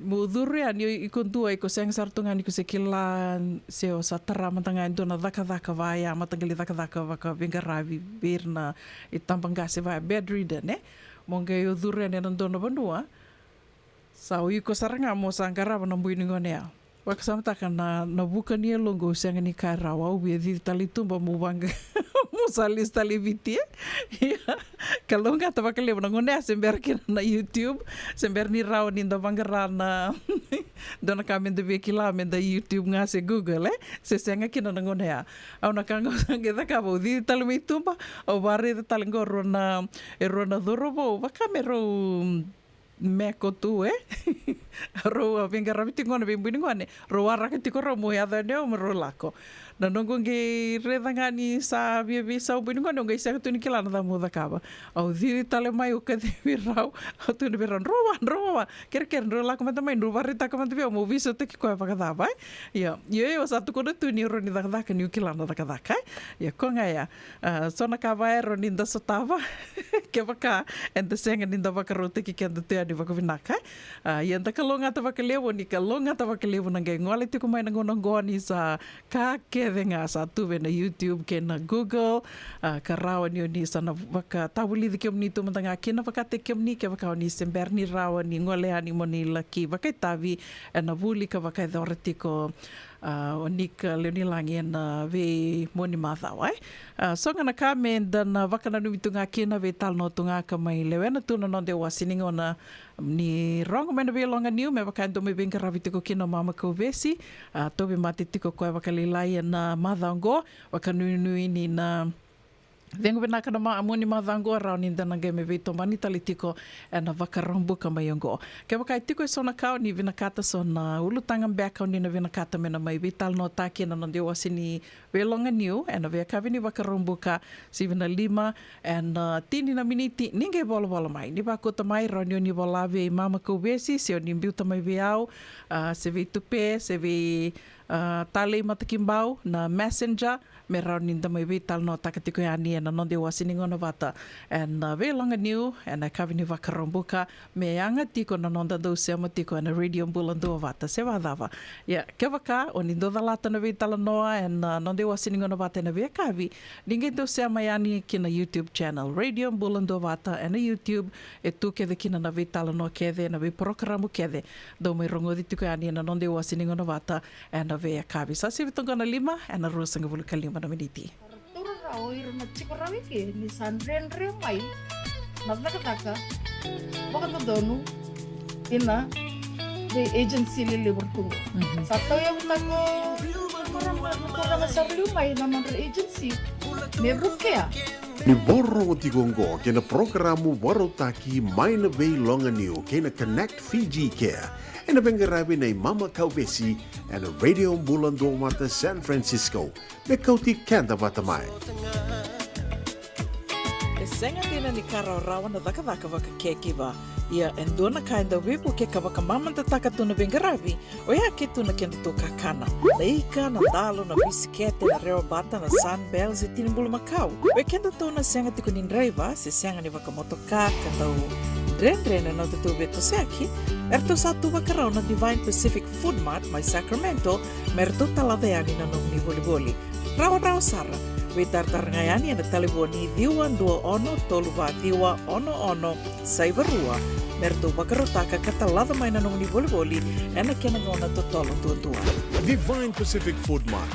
mudure ani ikondua iko seng sartunga ni kusekila se o satara matanga ndona dakadaka vaya matangali dakadaka vaka vengaravi birna itambangase vaya bedridden monge yo dure ne ndona banua sau iko saranga mo sangara na buiningonea waksamata kana na buka ni longo senga ni karawa ubi di talitumba mo banga mo salis taliviti kalonga tabakale na ngone sember na YouTube sember ni raw ni bangara na dona kamen de vekila men da YouTube nga se Google se senga kina ngone ya au na kanga ngeda ka bo di talitumba o bare de talengoro na erona dorobo bakamero meko tu ro venga rabiti ngone bimbini ngone ro araka tiko ro mo ya dane o ro lako na nongo nge redanga ni sa bia bisa o bini ngone ngai sa tu ni kila na mo da kaba au di tale mai o ka de virau o tu ni viran rowa ker ro lako mata mai ro barita ka mata mo viso te ki ko pa kada bai ya o sa tu ko tu ni ro ni da ka ni kila na da kada kai ya ko ngai ya sona ka vai ro ni da sotava ke baka and the senga ni da baka ro te ki kenda te ni baka vinaka ia nda kalonga ta baka lewo ni kalonga ta baka lewo ngai ngole te ko mai ngono ngoni sa ka kevenga sa tu na YouTube ke na Google ka rawa ni sa na baka tabuli de kemni tu mantanga ke na baka te kemni ke baka ni sember ni rawa ni ngole ani moni laki baka tavi na buli ka baka dorti ko o nika leoni langi na ve moni mathau ai. So ngana ka me dana wakana numitunga kina ve tal no tunga ka mai lewena tuna no de wasining ona ni rongo mena ve longa niu me waka ndo me benga ravitiko kina mama ko vesi tobe mate tiko koe wakalilai na mathango wakanui ni na vengo bena kana ma amoni mathango rao ni dana ge me veito mani talitiko na wakarambuka mai ongo. Ke wakai tiko sona kao ni vina kata sona ulutanga mbeka ni na vina kata mena mai vital no taki na nonde wasini velonga niu na vea kavini wakarambuka si vina 5 tini na miniti ninge bola mai. Ni wakota mai rao ni bola ve mama ko vesi se o ni mbiuta mai veau se ve tupe se ve tale matakimbau na messenger me rao ni damai vital no takatiko ya ni na nonde wasini ngona vata na ve longa niu na kavini wakarambuka me anga tiko na nonda do se matiko na radio mbulando vata se vadava ya ke waka o ni do lata na vital noa na nonde wasini ngona vata na ve kavi ninge do se mayani kina YouTube channel radio mbulando vata na YouTube e tu ke kina na vital no kede na ve programa kede do mai rongo tiko ya ni na nonde wasini ngona vata na ve kavi sa se vitonga na 5 na rosanga vulka 5 na miniti. Rao iro na chiko rawiki ni sanrenre mai na taka baka donu ina the agency lili bertungo sato yang tako orang sarlu mai na non agency me bukea Ni borro tigongo kena programu warotaki maina vei longa niu kena Connect Fiji Care ena bengarabi nei mama kaubesi ena radio mbulando mata San Francisco me kauti kenda vatamai. E senga dina ni kara rawa na vaka kekiva ia endona kainda wipu ke kawaka mamanta taka tuna bengarabi o ia ke tuna kenda to kakana leika na dalo na bisikete na reo bata na sunbells e tinimbulu makau o kenda tuna senga tiko ni driver se senga ni vaka motoka katau Rendre na tutu beto seki erto satu bakarao na Divine Pacific Food Mart mai Sacramento merto talaveani na nong ni boli rawa sara Witartar ngayani na telefoni diwan 21 saivarua merto bakarotaka katalada mai na nong ni boli ena kena ngona totolo tutua Divine Pacific Food Mart,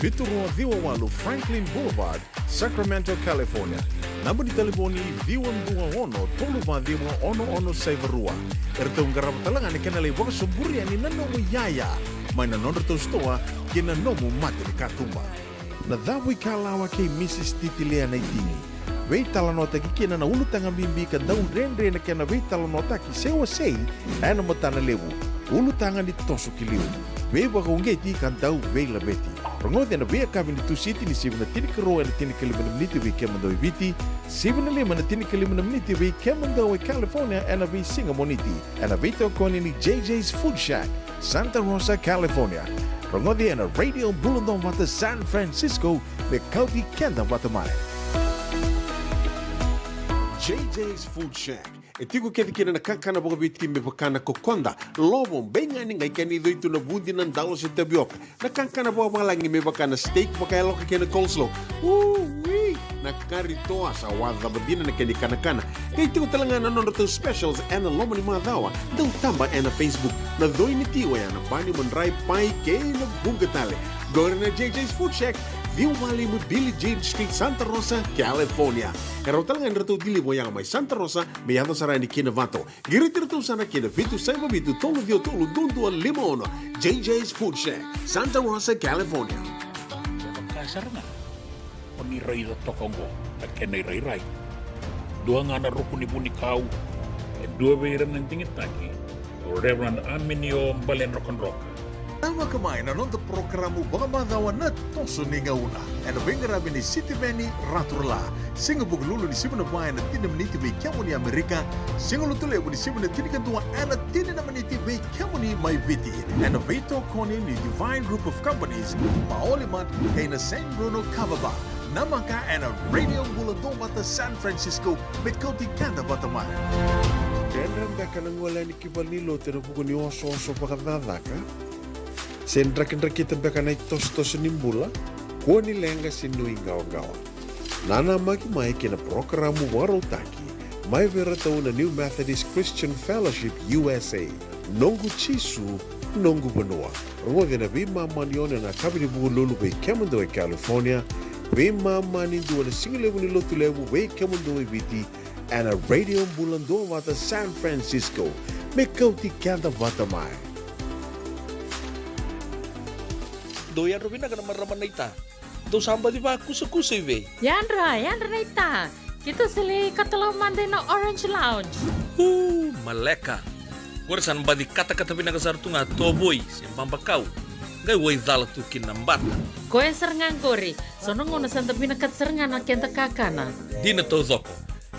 Viturua Viwawalu Franklin Boulevard, Sacramento, California. Namba di telefoni Viwan 21 saivarua. Erto ngarap talangan kena le waka suburi ani nanomu yaya. Mai na nondo to stoa kena nomu mate ni katumba. Na dhawi kalawa ke Mrs. Titilea na itini. Wei talanota ki kena na ulutanga mimbi ka daun rendre na kena wei talanota ki sewa sei ana matana lewu. Ulutanga ni tosu kiliu. Wei waka ungeti ka dau wei labeti. Rongote na wei kavin di tu siti ni 7 na tini kalimana meniti wei kemandoi viti. 7 na tini kalimana meniti wei kemandoi California ana wei singa moniti. Ana wei tau koni ni JJ's Food Shack, Santa Rosa, California. Rongote na radio bulundong wata San Francisco me kauti kenda wata mai. JJ's Food Shack. E tiku kena na kakana boka bitki me pakana kokonda. Lobo benga ni ngai kani doitu na budi nan dalo se tapioca. Na kakana boka malangi me pakana steak pakai loka kena coleslaw. Wee! Na kari toa sa wadha badina na kani kana. Kay tiku talanga na nono specials and lomo ni madawa. Dau tamba na Facebook. Na doi ni tiwa ya na bani mandrai pai ke na bungatale. Gore na JJ's Food Shack. Viu Valley mo Billie Jean Street, Santa Rosa, California. Karo talangan rito dili mo yang may Santa Rosa, may yato sarani kinavato. Girit-rito sana kinavitu sa ibabitu tolo vio tolo dundu al limono. JJ's Food Shack, Santa Rosa, California. Kasar na. Paniray na tokongo, nagkenay ray-ray. Dua nga na rukuni-buni kau, dua bayran ng tingit-taki, Reverend Aminio Balen Rock-and-Rock. Tawa kamay na nonto programu baka madawa na toso ni ngauna. Ano bengarabi ni City Veni Raturla. Singa buglulu ni sibuna bayan na tinamniti may kiamo ni Amerika. Singa lutulebo ni sibuna tinikantua ana tininamaniti may kiamo ni Maiviti. Ano veto koni ni Divine Group of Companies. Maolimat kay na San Bruno Cavaba. Namaka ana Radio Buladong Bata San Francisco. May kauti kanda Batamay. Denran baka nang wala ni Kibalilo tinapuko ni oso-oso pakadadaka. Sendrak-ndrak baka na itos-tos nimbula, kuha nilenga sinui gawa-gawa. Nana magi-mai kina programu warotaki, may veratao na New Methodist Christian Fellowship USA, nonggu chisu, nongu banua. Rua vena vima manione na kabini bugu lulu be kemundo e California. Vima mani dua na singilevu ni lotu levu be kemundo e viti. And a radio bulando wata San Francisco. Me kauti kanda wata mai. Do yan Robina ka naman raman na ita. Do samba di ba kusa-kusa iwe? Yandra na ita. Kita sili katalaw mande na Orange Lounge. Maleka. Warasan ba di kata-kata pinakasartunga toboy simpang bakau. Gay way dala tu kinambata. Koe serengan kori. Sono ngono santa pinakat serengan na kenta kakana. Di na to zoko.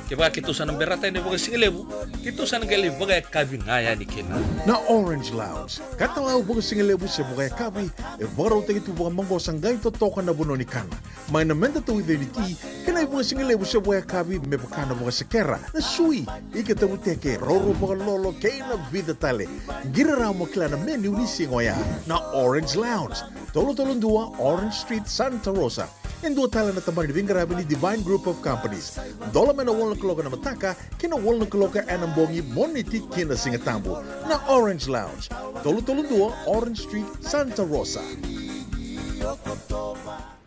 Kaya kita sana berata ini bagai singlebu. Kita sana gali bagai kabin ngaya ni kena. Na Orange Lounge, katalaw baga singilebu sa bukay kabi, e baraw tayo ito baga manggo sanggay totokan na buno ni kana. May namenda to identity, kanay baga singilebu sa bukay kabi, may baka na baga sekera, na sui, ikatabuteke, roro baga lolo, kay na vida tale. Giraraw mo kila na menu ni singoya, na Orange Lounge, tolo-tolong dua, Orange Street, Santa Rosa. And dua tala na tamang ni Vingarabi ni Divine Group of Companies. Dola man na walang kaloka na mataka, kina walang kaloka anambongi moniti kina singatambo na Orange Lounge. Tolo-tolong dua, Orange Street, Santa Rosa.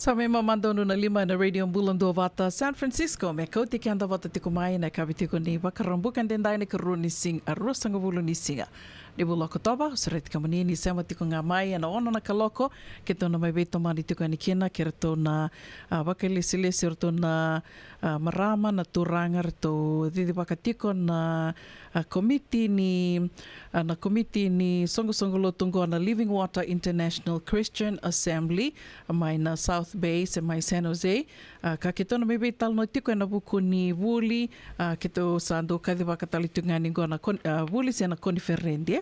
Sa may mamandono na 5 na Radio Bulando Vata San Francisco, may kauti kanda vata tikumay na kabitiko ni Bakarambukan din dahil ni karuni sing arroz ang ubulo ni singa. Di buloko toba, usarit ka mani ni sema tiko nga mai na ono na kaloko, kito na may beto mani tiko ni kina, kito na bakalisilisi rito na marama na turangar to didi bakatiko na komiti ni songo-songo tunggu na Living Water International Christian Assembly may na South Bay sa may San Jose kakito na may betal no tiko na buku ni Wuli kito sa ando kadi bakatalitungan ni go na Wuli siya na konferendi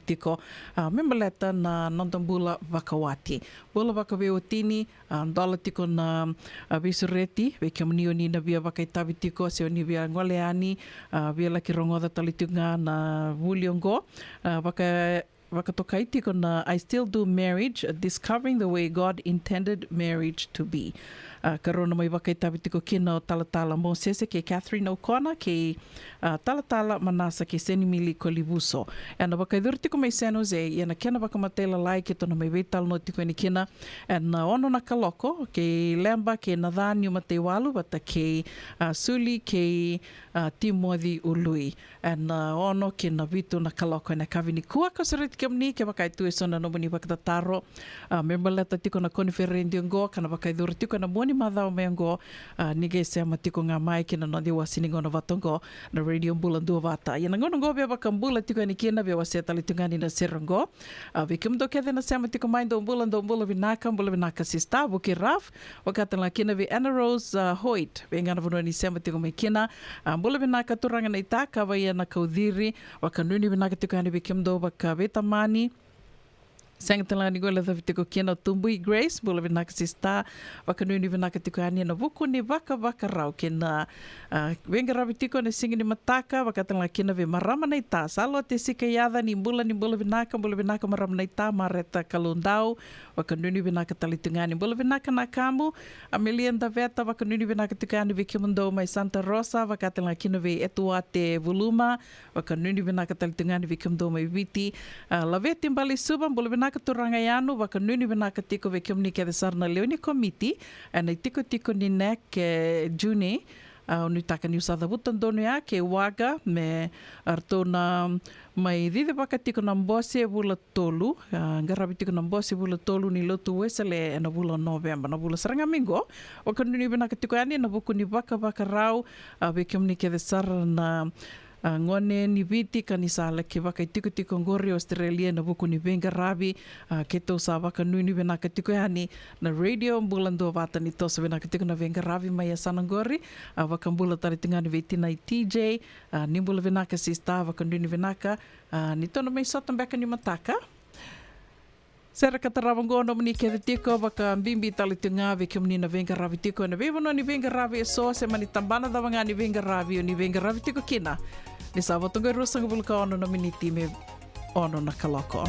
tiko membaleta na nondambula bakawati bula bakawetini dola tiko na bisureti bekamniyo ni na bia bakaitabi tiko siya ni bia ngoleani bia laki rongoda talitunga na Wuliongo Wakatokaiti ko na I Still Do Marriage, Discovering the Way God Intended Marriage to Be. Karoon na may wakaitabi ko kino talatala mo sese kay Catherine O'Connor kay talatala manasa kay Senimili Kolibuso. And wakaidurti ko may San Jose, yan na kena wakamatela lai kito na may waital no tiko ni kina. And ono na kaloko kay Lemba kay Nathaniel Mateiwalu bata kay Suli kay Timothy Ului. And ono kina vitu na kaloko na kavini kuwa kasarit kamni kaya wakaitu eso na nomoni wakatataro. Membaleta tiko na konferendi ngo kana wakaidurti ko na moni madao mengo nige sema tiko nga mai kina nodi wasiningo na vatongo na Radio Bulando Vata. Yana ngono ngo bia bakambula tiko ni kina bia waseta litungani na serongo. Vikim do kede na sema tiko mai do Bulando vinaka sista buki raf wakata la kina vi Anna Rose Hoyt. Benga na vuno ni sema tiko mai kina bula vinaka turanga na itaka wa yana kaudhiri wakanuni vinaka tiko yani vikim do bakaveta mani Sangtala ni gola da vitiko kina Tumbui Grace bula vinaka sista wakanuni vinaka tiko yani na buku ni vaka rau kina venga rabitiko na singi ni mataka wakatala kina vi marama na ita salo te sika yada ni bula vinaka marama na ita mareta kalundau wakanuni vinaka talitungani bula vinaka na kamu Amelian da veta wakanuni vinaka tiko yani vikimundo mai Santa Rosa wakatala kina vi etuate voluma wakanuni vinaka talitungani vikimundo mai viti laveti mbali suban bula vinaka turangayanu wakanuni vinaka tiko vikimni ke sarna leoni komiti ana tiko ni nek June unitaka ni usada butan dono ya ke waga me artona mai dide bakatiko na mbose bula tolu ngarabitiko na mbose bula tolu ni lotu wesele na bula November na bula saranga mingo wakanuni vinaka tiko yani na buku ni baka rau vikimni ke sarna ngone ni viti kanisala ke waka tiko ngori Australia na buku ni venga ravi keto sa waka nui ni venaka tiko yani na Radio Bulando Vata ni tosa venaka tiko na venga ravi mai sana ngori waka mbula tari tingani viti na TJ ni mbula venaka sista waka nui ni venaka ni tono mai sotan beka ni mataka Sera katarawang gono mani kaya tiko baka bimbi tali tunga veke mani na venga ravi tiko na vivo no ni venga ravi so se mani tambana da wanga ni venga ravi tiko kina ni sawa tunga rusang bulka ono na miniti me ono na kaloko.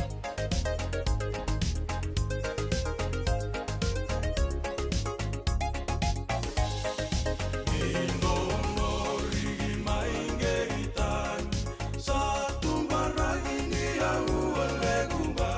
Satu barang ini yang uang legumba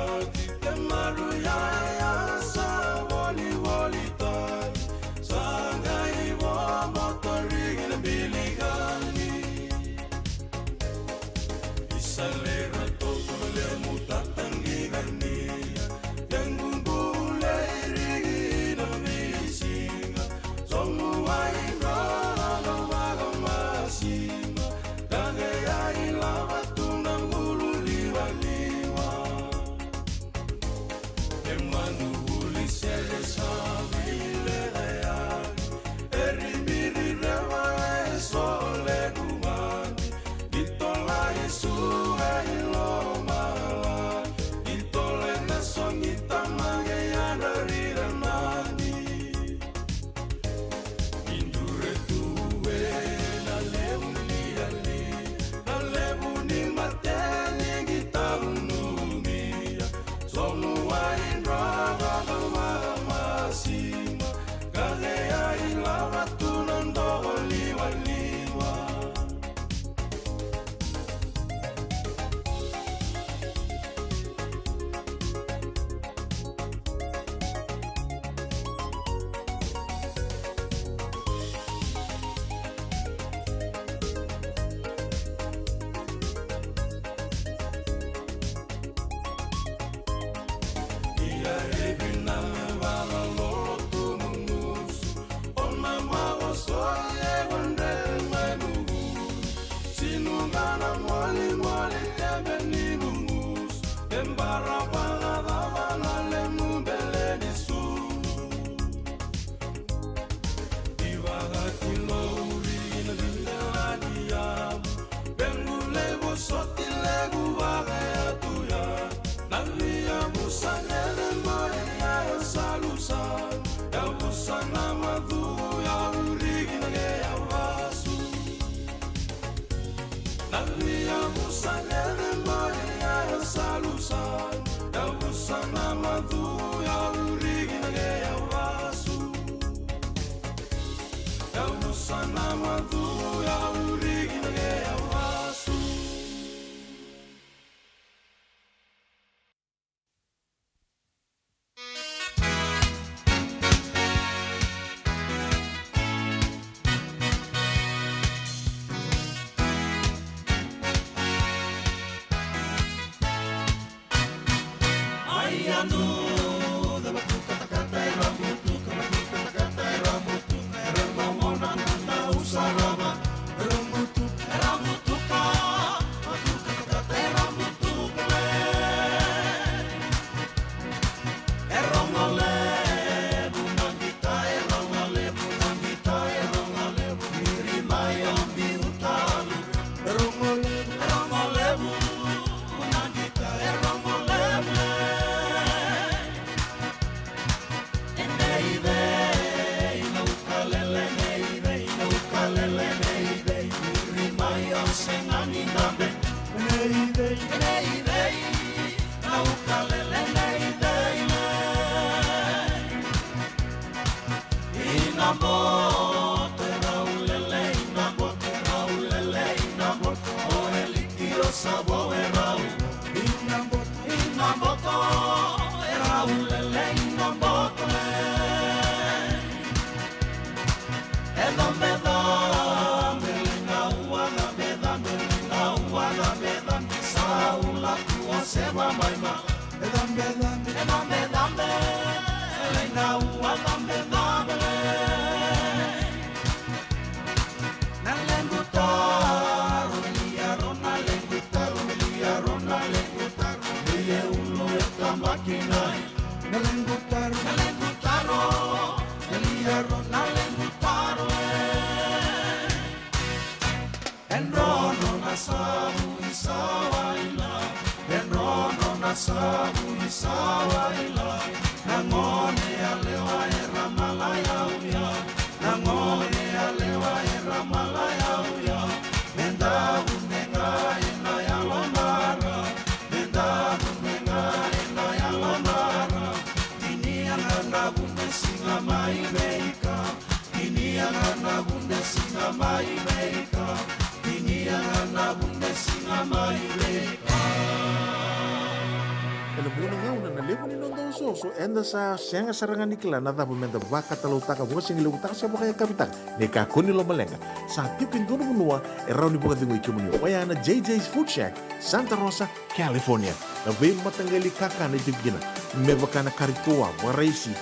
So enda sa sianga sarangan nikila na dapat menda baka talau taka buka singi lu taka siapa kaya kapitak neka kuni lo malenga sa tipin dono menua erau ni buka dingo ikimuni wayana JJ's Food Shack Santa Rosa California na be matanggali kaka na tipgina mebaka na karitua waraisi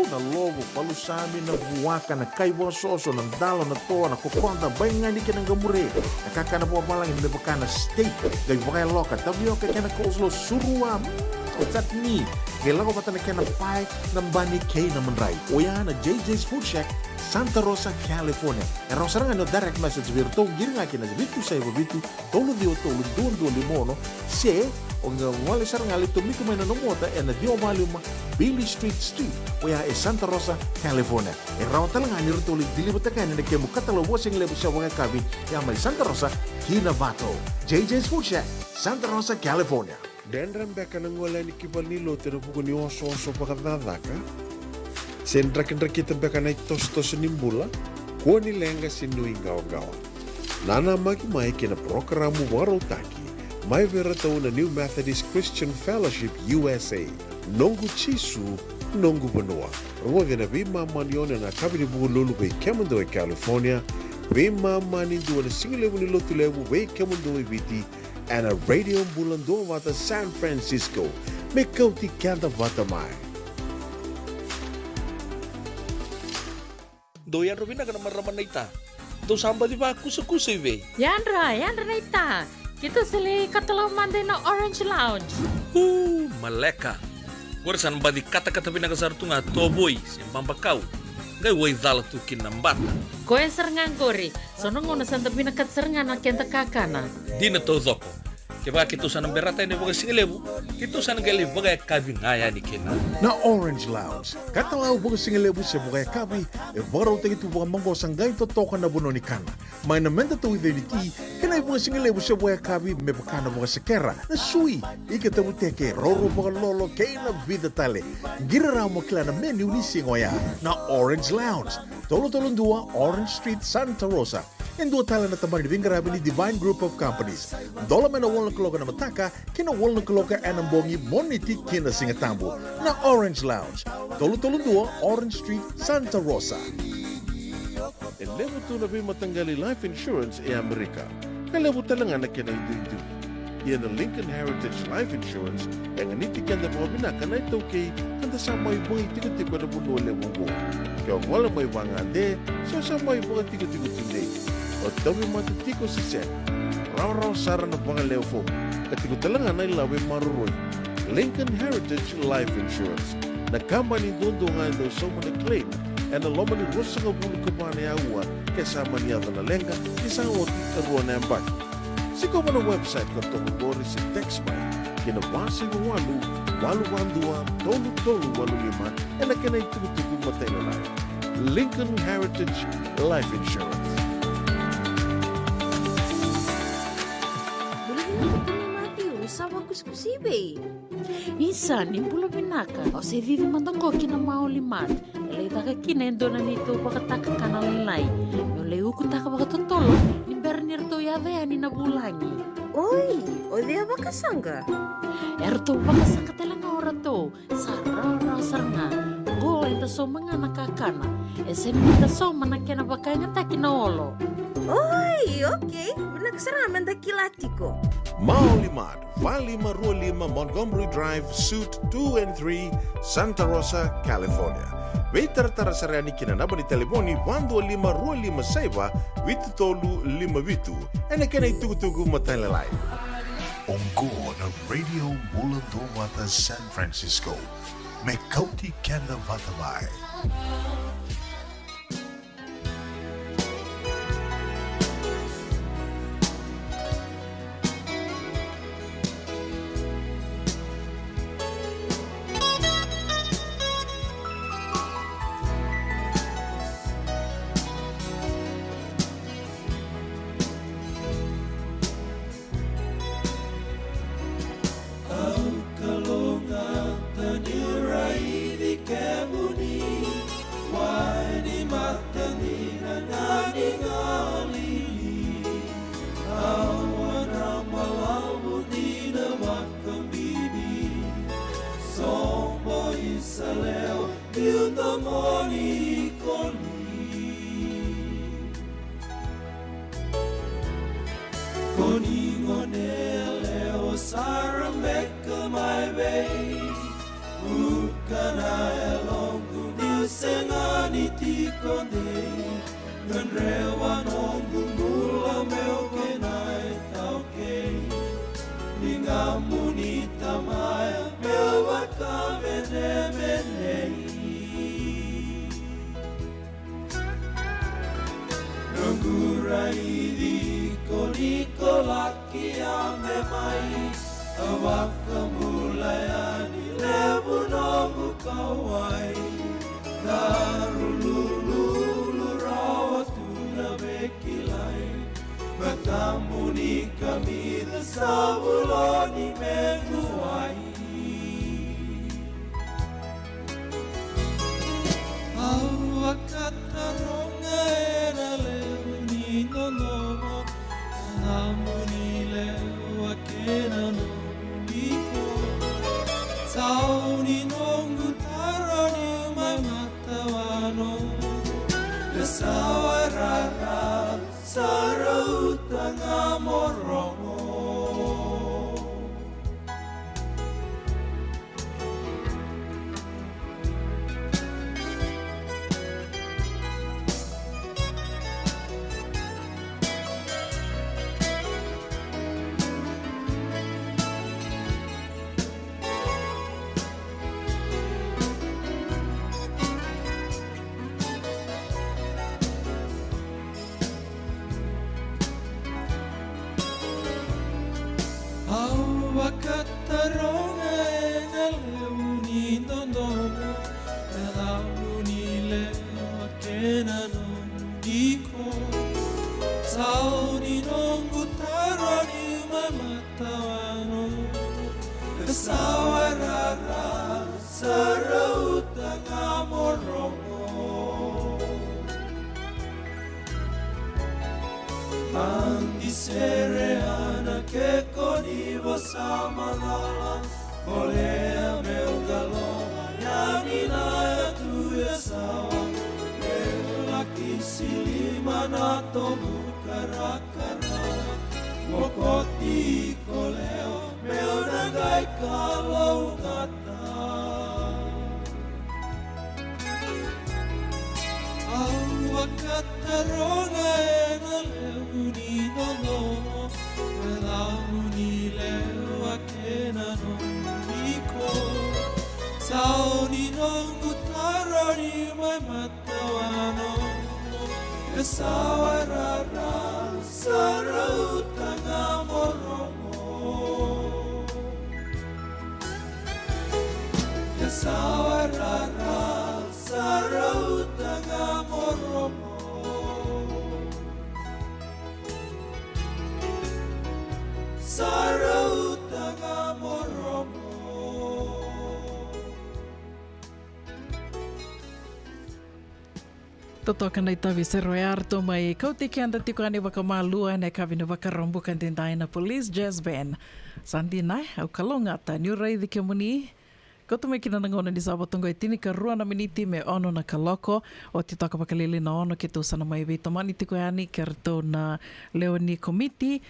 na lobo palusami na buwaka na kaiwa soso na dalo na toa na kokonda bainga ni kinang gamure na kaka na buwa balang mebaka na steak gai buka loka tabio kaya na kozlo surua tatni Kailangan ko na kaya na pie ng bani kay na manray. O yan na JJ's Food Shack, Santa Rosa, California. E raw sarang direct message virto, giri nga kina vitu sa iba vitu, tolo dio tolo doon limono, se, o nga wali sarang alito miko may nanomota, e na dio maluma Billy Street. O yan Santa Rosa, California. E raw talaga ni rito ulit dilibot ka na kaya mukatalo wasing lebo sa mga kabi, yan may Santa Rosa, Kinavato. JJ's Food Shack, Santa Rosa, California. Dan rambeka nang wala ni kibal ni lote na buko ni oso pakadadaka. Sen rakin-rakitan beka na itos-tos nimbula, kuha ni lenga sinuing gawa-gawa. Nana magi-mai kina programo warotaki, may veratao na New Methodist Christian Fellowship USA, nongu chisu, nongu banua. Ruwa na bima maniona na kabini buko lulu bay Kemando California, bima manindu na singilewu ni lotulewu bay Kemando biti, and a radio bulando vata San Francisco. May kauti kanta vata mai. Do yan Robina ka naman raman na ita. Do samba di ba kusa-kusa iwe? Yandra na ita. Kita sili katalaw mande na Orange Lounge. Maleka. Warasan ba di kata-kata pinakasartunga toboy siyang pambakaw. Gay way dala tu kinambata. Koe serengan gori, sono ngono santa binakat serengan na kenta kakana. Di na to zoko. Kaya kitusan ng berata ini baga singelebu, kitusan gali baga kabi ngaya ni kina. Na Orange Lounge, katalaw baga singelebu siya baga kabi, baraw tayo ito baga manggo sanggay totokan na buno ni kana. May namenda to with ti, kanay baga singelebu siya baga kabi, may baka na baga sekera, na sui, ikatabuteke, roro baga lolo, kay na vida tale. Giraraw mo kila na menu ni singoya, na Orange Lounge, tolo-tolong dua, Orange Street, Santa Rosa. En dua tala na taban ni Vingarabi ni Divine Group of Companies. Dola man na wala kaloka na mataka, kina wala kaloka anambongi moniti kina singatambo na Orange Lounge. Tolo-tolong dua, Orange Street, Santa Rosa. En levo tu na matanggali life insurance e Amerika. Kalevo talangan na kina itu. Iyan na Lincoln Heritage Life Insurance yang niti kanda mga binaka na ito kay kanda sa may buhay tigo-tigo na buno lewang go. Kaya wala may wangande, so sa may buhay tigo-tigo tunde. O dami matitiko si Sen. Raw-raw sara na mga lewfo. Katigo talangan na ilawi maruroy. Lincoln Heritage Life Insurance. Nakamba ni dundungan daw sa mga claim. And the loma ni rosa nga bulu kabana yawa kasama niya na lenga isang oti karuan na yang baki. Siko mo na website ko ito magori si TextBuy. Kinabasi ng walu-walu-walu-walu, tolu-tolu-walu-lima, e na kinay tugu-tugu matay na lang. Lincoln Heritage Life Insurance. Sawa kuskusibe. Insan ni bula binaka o se vivi mandongo kina mau limat. Ele taka kina endona nito bakataka kana lelai. Yo leu kutaka bakatotolo ni bernir to yave ani na bulangi. Oi, o dia bakasanga. Erto bakasanga telanga ora to. Sarara saranga. Go enta so mga nakakana. Esen kita so manakena bakanya takina olo. Oi, okay. Binagsaraman da kilatiko. Maulimad, Valima Rualima Montgomery Drive, Suite 2 and 3, Santa Rosa, California. Veitara sarani kinanaba ni telefoni 125 Rualima Saiba, Vitutolu 5 and kena itugutugu matalalay. Ongo na Radio Mulanto Wata San Francisco, Mekauti Kenda Vatamai. Saudi nongu tarani mamatawano Sawarara sarauta ngamoromo Andi sere ana che conivo samalala Olea meu galoma Yanina ya tuya sawa Mela kisilima na tomu karakara Mokoti koleo meu nagai kalau ngata Awa kataronga ena leuni nono Melauni lewa kena noniko Sauni nongu tarani mai matawano Sawarara sarauta ngamoromo Sawarara sarauta ngamoromo Sarauta ngamoromo Totoka nei tavi sero e arto mai kautiki anda tiko ane waka malua ane kawina waka rambuka tendai na police jazz band. Sandi nai au kalongata ni urai dike muni. Koto mai kina nangona ni sabatongo e tini ka rua na miniti me ono na kaloko o te taka pakalili na ono ke tō sana mai wei tamani tiko e ani karto na leo ni komiti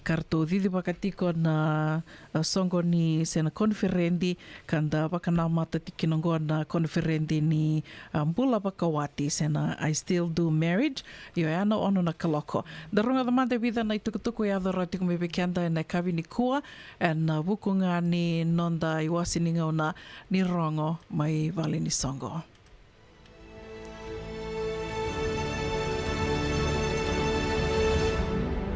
karto didi wakatiko na songo ni sena konferendi kanda wakanamata tiki nangoa na konferendi ni mbula wakawati sena I Still Do Marriage yo e ana ono na kaloko. Darunga the mande vida na itukutuku e adhara tiko me wekianda e na kawi ni kua e na wukunga ni nonda i wasininga o na ni rongo mai wale ni songo.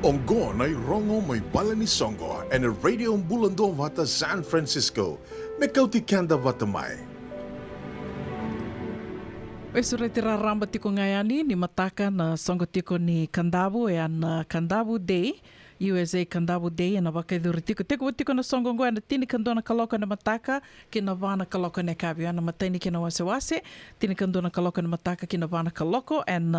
Ongo na rongo mai bala ni songo and a radio mbulando vata San Francisco. Me kauti kanda vata mai. Wesure te raramba tiko ngaiani ni mataka na songo tiko ni Kandavu e ana Kandavu Day. USA Kandavu Day e na wakaidhuri tiko. Teko tiko na songo ngoa na tini kandona kaloka na mataka ki na vana kaloka na kawi. Ana mataini ki na wase tini kandona kaloka na mataka ki na vana kaloko and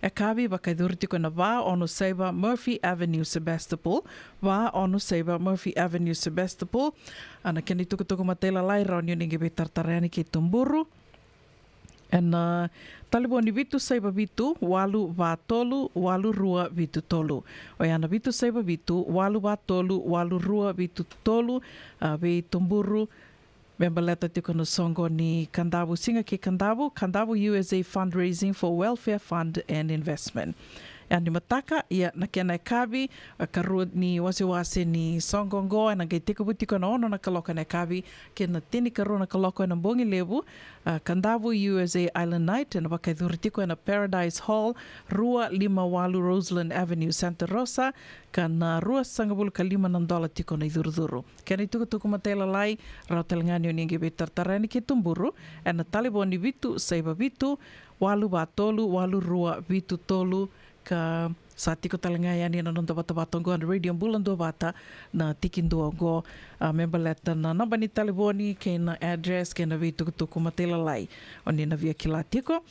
e kawi wakaidhuri tiko na wā ono Sabre Murphy Avenue Sebastopol. Wā ono Sabre Murphy Avenue Sebastopol. Ana keni tuku matela lai rao ningi be tartareani ki Tumburu. And taliboni vitu saiba vitu walu vatolu walu rua vitu tolu. Oyana vitu saiba vitu walu vatolu walu rua vitu tolu ve Tumburu. Membaleta tiko no songo ni Kandavu singa ki Kandavu USA Fundraising for Welfare Fund and Investment. Ani mataka ia na kena kavi karua ni wase ni songo ngoa na gai tiko na ono na kaloka na kavi kena tini karua na kaloka na bongi levu Kandavu USA Island Night na wakaidhuri tiko na Paradise Hall Rua 58 Roseland Avenue Santa Rosa kana Rua Sangabulu ka $5 tiko na idhurudhuru. Kena tuku matela lai rao talangani o ningi betartarani ki Tumburu na taliboni vitu saiba vitu walu batolu walu rua vitu tolu ka sa tiko talangai ani na nonda bata go na radio mbulando bata na tikindu go member letter na namba ni taliboni ke na address ke na vitu tuku matela lai oni na via kila tiko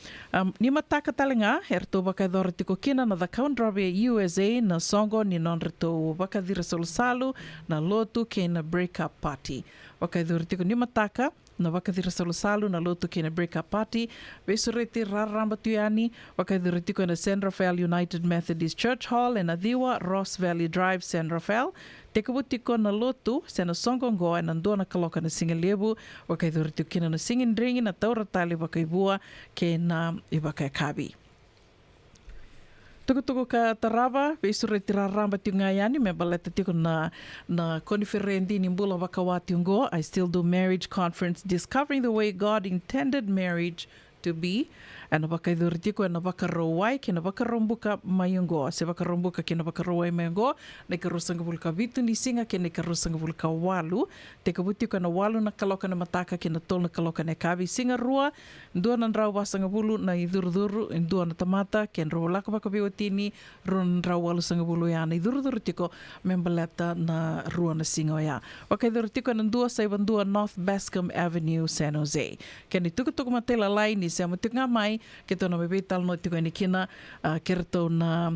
ni mataka talanga erto baka dora tiko kina na the Country USA na songo ni nonreto baka dira salu na lotu ke na break up party baka dora tiko ni mataka na wakadhira salu na lotu ki na break-up party. Vesureti raramba tuiani, wakadhira tiko na San Rafael United Methodist Church Hall na Diwa, Ross Valley Drive, San Rafael. Tekabu tiko na lotu, sena songongoa na ndona kaloka na singalebu, wakadhira tiko kina na singindringi na tauratali wakaibua ke na ibaka kabi. Tuku ka tarava, vesure tira ramba tiungayani, me baleta tiko na konferendi ni mbula wakawati ungo, I Still Do Marriage Conference, Discovering the Way God Intended Marriage to Be. e na wakaidhuri tiko e na wakarowai ke na wakarombuka mai ongo se wakarombuka ke na wakarowai mai ongo nei ka rusanga vulka vitu ni singa ke nei ka rusanga vulka walu te ka butiko na walu na kaloka na mataka ke na tol na kaloka na kavi singa rua ndua na ndrau wasanga vulu na iduruduru ndua na tamata ke nrua laka waka viwatini rua na ndrau walu sanga vulu ya na iduruduru tiko membaleta na rua na singa ya wakaidhuri tiko na ndua saiva ndua North Bascom Avenue San Jose ke ni tukutuku matela lai ni se amatuku ngā mai ke tōna mebetal no tiko ni kina ke rato na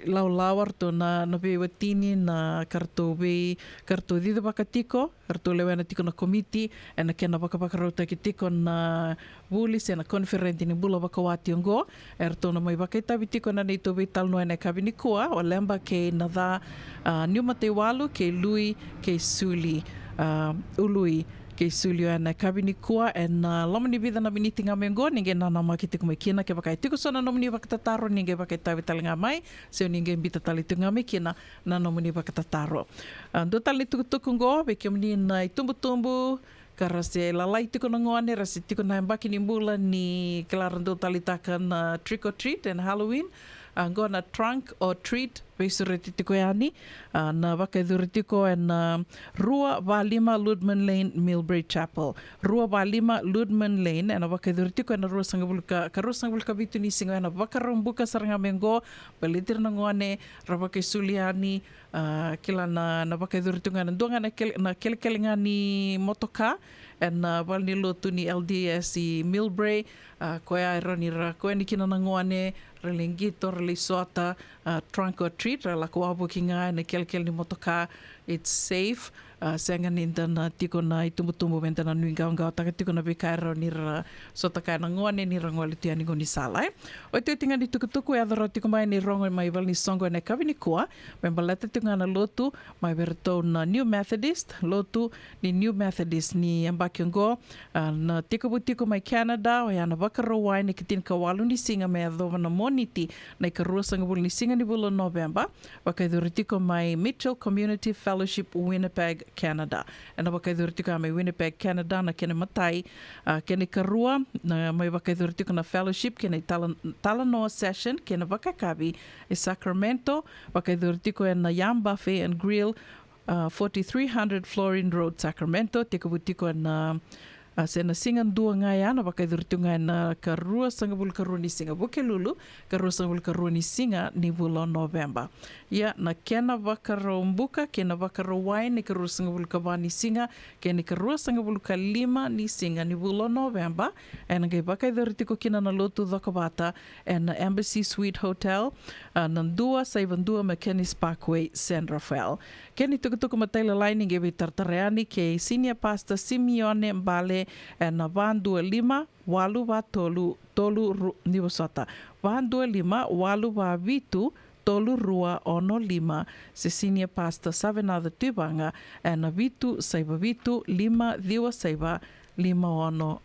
laulawar tōna na viwatini na karato dida waka tiko karato lewana tiko na komiti e na kena wakapakarauta ki tiko na wuli se na konferenti ni bula wakawati ongo e rato na mai wakaitawi tiko na nei tō betal no e na kawini kua o lemba ke na dha niumate walu ke lui ke suli ului ke sulio ana kabini kua na lomani vida na miniti ngā mengo ninge na nama ki tiku mai kina ke wakai tiku sona nomani wakatataro ninge wakai tawi tali ngā mai seo ninge mbita tali tu ngā me kina na nomani wakatataro ndo tali tuku ngo veke mni na itumbu kara se lalai tiku na ngoane rasi tiku na mbaki ni mbula ni kelarando tali taka na trick or treat and Halloween ngo na trunk or treat Vesureti tiko yani na wakaidhuri tiko e na Rua Valima Ludman Lane Millbrae Chapel. Rua Valima Ludman Lane e na wakaidhuri tiko e na Rua Sangavulka ka Rua Sangavulka vitu ni singa e na wakarombuka saranga mengo balitir na ngoane rawake suliani kila na wakaidhuri tiko na ndonga na kelekele ni motoka e na walni lotu ni LDS i Millbrae koe airani ra koe ni kina na ngoane relengito relisota trunk or treat la ko abu ki nga na kel ni motoka it's safe senga ninda na tiko na itumbu venta na nui ngau taka tiko na bikairo ni ra sota ka na ngone ni rango le tiani ngoni sala o te tinga ni tukutuku e adoro tiko mai ni rongo mai val ni songo na kavini kua membalata tiko na lotu mai verto na New Methodist lotu ni New Methodist ni ambakiongo na tiko butiko mai Canada o ya na wakaro wai ni kitin ka walu ni singa me ado na moniti na ka rua sanga bul ni singa ni bulo November wakaidhuri tiko mai Mitchell Community Fellowship Winnipeg Canada. E na wakaidhuri tiko mai Winnipeg Canada na kene matai kene karua na mai wakaidhuri tiko na fellowship kene talanoa session kene wakakabi e Sacramento wakaidhuri tiko e na Yam Buffet and Grill 4300 Florine Road Sacramento tiko butiko e na se na singan dua ngai ana wakaidhuri tiko ngai na karua sangabul karua ni singa buke lulu karua sangabul karua ni singa ni bulo November ya na kena wakarombuka kena wakarowai ni karua sangabul kawa ni singa kena karua sangabul ka lima ni singa ni bulo November e na ngai wakaidhuri tiko kina na lotu dhokabata e na Embassy Suite Hotel na dua saivan dua McKennis Parkway San Rafael keni tukutuku mataila laini nge vitartareani ke Senior Pastor Simeone Mbale e na 125 walu wa tolu niwasota 125 walu wa vitu tolu rua ono lima se Senior Pastor Savenada Tibanga e na vitu saiba vitu lima diwa saiba lima ono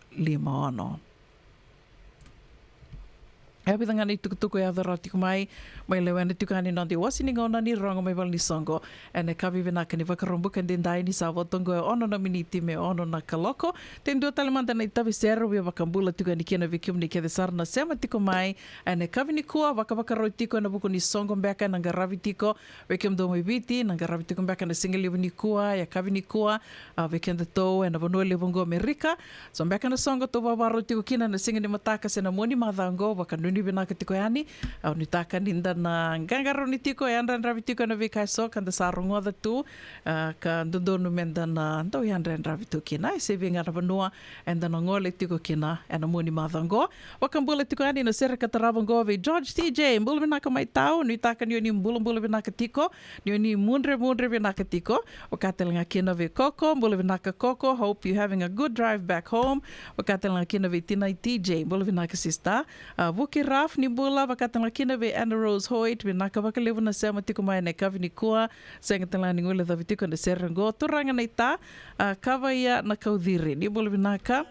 e pitanga ni tukutuku e adara tiku mai lewana tiku ani nandi wasi ni ngona ni rongo mai valni songo e ne kavi venaka ni wakarombuka ndendai ni savotongo e ono na miniti me ono na kaloko ten dua talemanta na itavi sero via wakambula tiku ani kena vikium ni kede sarna sema tiku mai e ne kavi ni kua wakawakaroi tiku na buku ni songo mbeka na ngaravi tiko vikium do mai viti na ngaravi tiku mbeka na single ni kua ya kavi ni kua vikium de to e na vanua levongo Amerika so mbeka na songo to wawaro tiku kina na single ni mataka se na moni madhango wakanu ni binaka tiko yani au ni taka ninda na ngangaro ni tiko yanda ravi tiko na vika so kanda sarungo da tu ka ndondonu menda na ndo yanda ravi tu kina se vinga ravanua enda na ngole tiko kina ena moni madhango wakambula tiko yani no sera kataravango ve George TJ mbulu binaka mai tau ni taka ni mbulu binaka tiko ni mundre binaka tiko wakatelanga kina ve Coco mbulu binaka Coco hope you having a good drive back home wakatelanga kina ve Tina TJ mbulu binaka sister Vuki Raf ni bula wakatanga kina ve Anna Rose Hoyt we naka wakalevu na sema tiko mai na kavi ni kua senga tala ni ngule dhavi tiko na serengo turanga na ita kava ia na kaudhiri ni bula vinaka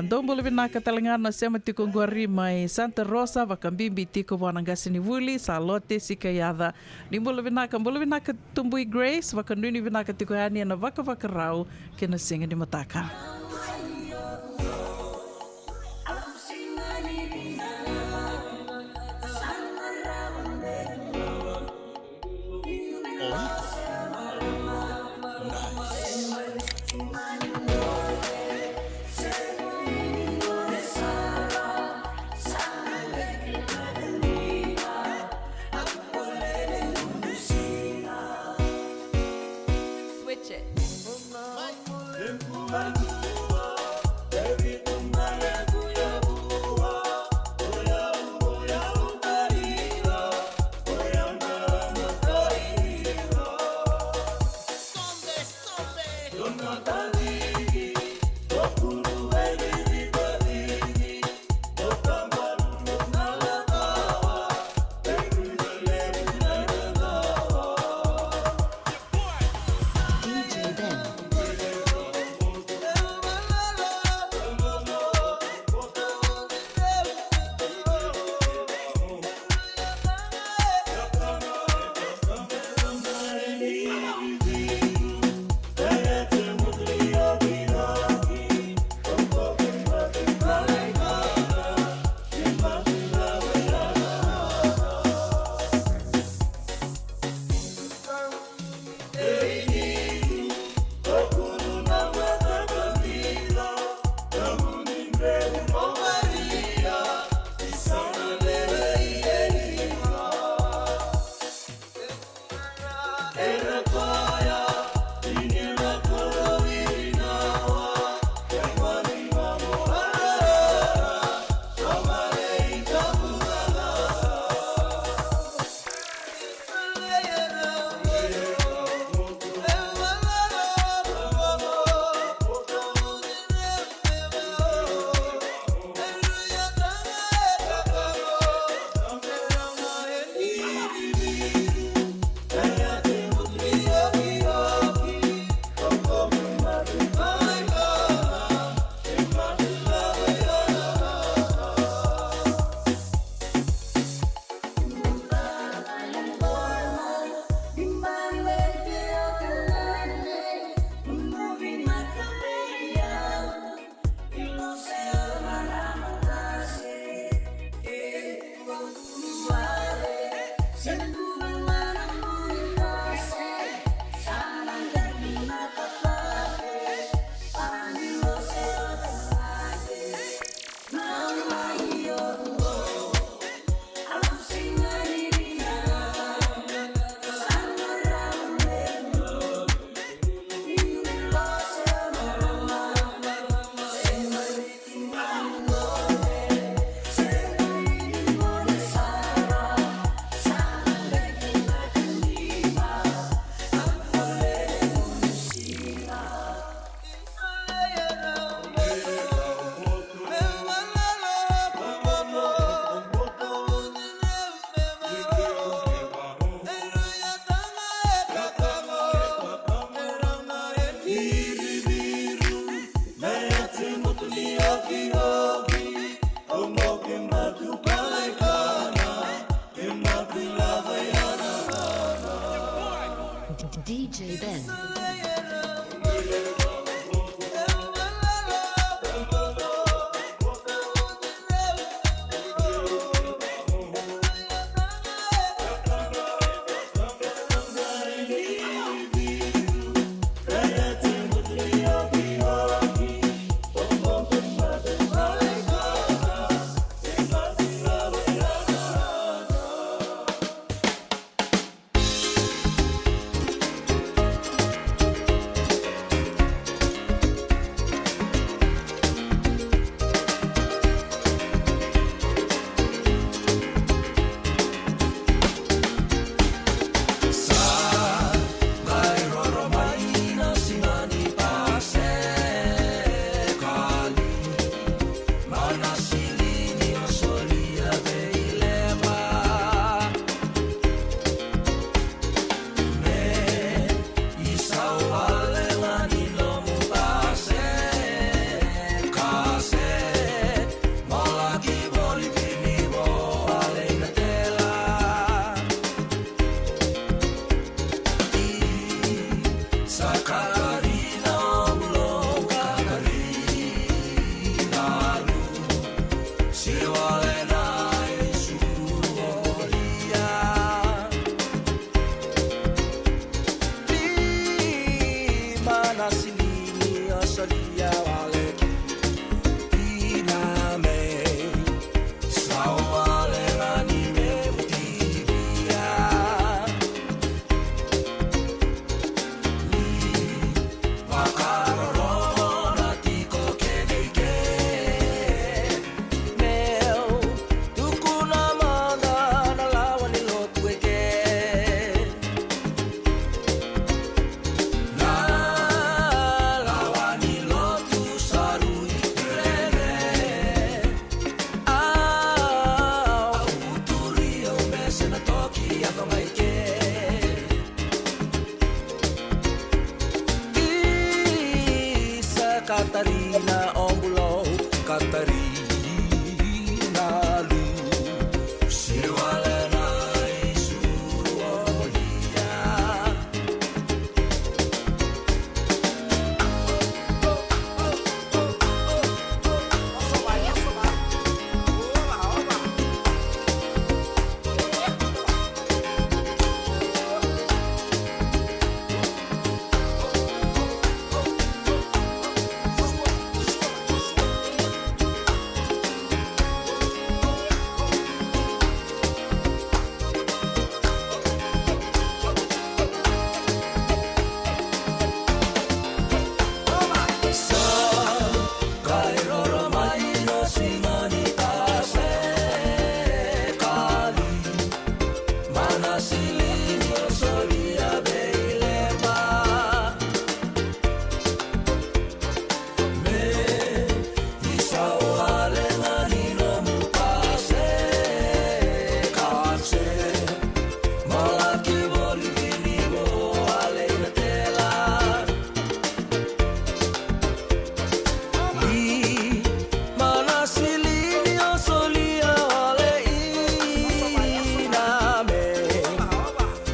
ndo bula vinaka talanga na sema tiko nguari mai Santa Rosa wakambimbi tiko wanangasi ni vuli salote sika yadha ni bula vinaka tumbui Grace wakanuni vinaka tiko yani na wakarau kina senga ni mataka DJ Ben.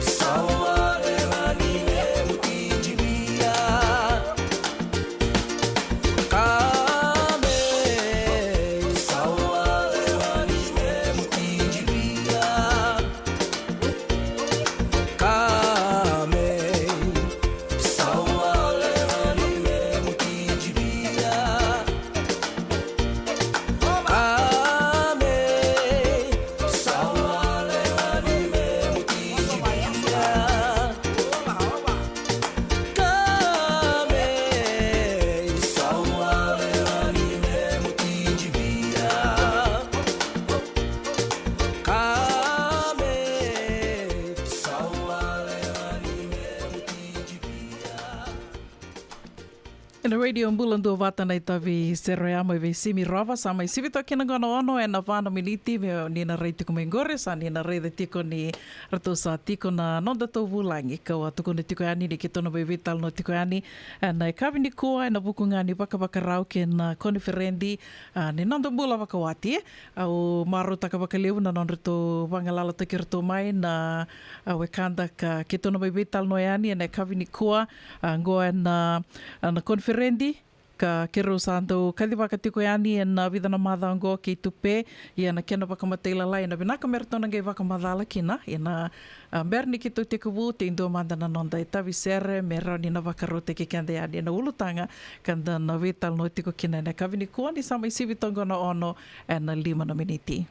So Ina radio mbulan dua vata nei tavi seroyama ve simi rova sa mai sivito kina gono ono e na vana militi me ni na rei tiko mengore sa ni na rei de tiko ni rato sa tiko na nonda tau vulangi ka wa tuko ni tiko ani ni ki tono be vital no tiko ani na e kavi ni kua e na buku ngani waka rau ke na koniferendi ni nonda mbula waka wati au maru taka waka leu na non rito wangalala taki rito mai na we kanda ka ki tono be vital no e ani na e kavi ni kua ngoa na Rendi ka kero santo kaliwaka tiko yani e na vidana madhango ki tupe ia na kena wakamatela lai na vinaka meritona ngai wakamadhala kina ia na berni ki tu tiko wu te indo mandana nonda e tavi sere me rani na wakarote ki kende yani na ulutanga kanda na vital no tiko kina na kavini kuani sama isivi tonga na ono e na 5 na miniti.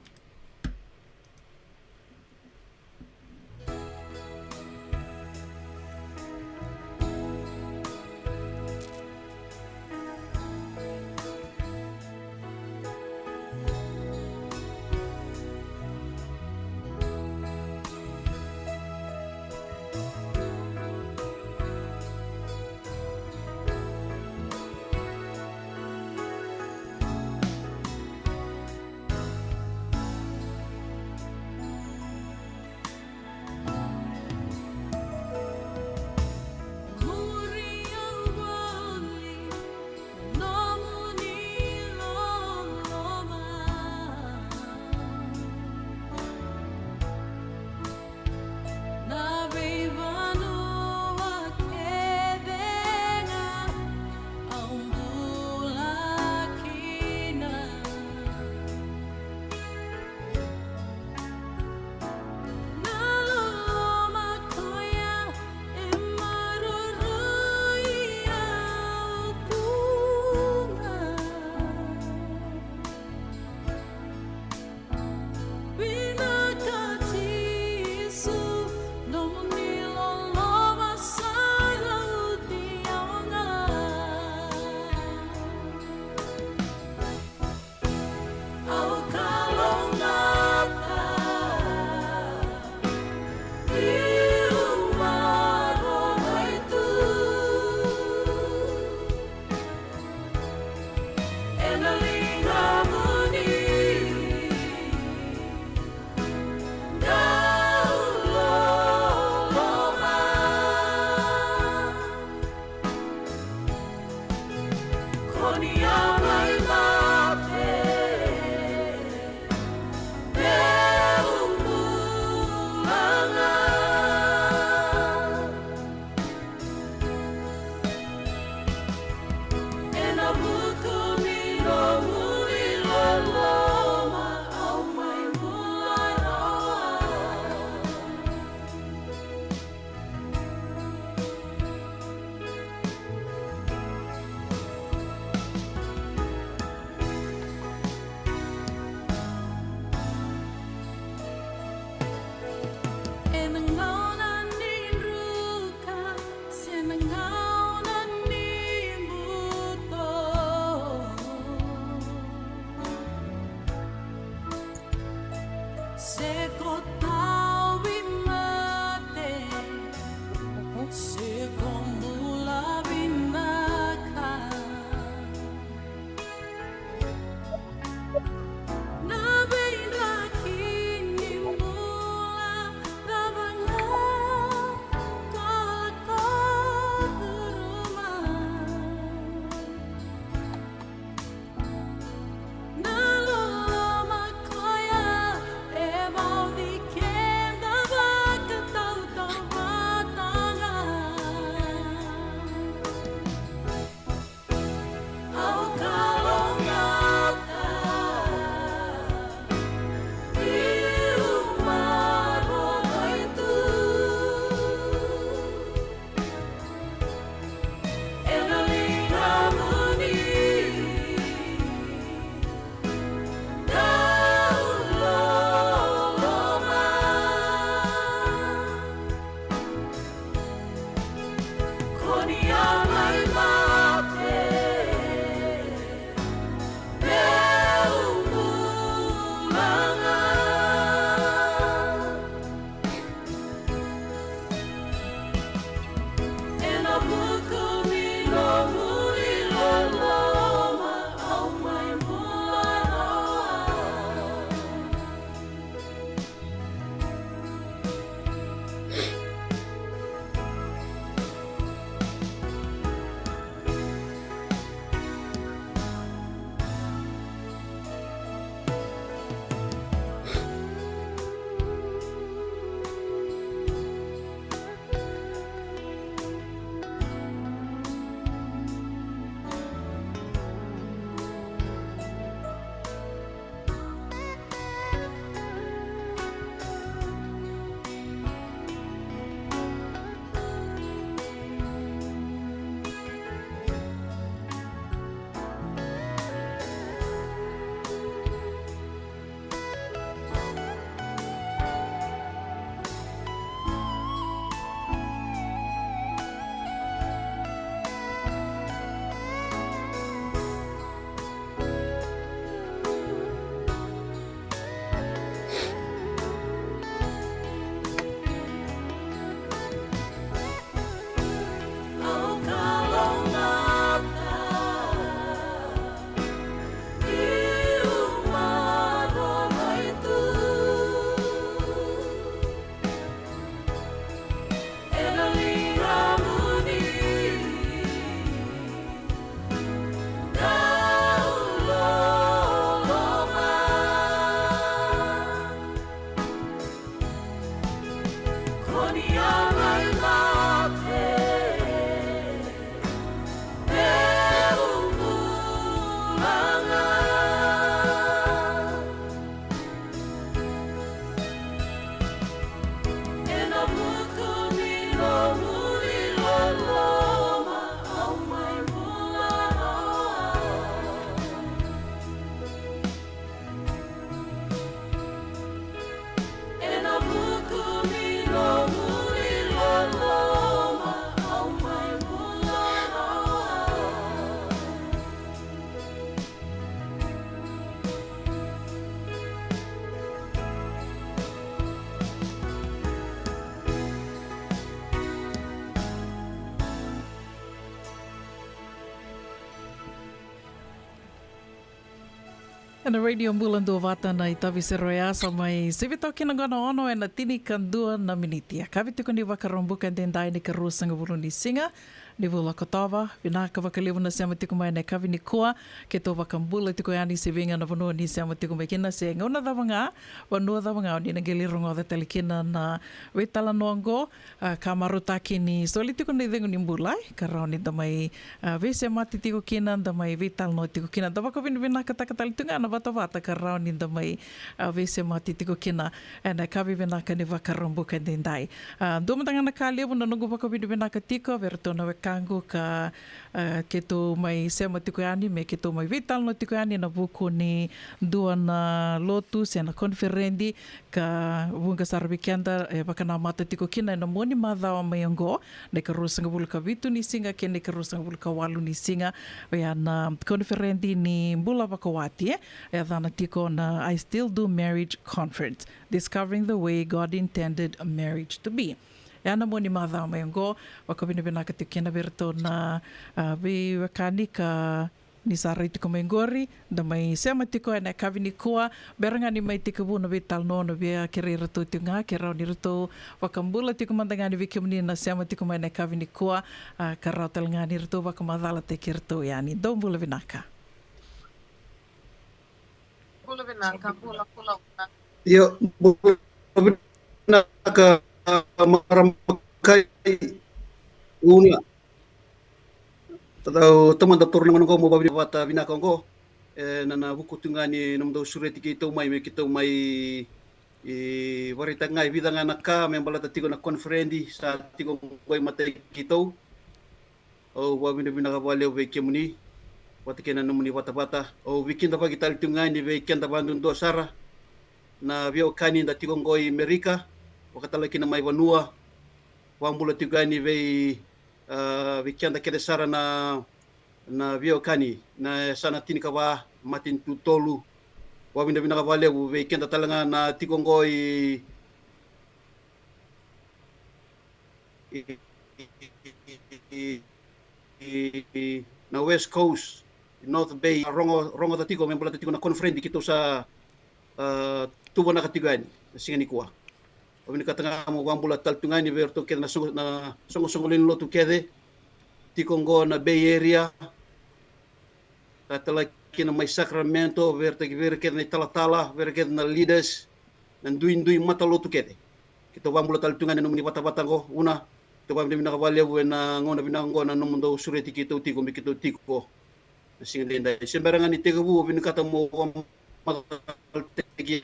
Na radio Bulan Dua Vata na itavi se roia sa mai se vitoki na gona ono e na tini kandua na miniti. A kavi tuku ni wakarombuka dendai ni karu sanga Burundi singa. Ni vula kotawa, vinaka wakalivu na siama tiku mai na kavi ni kua, ke tō wakambula tiku yani se vinga na vanua ni siama tiku mai kina se ngauna dawanga, vanua dawanga o ni na geli rongo da talikina na wetala noango, ka marutaki ni soli tiku na idhengu ni mbulai, ka rao ni damai vese mati tiku kina, damai vetala no tiku kina, da waka vinaka takatali tunga na vata vata, ka rao ni damai vese mati tiku kina, na kavi vinaka ni wakarombuka dendai. Dumatanga na ka levu na nungu waka vinaka tiko, vera tōna kangu ka ke tō mai sema tiku ani me ke tō mai vital no tiku ani na buku ni dua na lotu se na konferendi ka wunga sarabi kianda e wakana mata tiku kina na moni madhawa mai ango ne ka rusanga bulu ka vitu ni singa ke ne ka rusanga bulu ka walu ni singa ya na konferendi ni mbula wakawati ya dhana tiko na I Still Do Marriage Conference, Discovering the Way God Intended a Marriage to Be. E ana mo ni madha mai ngo wakawinawina ka tikina verto na vi wakani ka ni sarai tiko mai ngori da mai sema tiko e na kawini kua beranga ni mai tiko buna vital no na via kere rato tinga ke rao ni rato wakambula tiko mandanga ni vikimni na sema tiko mai na kawini kua ka rao talanga ni rato wakamadhala te ke rato yani do mbula vinaka pula yo vinaka maramkai una tadau teman doktor nang ko mo babi wata binaka ko nana buku tungani nam do sureti ki to mai me ki to mai warita ngai bidanga naka membala tatigo na konferendi sa tigo koi mate ki to o babi binaka wale we kemuni wata kena numuni wata bata o weekend pa kita tungani we kenda bandun do sara na vio kani da tigo ngoi Amerika wakatala kina mai vanua wambula tigani vei vikianda kede sara na vio kani na sana tini kawa matin tutolu wabinda bina kavale vei kenda talanga na tigongoi na West Coast North Bay rongo tatigo membula tatigo na konferendi kito sa tubo na katigani singani kuwa Wabini katanga mo wambula taltungani verto kede na songo-songolin lotu kede tikongo na Bay Area katala kina may Sacramento verto kede na Talatala verto kede na Leaders nanduin mata lotu kede kita wambula taltungani no muni bata-bata ko una to wabini binakawalya na ngona binango na numundo sureti kito tiko mikito tiko singenda sembarangan ni tigo wabini katamo tegi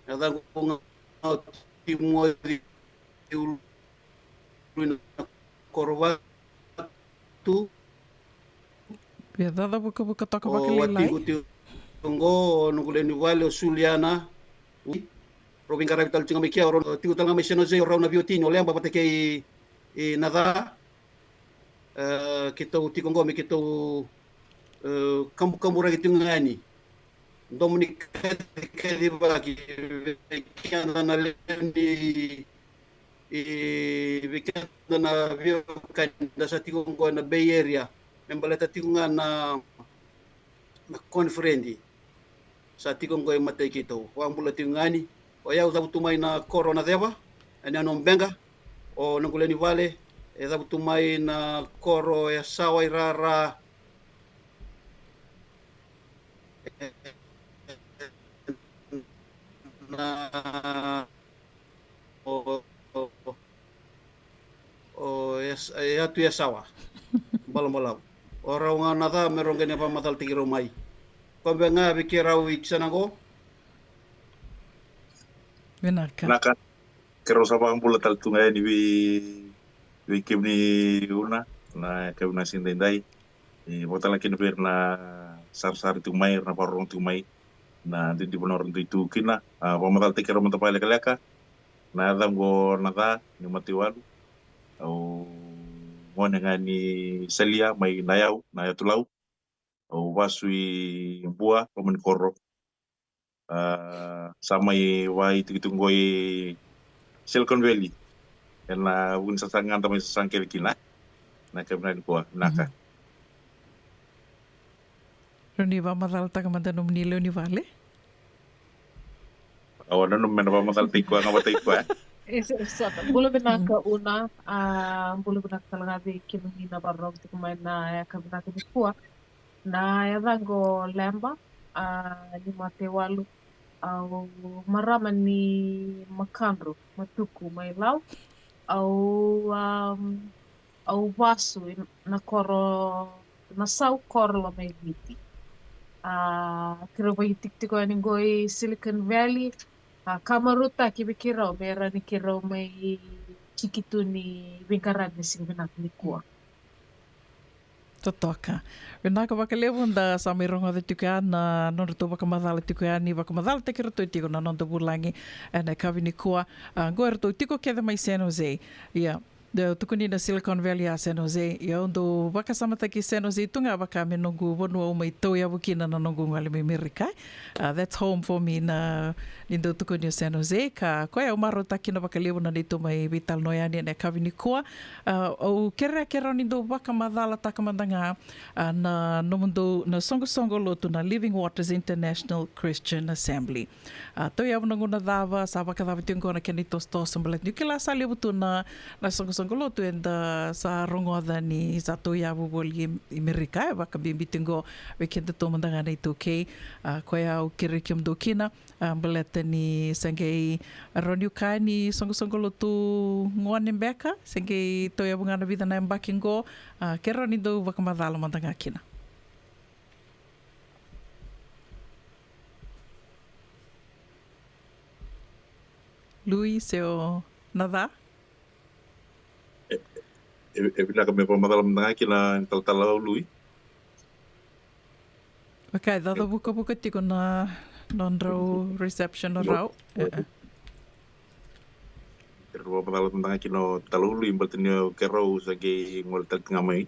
Ada kung timo di korwa tu Piedada buka toka bakililai tunggo nungule ni wale Suliana Robin Karavital tinga mekia ron tigo tanga meseno ze ron na biotino lemba pateke nada kita tigongo me kita kamu ragi tungani Dominic kedi bagi kiana na lendi weekend na vio kan da sa tigongo na Bay Area membalata tigonga na konferendi sa tigongo e matay kito wambula tingani o yau dabu tumai na corona deba ani anom benga o nanguleni vale e dabu tumai na koro ya sawai rara na atu sawa balam orang nga nada merong ganyan pa matal tigiro mai kombe nga bikirau iksanango Naka kero sa mga pula tal tungay ni wi kim ni una na kau na sindenday bota laki na per na sar tumay na parong tumay na di bonor itu kina pamatal tikero mata pala kalaka na adam go nada ni matiwalu au ngone ngani selia mai nayau tulau au wasui bua komen korro samai wai titunggoi Silicon Valley na un sasangan tamai sasangkel kina na kemna ko naka Roni va madal ta kamanda nom ni leoni vale awana nom mena va madal tikwa ngawata ikwa Exato. Bolo binaka una, bolo binaka talaga di kinungi na barog di kumain na kabinaka di kuwa na yadango lemba ni matewalu au maraman ni makandro matuku may law au vasu na koro na sau koro la may viti kiro ba yitik-tiko aninggoy Silicon Valley kamaruta kibikiro mera ni kiro may chikitu ni bingkaran ni singbinak ni kuwa. Totoka. Vinaka vakalevu da samironga de tuka na nono to vakamadala tuka ni vakamadala te kiro to tiko na nono bulangi na kavini kuwa goer to tiko keda mai San Jose. Yeah. The tukuni na Silicon Valley a San Jose. Ia ondo vakasamata ki San Jose tunga vaka me nongu wonu au mai tau ia wukina na nongu ngale me mirikai. That's home for me na nindo tukuni San Jose. Ka koe au maro taki na vakalevu na nito mai vital noyani na kavini kuwa. Au kera nindo vakamadala takamandanga na nomundo na songo lotu na Living Waters International Christian Assembly. Tau ia wunangu na dava sa vakadava tiungo na kenito sto sambalat. Nukila sa levutu na songo lotu enda sa rongoda ni sa toia buboli Amerika vaka bimbitingo wekenda tomandanga na ito kei koe au kirikim dokina baleta ni sangei roniu kai ni songo lotu ngone mbeka sangei toia bungana vida na mbakingo kero ni do vaka madala mandanga kina Luis o nada bila kami pemadalam tengah kina tal lui. Okay, dado buka tiko na non-row reception rau. Kero pemadalam tengah kina talu lui bertanya kero sebagai ngol tengah mai.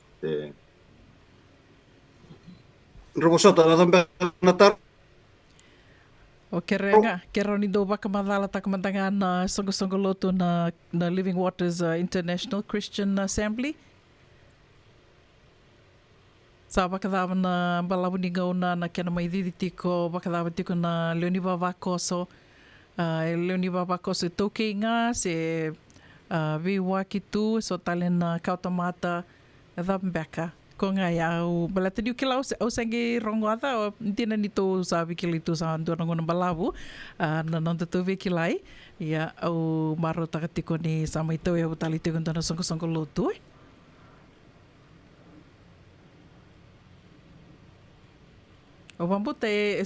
Robosota na tambe natar. O kero ni do vakamadala takamandanga na songo lotu na Living Waters International Christian Assembly. Sa vakadava na balawuninga na kena mai diditiko vakadava tiko na Leoniva Vakoso. Leoniva Vakoso toke nga se viwaki tu so talen na kautamata dhambeka. Ko nga au balata diu kila au sangi rongoada o tina nito sa vikili tu sa andu ngona balavu na nonta tu vikilai ya au maro takatiko ni sa mai tau ya utali te kontana songo lotu o bambuta e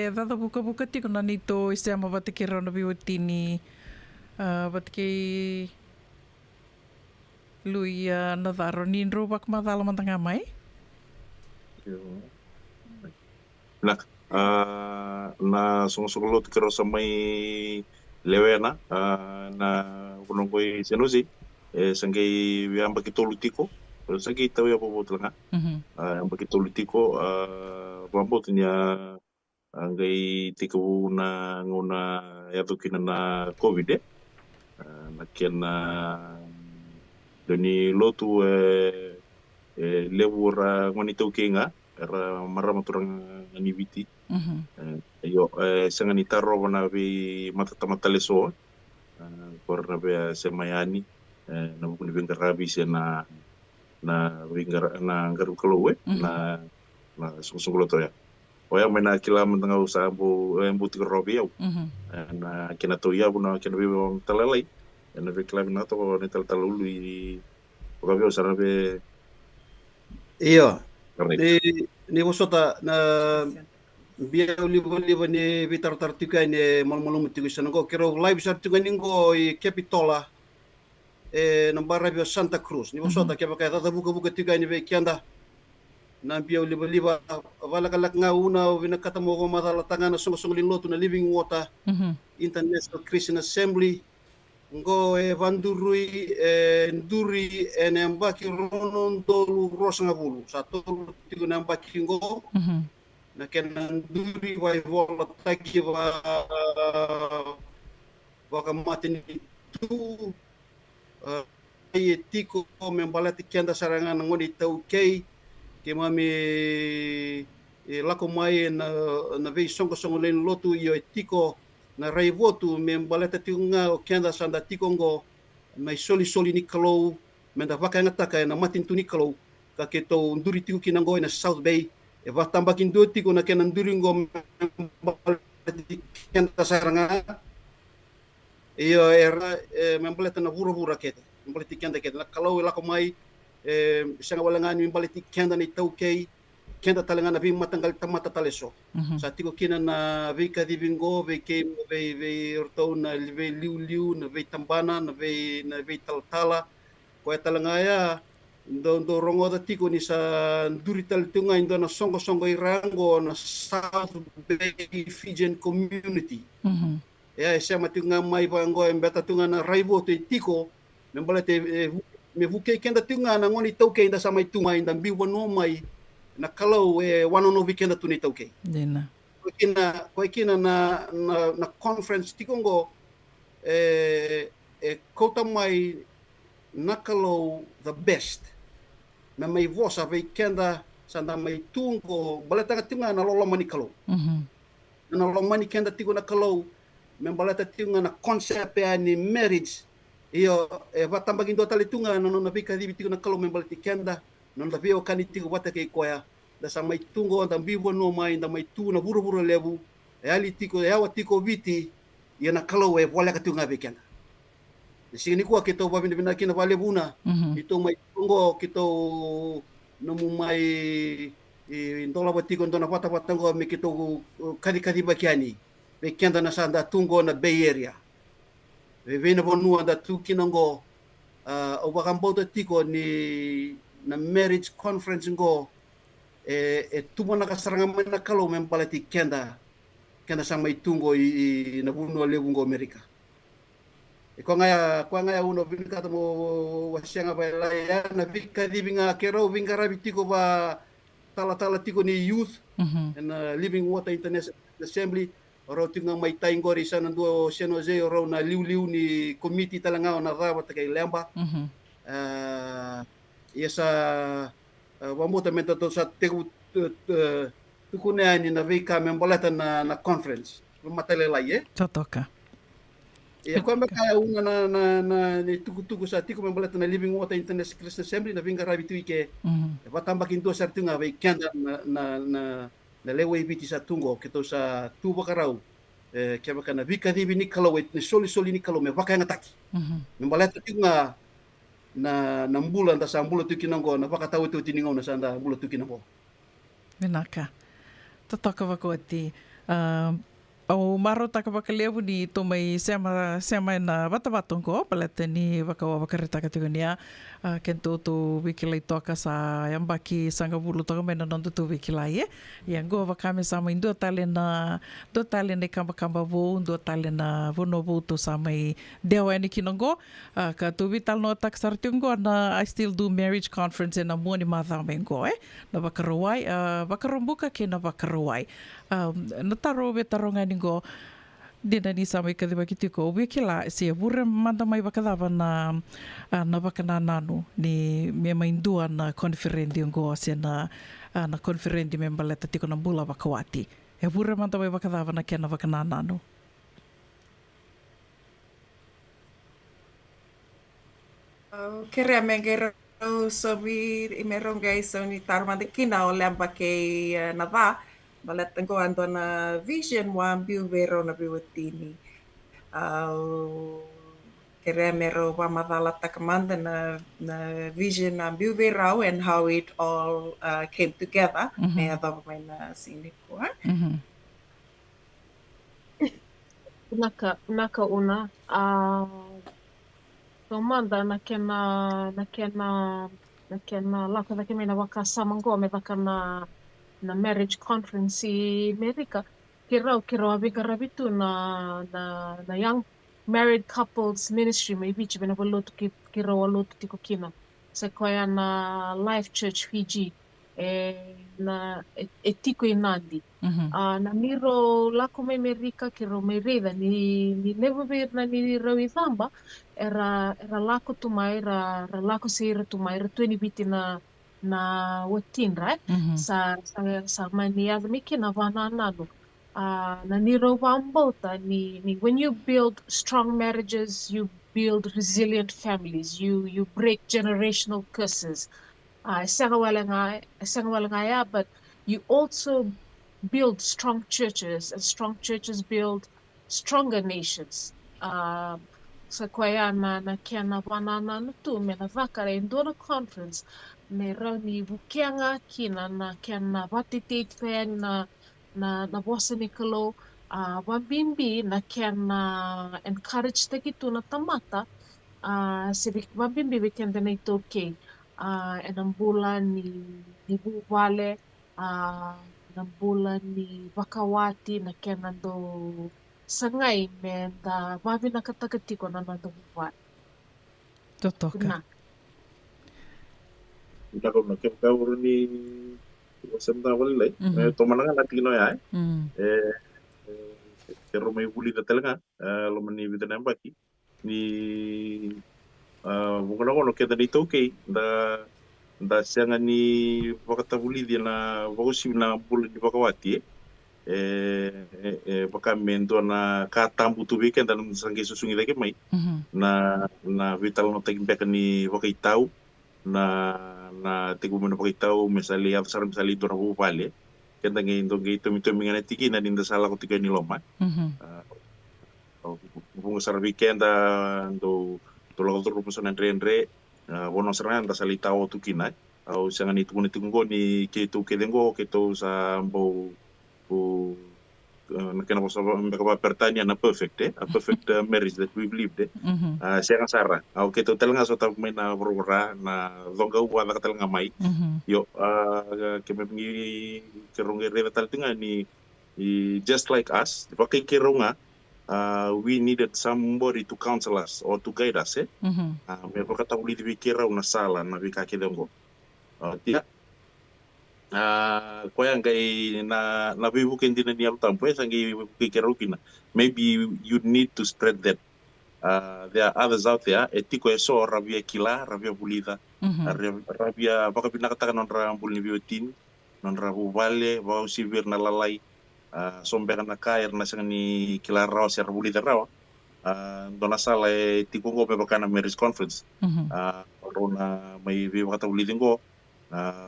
dada buka tiko na nito se ama batiki rona biwatini batiki lui na daro nin ro bak madala mantanga mai na songo lot kero samai lewena na kunongoi senusi sangai wiamba kitolutiko sangai tau ya bobo tanga amba kitolutiko bambotnya angai tiko na ngona ya tukina na covid na kena Doni lotu lewura ngoni tau kenga era marama turang ni viti. Yo sangani taro wana be mata leso. Korna be semayani na bukuni bengarabi se na bengar na ngaru kalowe na sungguh loto ya. o ya mena kila mentanga usa bu buti robi au na kena to ya buna kena bibo talalai na be kila na to ni talulu i robi usa be Iya. Ni wasota na bia libo ni vitar tartuka ni malmalum tigo sango kero live sa tuga ningo i Capitola nambara bio Santa Cruz ni wasota ke baka tata buka tiga ni be kianda na bia liba wala kalak nga una vina kata mo madala tanga na songo lotu na Living Water International Christian Assembly ngo vandurui nduri enembaki ronon dolu rosangabulu satu tigo nembaki ngo na kenan nduri vai vola taki va kamati tu ai tiko membalati kenda sarangan ngoni tau kei ke mami lako mai na vei songo len lotu yo tiko na rai votu membaleta tiunga o kenda sanda tikongo mai soli ni kalau menda vaka ngataka na matin tu ni kalau ka keto nduri tiku kinango na South Bay e va tambakin do tiko na kenan nduri ngo kenda saranga iyo era membaleta na bura kete membaleti kenda kete kalau lako mai sanga walangani membaleti kenda ni taukei kenda talanga na vi matanggal tamata taleso sa tiko kina na vi ka divingo vi ke vi orto na vi liu na vi tambana na vi taltala ko talanga ya do rongo da tiko ni sa duri taltunga indo na songo irango na South Bay Fijian community ya sia matunga mai bango embeta tunga na raibo te tiko membalete me vuke kenda tunga na ngoni tauke inda sama tunga inda biwa no mai na kalau wano no weekend tu ni tauke dena ko kina na conference tikongo kota mai na kalau the best na mai vosa weekenda sanda mai tungo balata tinga na lolo mani kalau na lolo mani kenda tigo na kalau membalata tinga na concept ni marriage iyo vatambagin do tali tunga no na bika dibi tigo na kalau membalati kenda non da veo kaniti ko bata ke koya da sa mai tungo da bibo no mai da mai tu na buru lebu ali tiko ya watiko viti ya na kalau wala ka tunga bekenda sini ko ke to ba bina kina vale buna ito mai tungo kito no mai ndola batiko ndona pata ngo me kito kadi bakiani bekenda na sanda tungo na Bay Area vena bonu da tu kinango o bakambo tiko ni na marriage conference ngo tumo na kasaranga na kalau mempalati kenda sama itungo i na buno lebu ngo Amerika ko ngaya uno binka mo wasianga baila ya na bika dibinga kero binga rabitiko ba tala tiko ni youth and Living Water International Assembly oro tinga mai taingori sana do San Jose oro na liu ni committee talanga na rawa takai lemba yesa wamota menta to sa tegu tukuneani na vika membalata na conference matale lai totoka ya kwamba kaya una na ni tuku sa tiko membalata na Living Water International Christian Assembly na vinga rabi tuike vatamba kinto sa tunga ve kenda na lewe biti sa tungo kito sa tuba karau kaya baka na vika dibi ni kalau ni soli ni kalau me vaka ngataki membalata tunga na mbula nda sa mbula tukinango na baka tahu tu tiningo na sanda mbula tukinango menaka totoka wakoti au maro taka wakalevu ni tomai sema na watawatongo palete ni wakawakarita kategonia kento tu wikilai toka sa yambaki sanga bulu toka mena nondu tu wikilai yango wakame sama indo tale na kamba vo ndo tale na vono vo tu sama dewa ni kinongo ka tu vital no tak sartungo na I still do marriage conference na moni matha mengo na wakarawai wakarombuka ke na wakarawai nataro betaronga ningo dina ni samai kadiba kitiko wikila si bure manda mai bakadava na bakana nanu ni me maindua na konferendi ngo se na konferendi membaleta tiko na bula bakawati bure manda mai bakadava na kena bakana nanu kere mengero so vi imeronga so ni tarmande kina o lamba ke nava Balat ko ando na vision wan biu vero na biwatini. Kere mero wamadala takamanda na vision na biu verao and how it all came together. Me adabo may na sinikwa. Naka una. Tomanda na kena lako na kemena waka samango me waka na marriage conference i Amerika. Kirau abika rabitu na young married couples ministry may bichi bena walotu kirau walotu tiko kina. Sequoia na Life Church Fiji na tiko inandi. Na miro lako me Amerika kiro me reda ni never na ni rawi thamba era lako tumai ra lako seira tumai ra 20 biti na watin right sa mani admike na vana nalo na niro wambota ni when you build strong marriages you build resilient families you break generational curses sanga wala but you also build strong churches and strong churches build stronger nations sa kwaya na kia na banana na tu me na vakare indona conference me rauni vukianga kina na kia na vatitit kaya na bosa nikolo wabimbi na kia na encourage takitu na tamata wabimbi wikenda na ito okay enang bulan ni Buvale enang bulan ni Wakawati na kia nando sangai me da wavi na katakatiko na nando Buvale. Totoka. Ita ko na kau ni semta wali lai. Tomana na tino ya. Kero mai buli da telanga lo mani vida nambaki ni mungkin ako no keda dito okay da sianga ni wakata buli dia na wakusi na buli di Wakawati baka mendo na katambu tu weekend dan sangge susungi lagi mai na vital no tagin beka ni Wakaitau na tigu mena Wakaitau misali afsar misali itu na Buvale kenda ngi ndo ngi to mingana tiki na dinda sala ko tiga ni loma bunga sar weekend ndo tolong rupusan andre wono serangan da salita o tukina au sanga ni tungo ni ketu kedengo ketu sa mbo nakena ko sa mbaka pertanya na perfect a perfect marriage that we believed sanga sara au ketu telanga so ta mena borora na donga wa ka telanga mai yo kememi kerungi reva taltinga ni just like us pakai kerunga we needed somebody to counsel us or to guide us me ko kata uli dibikira una sala na bika kidengo tia ko yang kai na bibu kendina ni altampo sangi bikira ukina maybe you need to spread that there are others out there etiko eso rabia kila rabia bulida rabia baka binakata non rambul ni biotin non rabu vale wa sivir na lalai sombera na kair na sang ni kila raw ser buli raw dona sala tiku go beba kana marriage conference rona mai vi wakata buli dingo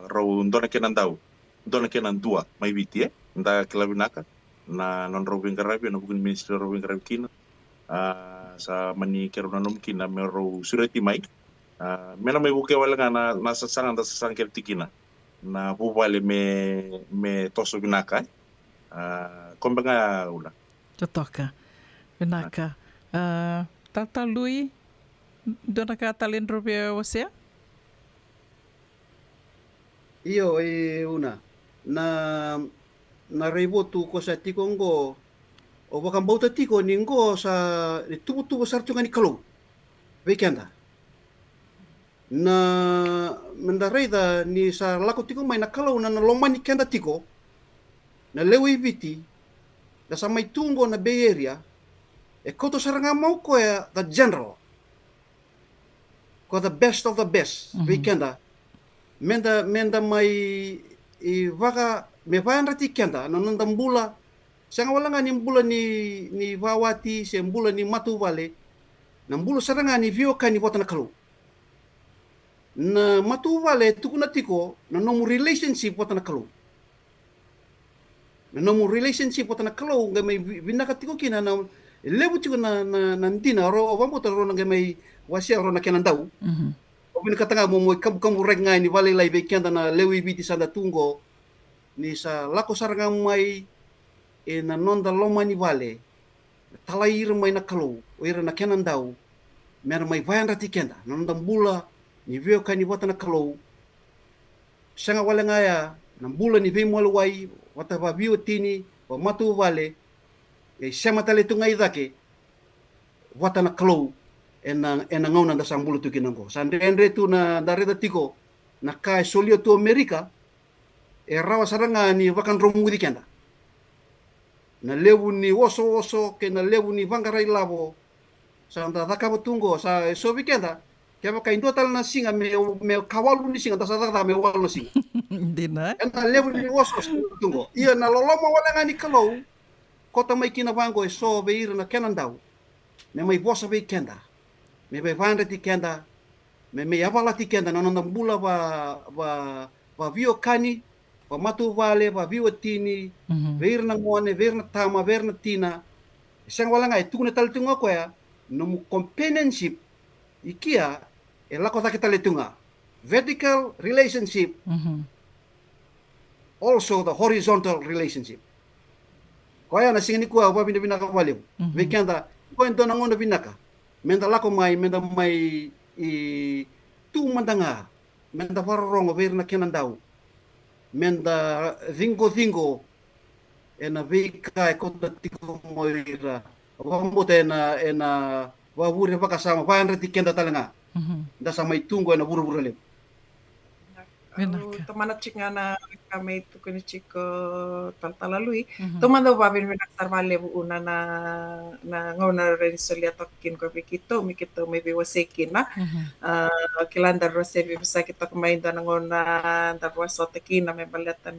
raw dona kenan dua mai biti nda kila binaka na non raw bingarabi na bugun ministry raw bingarabi kina sa mani kerona nom kina mero sureti mai mena mai buke wala na sasangan da sasang kertikina na Buvale me toso binaka kombenga ula. Totoka. Benaka. Tata Lui, dona ka talin robia wasea? Iyo una. Na rebo tu ko sa tikongo o bakang bauta tiko ningo sa tubu sartunga ni kalau. Weekenda. Na mendareda ni sa lako tiko mai na kalau na lomani kenda tiko. Na lewi viti da samai tungo na Bay Area koto saranga mau ko the general ko the best of the best weekenda menda mai waka me vayan rati kenda nanda mbula sanga wala nga ni mbula ni Wawati se mbula ni Matuvale na mbula saranga ni vioka ni wata na kalu na Matuvale tukuna tiko na nomu relationship wata na kalu no mo relationship o na kalau nga may binaka tiko kina na lebu tiko na nandina ro o mo ro nga may wasia ro na kenan daw o binaka tanga mo kamu reg nga ni vale lai be kenda na lewi biti sanda tungo ni sa lako saranga mai na nonda loma ni vale talair mai na kalau o ira na kenan daw mer mai vayan rati kenda nonda bula ni veo kani wata na kalau sanga wala ngaya na bula ni vei mo wai wata va bio tini wa matu vale e sama tale tunga idake wata na kalau ena ngauna da sambulu tu kinango sandendre tu na dareda tiko na kai solio tu Amerika e rawa saranga ni wakan romu di kenda na lewu ni woso ke na lewu ni vangarai lavo sanda takabo tungo sa so kenda kaya kain total na singa me kawalu ni singa tasa tata me walu singa dina ena lewu ni woso tungo ia na loloma wala ngani kalau kota mai kina vango e so be ira na kenandau me mai vosa be kenda me be vanda ti kenda me avala ti kenda na nanda bula va vio kani va matu vale va vio tini ver na ngone ver na tama ver na tina sang wala ngai tukuna tal tungo ko ya no companionship ikia e lako kita letunga vertical relationship also the horizontal relationship koya na singini ko ba bina ka waliw weekenda ko ento na ngona binaka menda lako mai i tu mandanga menda farrongo ver na kenandau menda zingo ena vika e kota tiko moira wambote ena wawure vakasama vayan reti kenda talanga da sama itungo na buru-buru le Tomana chingana kami tu kuni chiko talalui. Tomando babin minak sarvale una na ngona rensolia tokin ko mikito maybe wasekin na. Kilanda rose bisa kita kumain da ngona da wasotekin na may baleta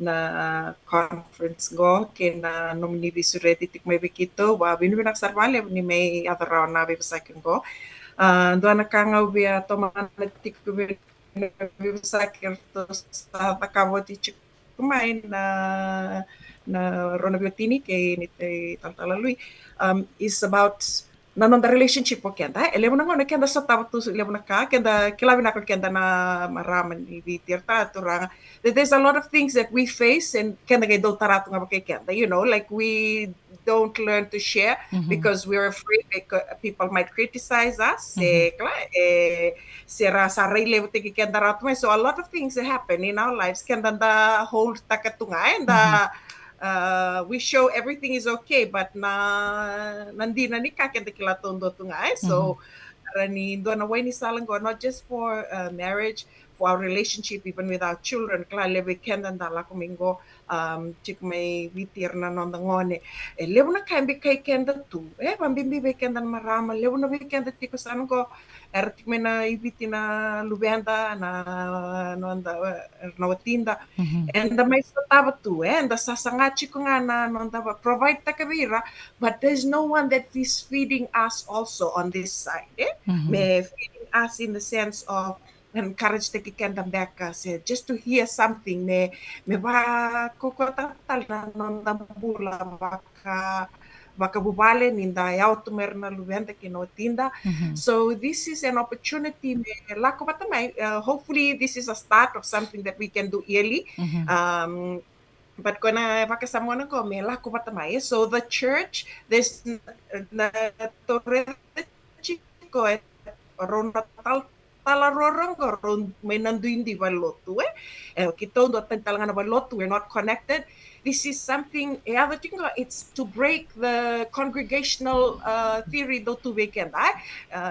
na conference go kina nomini bisureti tik may bikito babin minak sarvale ni may adaraw na bisa go. Doa nakanga ubia tomana tik bisa kertas takabo ti kumain na Rona Biotini ke ni talalui is about nanon the relationship po kenda elevo na ngona kenda sa tapatu elevo na ka kenda kilabi na ko kenda na maraman ni bitirta turanga there's a lot of things that we face and kenda kay do tarato nga kay kenda like we don't learn to share because we're afraid people might criticize us sera sarili te kenda rato so a lot of things that happen in our lives kenda da hold takatunga and we show everything is okay, but nandi na ni kakenda kila tondo tunga so rani do na way ni salang go not just for marriage, for our relationship even with our children kla lebe kenda ndala kumingo chik may vitir na nondangone levo na kambi kay kenda tu pambimbi be kenda marama levo na be kenda tiko san ko ertik me na ibiti na lubenda na watinda and may sataba tu and the sasangachi ko nga na nonda provide takavira but there's no one that is feeding us also on this side may feeding us in the sense of encourage the kikenda beka just to hear something me ba kokota tal na nonda bula baka bubale ninda yao tumerna lubenda kinotinda so this is an opportunity me lako patamay hopefully this is a start of something that we can do yearly but kona baka samona ko me lako patamay so the church there's na torre chico ronda talarorong ko may nanduin di balotu kito do tantalangan na balotu we're not connected. This is something other thing it's to break the congregational theory do to weekend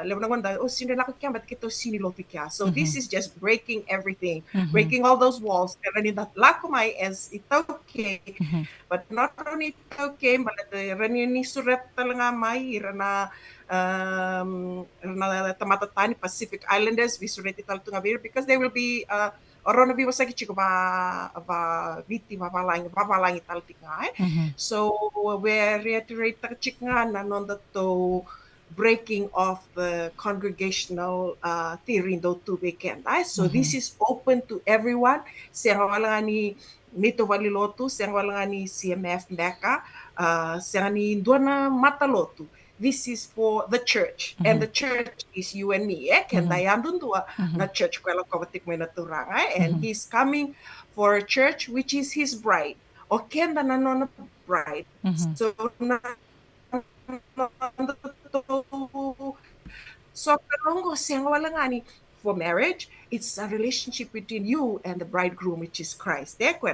lebo na gonda sino na kaya but kito sini lotika so this is just breaking everything breaking all those walls and in that lakumay as ito okay but not only ito okay but rani ni surat talanga may na tamatatani Pacific Islanders visureti tal tungavir because they will be Orona viva sa kichiko ba viti babalangi tal tinga so we reiterate ta chiknga na nonda to breaking of the congregational theory do to weekend so this is open to everyone sera wala ni nito vali lotu siang walangani CMF Mecca siang duana mata lotu. This is for the church, and the church is you and me. Kenda yandun tua na church kwela kovatik may naturanga, and he's coming for a church which is his bride. O kenda na non bride. So na so kalongo siang walangani for marriage. It's a relationship between you and the bridegroom, which is Christ. That's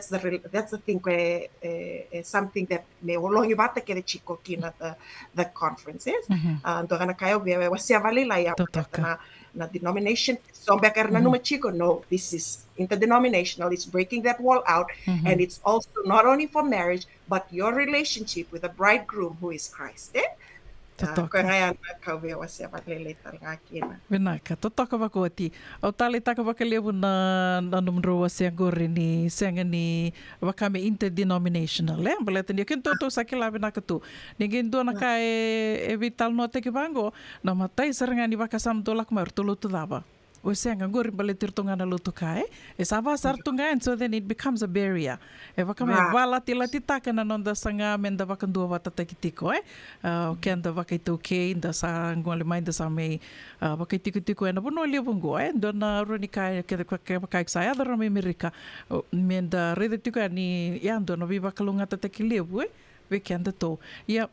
the thing where something that me olongi bata kere chiko kina the conferences. Ndogana kayo bewe wasia valila ya na denomination. So bekar na numa chiko. No, this is interdenominational. It's breaking that wall out, and it's also not only for marriage but your relationship with the bridegroom who is Christ. Vinaka, totoka wakoti. Au tali taka wakalevu na numro wasiangori ni senga ni wakame interdenominational. Baleta ni kintoto sakila vinaka tu. Ningin do na ka e vital no te kibango na matai saranga ni wakasam dolak mar tulu tudaba. Senga gori baletir tungana lutu kai. Sava sar tungain, so then it becomes a barrier. Wakame wala tila kana nonda sanga menda wakandua watatakitiko kenda wakaito ke inda sa ngole mai inda sa me wakaitiko ena bono lebungo dona ronika ke wakai saya dora me Amerika menda rede tiko ni yando no viva kalunga tatakilebu kenda to ya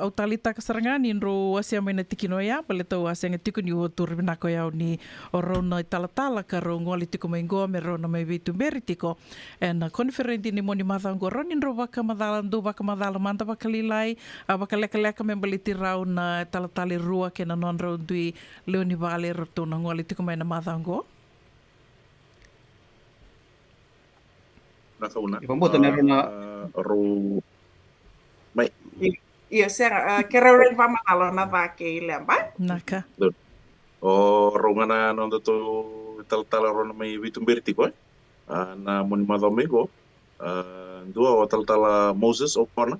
au talita kasarangani nro asia mai na tikino ya paleta asia ngatiko ni otur binako ya ni orona talatala karo ngoli tiko mai ngo me rona mai vitu beritiko en conferenti ni moni mathango roni nro waka madala ndo waka madala manda bakalilai bakaleka me baliti rau na talatali rua ke na non ro dui leoni vale roto na ngoli tiko mai na mathango na kauna pamboto na rona ro mai Iya, saya kira vama kalau napa ke lembah. Naka. O rongana nondo to tal rona mai vitum berti ko. Na moni madamego. Dua o tal Moses o pana.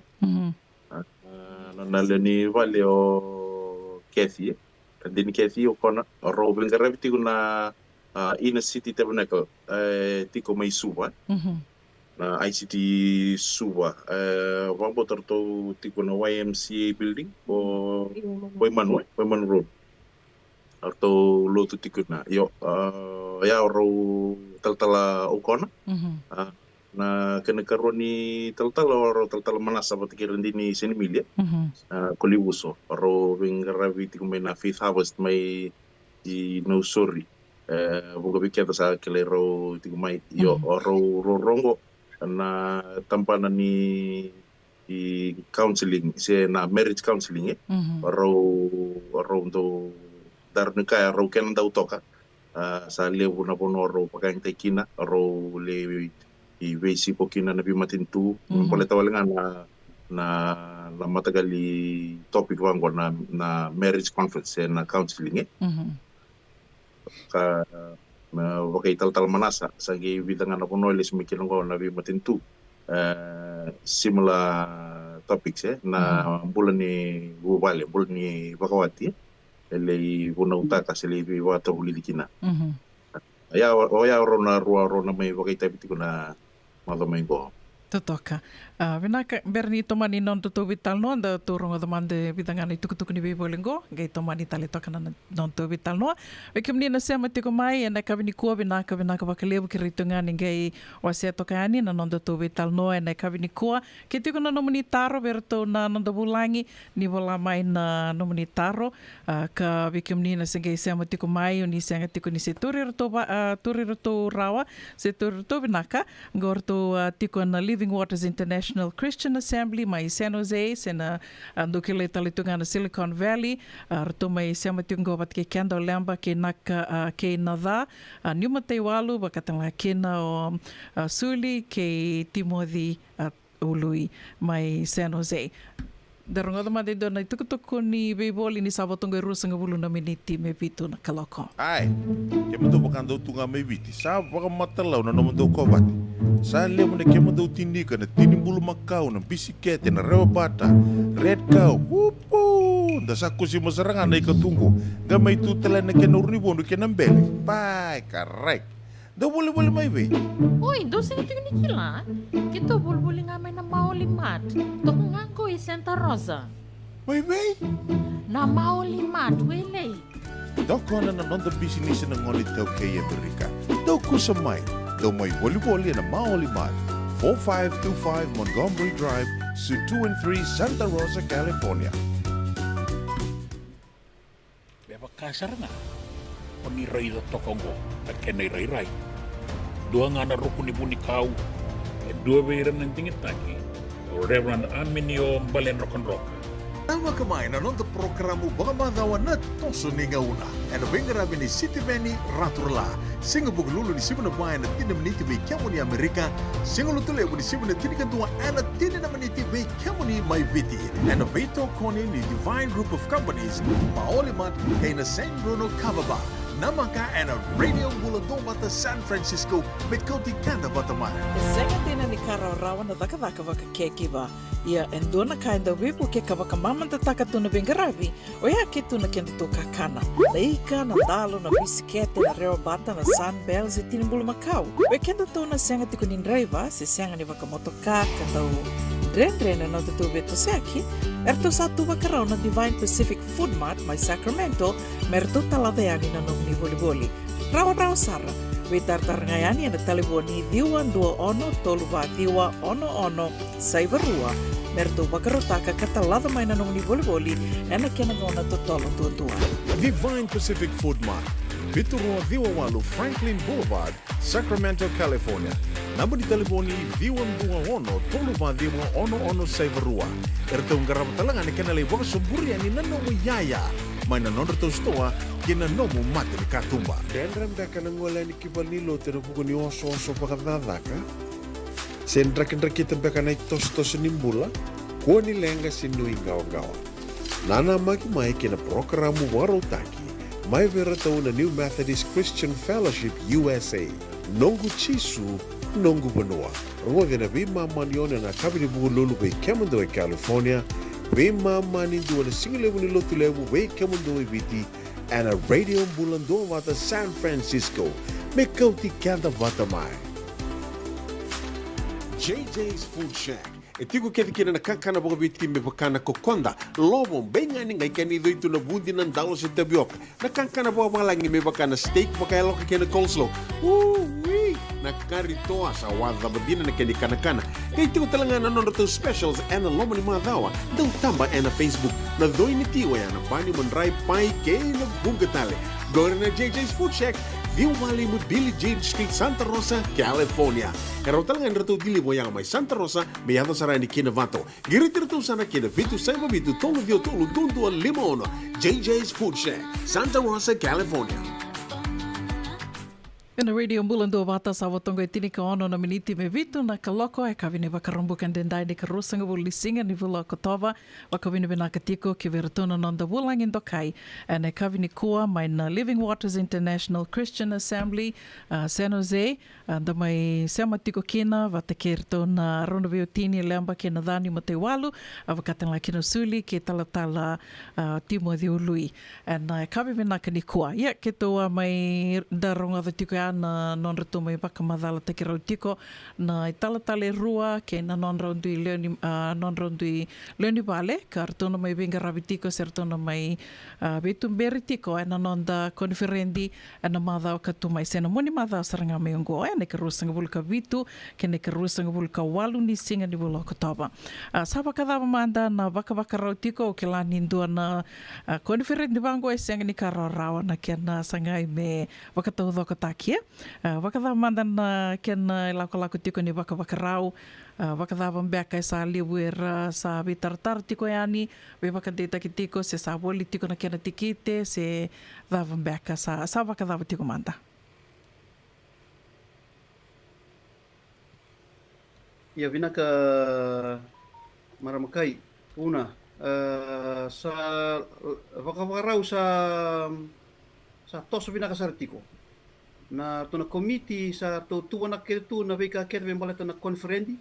Na leni vale o Kathy. Dini Kathy o pana. Ro blinga repti na ina city tabernacle. Tiko mai suwa. Na ICT Suva. Wambo tarto tiko na YMCA building o Boyman Road. Arto lotu tiko na. Yo ya ro taltala ukona. Na kena karoni taltala manasa batikiran dini sini milia. Koliwuso. Ro bingaravi tiko may na Faith Harvest may di No Sorry. Buka bikiata sa kelero tiko may yo ro rongo na tampana ni counseling na marriage counseling ro ndo darnika ro ken da utoka sa lewu na bono ro pagang tekina ro le I vesi pokina na bimatintu poleta walenga na matagali topic wango na marriage conference na counseling ka wakai tal manasa sagi bidang anak pono les mikilong ko na bimatintu similar topics na bulan ni bulan ni bakawati ele buna utaka sele wata hulidikina ya rona mai wakai tapiti kuna malamay ko Totoka. Vinaka berni tomani non to vital no da turong da mande bidangana itukutuk ni bibolingo gai tomani tali toka non to vital no ekimni na sema tiko mai na kabini ko vinaka bakalebu kiritunga ningai wasia toka ani na non to vital no na kabini ko kitiko na nomuni taro berto na non da bulangi ni bola mai na nomuni taro ka vikimni na singai sema tiko mai ni sanga tiko ni siturir to rawa siturir to vinaka gorto tiko na Living Waters International Christian Assembly mai San Jose sena andukile talitunga na Silicon Valley rato mai sema tungo bat ke kendo lamba ke naka ke nada nyuma te walu bakatanga kena o Suli ke Timothy ului mai San Jose Darunga da made dona tukutuku ni beiboli ni sabatongo rusa ngabulu na miniti me pitu na kaloko. Ai, ke mendo bakando tunga me biti. Sa baka matalau na nomendo ko bati. Sa lemo ne ke mendo tindika na tinimbulu makau na bisikete na rewa bata. Red cow. Wupu. Da saku si masaranga na ikatungo. Gamay tutala na ke nurni bondo ke nambele. Pai, karek. Daw boleh mai be. Oi, do sing tu ni kila. Kita boleh ngamai na maoli mat. Tok nganggo i Santa Rosa. Mai be. Na maoli mat wele. Daw kona na nonda business na ngoli tau kei Amerika. Daw kusa mai. Daw mai volleyball na maoli mat. 4525 Montgomery Drive, Suite 2 and 3, Santa Rosa, California. Beba kasar na. Oni rai da tokongo, na kena rai. Dua ngana rukuni buni kau, dua beiran ng tingit taki, Reverend Aminio Balen Rock and Roll. Alma kemain na nonton programu Bagamadawa na toso ninga una. En op ingarabi ni City Veni Raturla. Singa bug lulu ni sibuna bayan na tina meniti vei kiamu ni Amerika. Singa lutule ni sibuna tini kantua ana tina na meniti vei kiamu ni mai viti. En op veito koni ni Divine Group of Companies. Maoli mat kay na San Bruno Cavaba. Namaka and a Radio Mulandong Bata San Francisco met County Kanda Bataman. Senga tina ni Kararawa na daka waka kekiva. Ia endona kainda wipu ke kawaka mamanta taka tuna bengaravi. O ia ke tuna kenda to kakana. Na ika, na dalo, na bisikete, na reo bata, na sunbells e tinimbulu Macau. O kenda tuna senga tiko ni driver, se senga ni waka motoka, kanda o Dren na te tu beto seki, erto sa tu wakarao na Divine Pacific Food Mart mai Sacramento, merto taladeani na nomni boli. Rawa sara, we tartarngayani na taliboni diwa dua ono toluva diwa ono saivarua, merto wakarotaka katalada mai na nomni boli, ena kena ngona totolo tua. Divine Pacific Food Mart, Vitorua Viwa Walu Franklin Boulevard, Sacramento, California. Namba di telefoni Viwan Dua Ono, Toluva Diwa Ono Saivarua. Erto ngarama talanga ni kena lewa soburi ani nanomu yaya. Mai na nonderto stoa, kena nomu mate ni katumba. Dendram daka na ngola ni kibalilo tero puko ni oso pakadadaka. Sendra kita beka na tos nimbula, kuo ni lenga sinu ingawa. Nana maki mai kena programu warotaki. Mai vera tau na New Methodist Christian Fellowship USA. Nongu chisu, nongu banua. Rongo na bima manione na kabini bugu lulu bei Kemando e California. Bima mani dua na singilewu ni lotu lewu bei Kemando e Viti. And a radio bulando wata San Francisco. Me kauti kanda wata mai. JJ's Food Shack. E tiku kena na kakana boga biti me bakana kokonda. Lobo benga ni ngai kani doitu na bundi nan dalo se tabioka. Na kakana boga malangi me bakana steak baka loka kena coleslaw. Na karitoa sa wadha badina na keni kana. Kay tiku talanga na nono specials and a lomo ni madawa. Daw tamba and a Facebook. Na doi ni tiwa ya na bani manray pai kay na bugatale. Go na JJ's Food Shack. View Valley mo Billy Jean Street, Santa Rosa, California. Karo talagang rato dili mo yang may Santa Rosa, may yato sarani kinavato. Giritirto sana kinavitu sa mabitu tolo dio tolo dundo al limon. JJ's Food Shack, Santa Rosa, California. Ina radio mbulando wata sa watongo e tini ka ono na miniti me vitu na kaloko e kawine wakarumbu kandendai ni karusanga wuli singa ni wula kotova wakawine bina katiko ki veratona nonda wulangin dokai ane kawine kua mai na Living Waters International Christian Assembly San Jose da mai sema tiko kina wata kerto na ronda veo tini leamba kina dhani mate walu wakatan la kina suli ke talatala timo di ului ane kawine bina kanikua ia ketoa mai da ronga vatiko na non reto mai wakamadala te kirau tiko na talatale rua ke na non rondui leoni vale ka artona mai venga ravitiko se artona mai betumberi tiko na non da konferendi na madao katu mai sena moni madao saranga mai ongo ne karusanga bulka vitu ke ne karusanga bulka walu ni singa ni bulo kotaba sa wakadava manda na waka tiko ke la nindua na konferendi bango e senga ni kararawa na ke na sangai me wakatau taki wakadava mandan ken lako tiko ni wakarau wakadava mbeka sa liwera sa bitartar tiko yani we wakadeta ki tiko se sa boli tiko na kena tikite se dava mbeka sa wakadava tiko manda ya vina ka maramakai una sa wakarau sa toso vina ka sartiko na tuna komiti sa tuwa na ketu na vika kerve balata na konferendi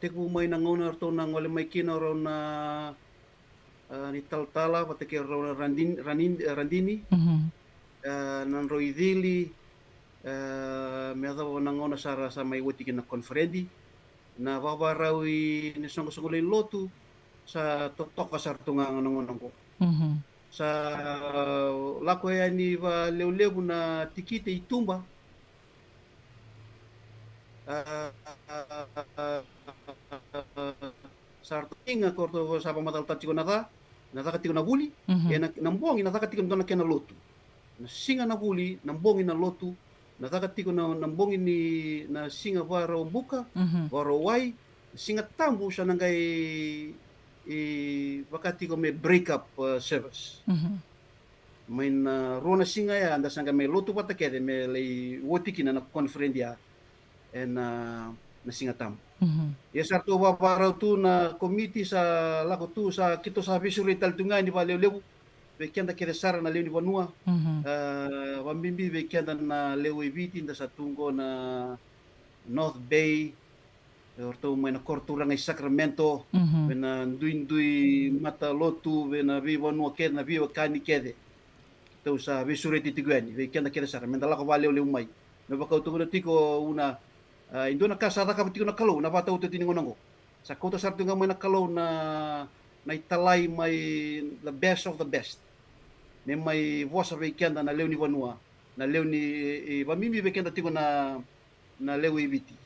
tekbu mai na ngona to na ngole mai kina ro na ni taltala pateke ro randini nan roidili me adawa nangona sara sa mai wetiki na konferendi na wawarawi ni songo-songo le lotu sa totoka sartunga nangona ko sa lako ya ni va leu na tikite itumba sartunga korto sa pamatal tatiko nata katiko na buli nambongi nata katiko na kena lotu na singa na buli nambongi na lotu nata katiko na nambongi ni na singa varo buka varo wai singa tambu sa nangai wakati ko may breakup service. May na rona singa ya anda sanga may lotu pata kede may lay wotiki na konferendia na singa tam. Ya sarto ba para tu na committee sa lako tu sa kito sa visuri taltunga ni ba lew be kenda kede sara na lew ni banua. Wambimbi be kenda na lew ibiti nda sa tungo na North Bay orto may na korturang ay Sacramento na ndui mata lotu na viva no kede na viva kani kede to sa visure titiguani ve kenda kede sara menda lako valeu le umai me baka utu na tiko una indona kasa ta ka tiko na kalau na bata utu tiningo nango sa kota sartu nga may na kalau na italai may the best of the best me may vosa ve kenda na leu ni vanua na leu ni vamimi ve kenda tiko na leu ibiti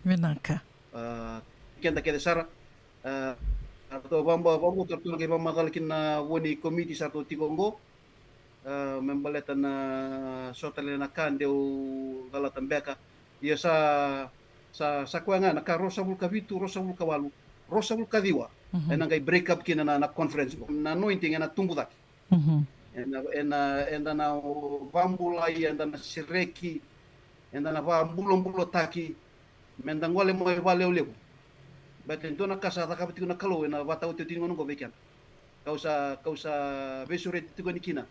Vinaka. Kenda kede sara atau bamba tertul ke bamba kalkin na woni komiti satu tigongo membaleta na sotale na kandeu galatan beka ia sa kuanga na ka rosa vulka vitu rosa vulka walu rosa vulka diwa enangai break up kina na conference na anointing na tumbudak enda na bambulai enda na sireki enda na bambulo taki mendangwale mo vale oleu baten dona casa ta kapiti na kalo na bata uti tingo ngo bekan kausa besure tigo nikina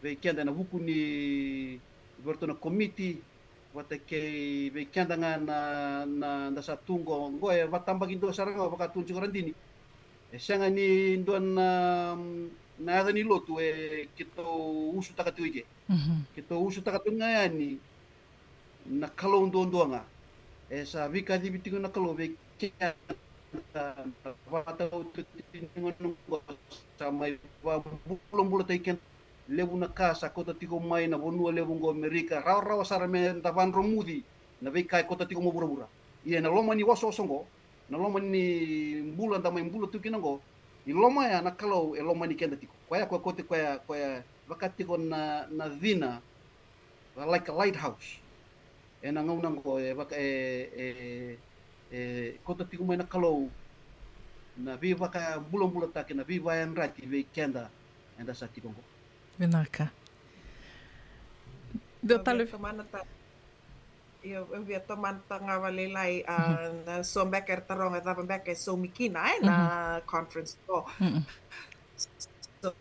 bekan na buku ni berto na committee wata ke bekan na sa tungo ngo e batamba kindo saranga baka tunjo randini sanga ni don na ada ni lotu kito usu takatuige kito usu takatunga ni na kalo ndondoanga sa vika di bitingo na kalo be bata utingo nungo sa may bulong taiken lebu na kasa kota tiko mai na bonua lebu ngo Amerika raw sara me taban romudi na be kai kota tiko mo bura iya na loma ni waso songo na loma ni bulan tamai bulo tukinango iloma ya na kalau eloma ni kenda tiko kwaya kwa kote kwaya wakati ko na vina like a lighthouse ena ngaunang ko baka kota tiko may na kalau na viva ka bulong taki na viva yan rati ve kenda enda sa tiko ko Vinaka do talo eu via tomanta nga valelai na sombeker tarong at beker so mikina na conference ko so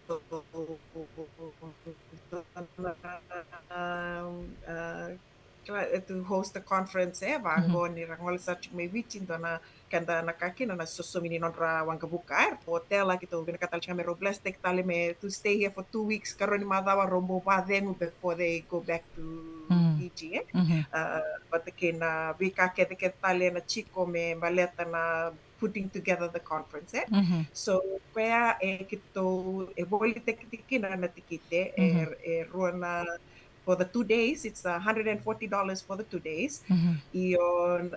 to host the conference vango ni rangol sa may vichin na kanda nakakina na susumini nonra wanga buka hotel la kito binakatal chame robles tek tale me to stay here for 2 weeks karon ni madawa rombo pa then before they go back to EG but kina vika ke tale na chico me maleta na putting together the conference so kaya kito bolite kina na tikite ruana for the 2 days. It's $140 for the 2 days. Iyon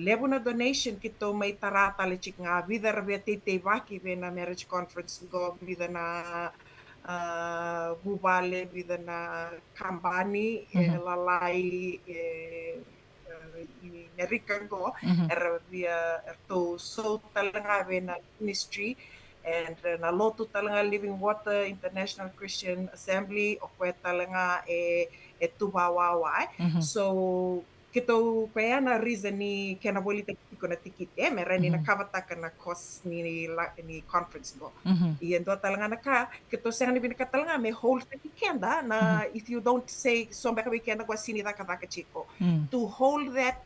levo na donation kito may tarata le chik nga vidar vetete vaki ve na marriage conference go vida na bubale vida na kambani lalai American go via to so talanga ve na ministry and na lotu talanga Living Water International Christian Assembly o kwe talanga tubawawa so kito kaya na reason ni kena bolita ko na tikite merani na kavataka na cost ni conference go iyan do talanga na ka kito sa ni binakatalanga may hold tikenda na if you don't say sombe ka weekend kwa sini daka chico to hold that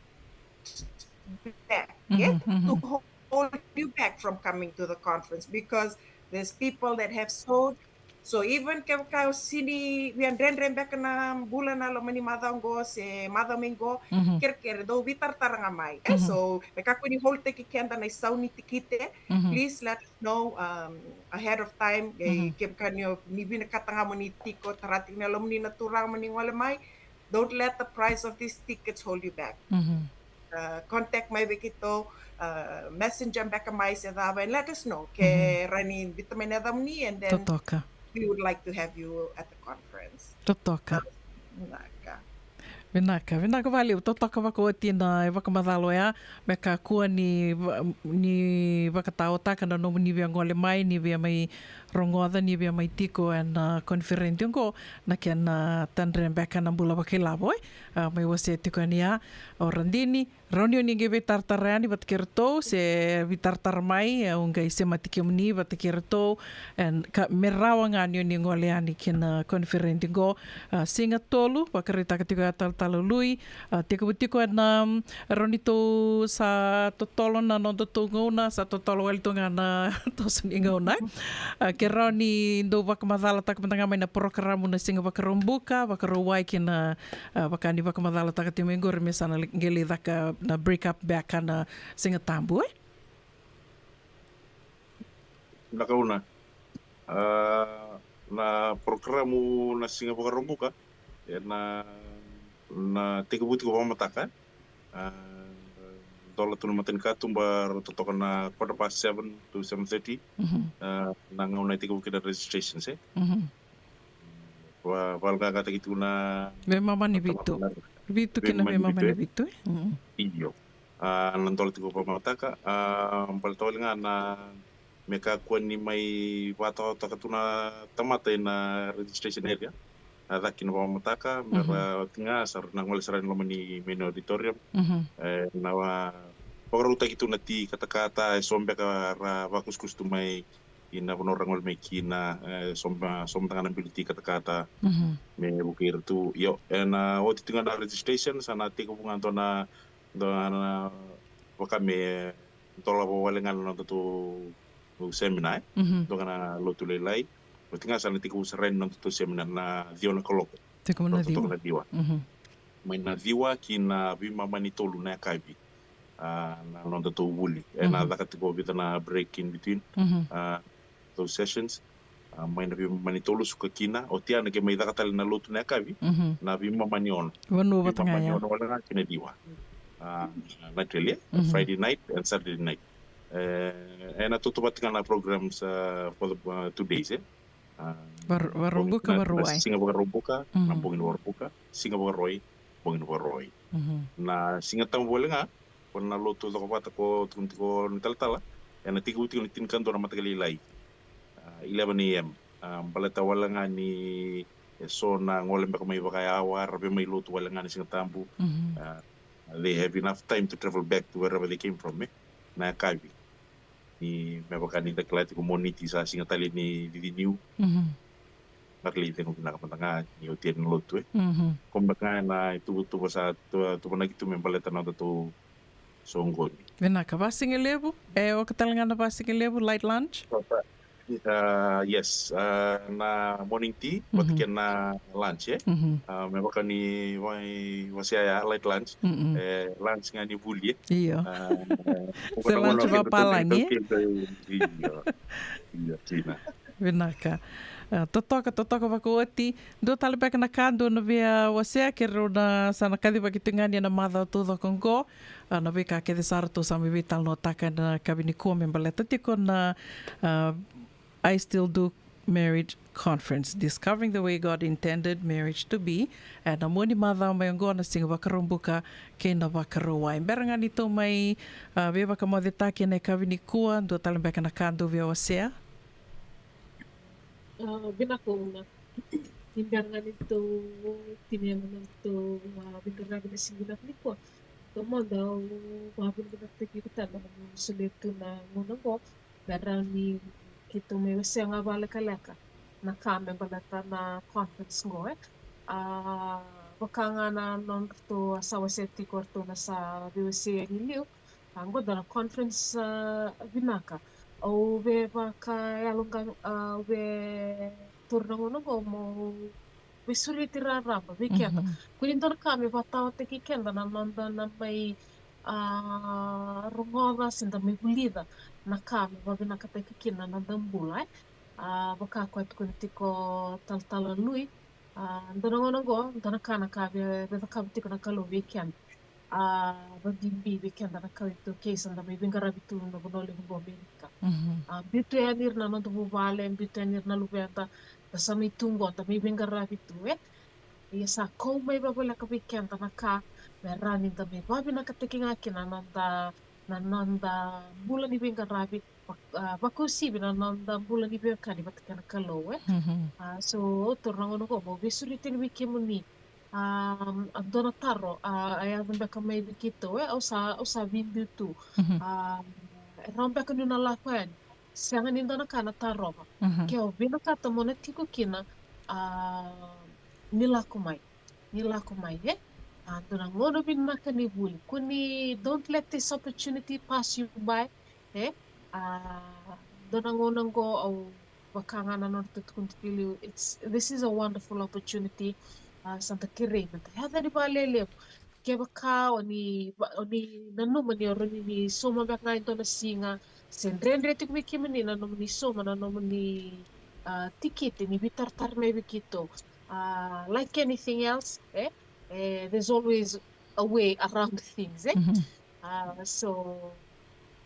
back to hold you back from coming to the conference because there's people that have sowed So even kau sini wian ren back na bulan alo mani madongo se madomingo ker do bitar tarangamai. So meka kuni hold teki kenda na sauni tikite. Please let us know ahead of time kem kanyo ni bina katanga mani tiko tarating na lo mani naturang mani wala mai. Don't let the price of these tickets hold you back. Contact my Wikito, messenger back a my and let us know. Ke rani vitamin ni and then we would like to have you at the conference. Totoka. Vinaka valeu. Totoka wako tina e wakamadalo ea. Me ka kua ni wakatao taka na nomu ni via ngole mai, ni via mai rongoada, ni via mai tiko and conferenti ngo na kia na tandre beka na mbula wakilabo mai wase tiko nia o randini. Raunio ni nge tartarani bat kerto se vitartar mai unga ise matike muni bat kerto and ka merawanga ni ngole ani kina conferenti ngo singa tolu wakarita katiko atal talului tiko na ronito sa totolo na no totongona sa totolo weltonga na tosuninga ke roni do wakamadala tak matanga mai na programa na singa wakarombuka wakarowai kina wakani wakamadala tak timengo remesana ngeli daka na break up back na singa tambu nakauna na programu na singa wakarombuka na tiga buti ko pamataka dola tunu matin ka tumba totokan na 7:15 to 7:30 na ngauna tiga buki da registration se valga kata gitu na mama ni Bitu kina mama ni Bitu iyo nandola tiga pamataka paltol nga na meka kuan ni may wato takatuna tamata na registration area Daki na pamataka, mera tinga sar nangol saran lo mani main auditorium. Nawa pagaruta gitu nati kata-kata sombe ka ra bakus kustumai ina ponorangol mai kina somba tangan ability kata-kata me bukir tu yo na oti tinga da registration sana ti ko bungan na wakame tola walengan no tu seminar to kana lo tu lelai Tinggal sana tiga usaren nonton seminar na diwa na koloko. Tiga mana diwa. Main na diwa kina bima mani tolu na kaibi. Na nonton tu wuli. Na dakat tiga kita na break in between those sessions. Main na bima mani tolu suka kina. Otia na ke may dakat na lotu na kaibi. Na bima mani on. Wanu ba tanga ya? Bima mani on wala kina diwa. Naturally, Friday night and Saturday night. Na tutupat ka na programs for the 2 days Warumbuka waruai. Singa warumbuka, nampungin warumbuka. Singa waroi, pungin waroi. Na singa tamu boleh nga, pon na loto to kapata ko tuntiko nitaltala. Na tiga uti nitin kanto na matagali lai. 11 AM. Balata wala nga ni so na ngolem baka may bakayawa, rabi may loto wala nga ni singa tambu. They have enough time to travel back to wherever they came from. Na kabi. Ni merupakan ni deklaratif community sa singa tali ni New nakalitin ko pinakamatanga ni Otien Lotu kumbaga na itu sa tu na gitu membaleta na to songgon venaka passing level o katalanga passing level light lunch yes na morning tea patikan na lunch merupakan ni wasaya light lunch lunch nga ni bulye iyo sa lunch ba palangi iya China venaka totoka wakoti do talibek na kando na via wasea kero na sana kadi bakitungani na madha todo kongo na vika kede sarto sami vital no taka na kabini ko membaleta tiko na I Still Do Marriage Conference, Discovering the Way God Intended Marriage to Be. And amoni madha may ngo na singa wakarumbuka kay na wakaruwa. Imberanga nito may viva kamoditaki na kabini kuwa do talibek na kando via wasea. Binakong imberanga nito tiniyama nito binaraga na singinak niko. Tama daw wabin binaktikita na sulit ko na muna ko. Darani kita may wasi nga balaka-laka na kami balata na conference ngo baka nga na non to sa waseti korto na sa BWC Giliw ang goda na conference binaka o be baka yalong we turna ngono go mo besuri tira ramba vikenda kunindor kami vatao te kikenda na nanda na mai rongoda sinda mai bulida na kami babi na kata kikina na dambula baka ko at kunitiko taltala lui ndona ngono go ndona kana kabe beta kabti kuna kalo weekend bagimbi weekend na kawito case nda may bingara bitu na bonole ng Amerika bitu yanir na nanto bubale bitu yanir na lubenta da sa may tungo da may bingara bitu iya sa ko may babala ka weekend na ka merani da may babi na katiking akin na nanda bulan ni bingara bit bakusi na nanda bulan ni bingara ni batikana kalo so torna ngono ko mo bisuritin wiki mo ni andona taro aya nda ka may bikito o sa bindu tu rompe ka nuna lakwen siangan indona kana taro keo bina kata mona tiko kina nilakumay andona ngono bin makani buli kuni don't let this opportunity pass you by dona ngono go au bakangana non tutkun this is a wonderful opportunity Santa Kirena hada di balele ke baka oni nanu mani oroni ni soma baka into na singa sendrendre tik wiki mani nanu mani soma nanu mani ticket ni bitar me bikito like anything else there's always a way around things so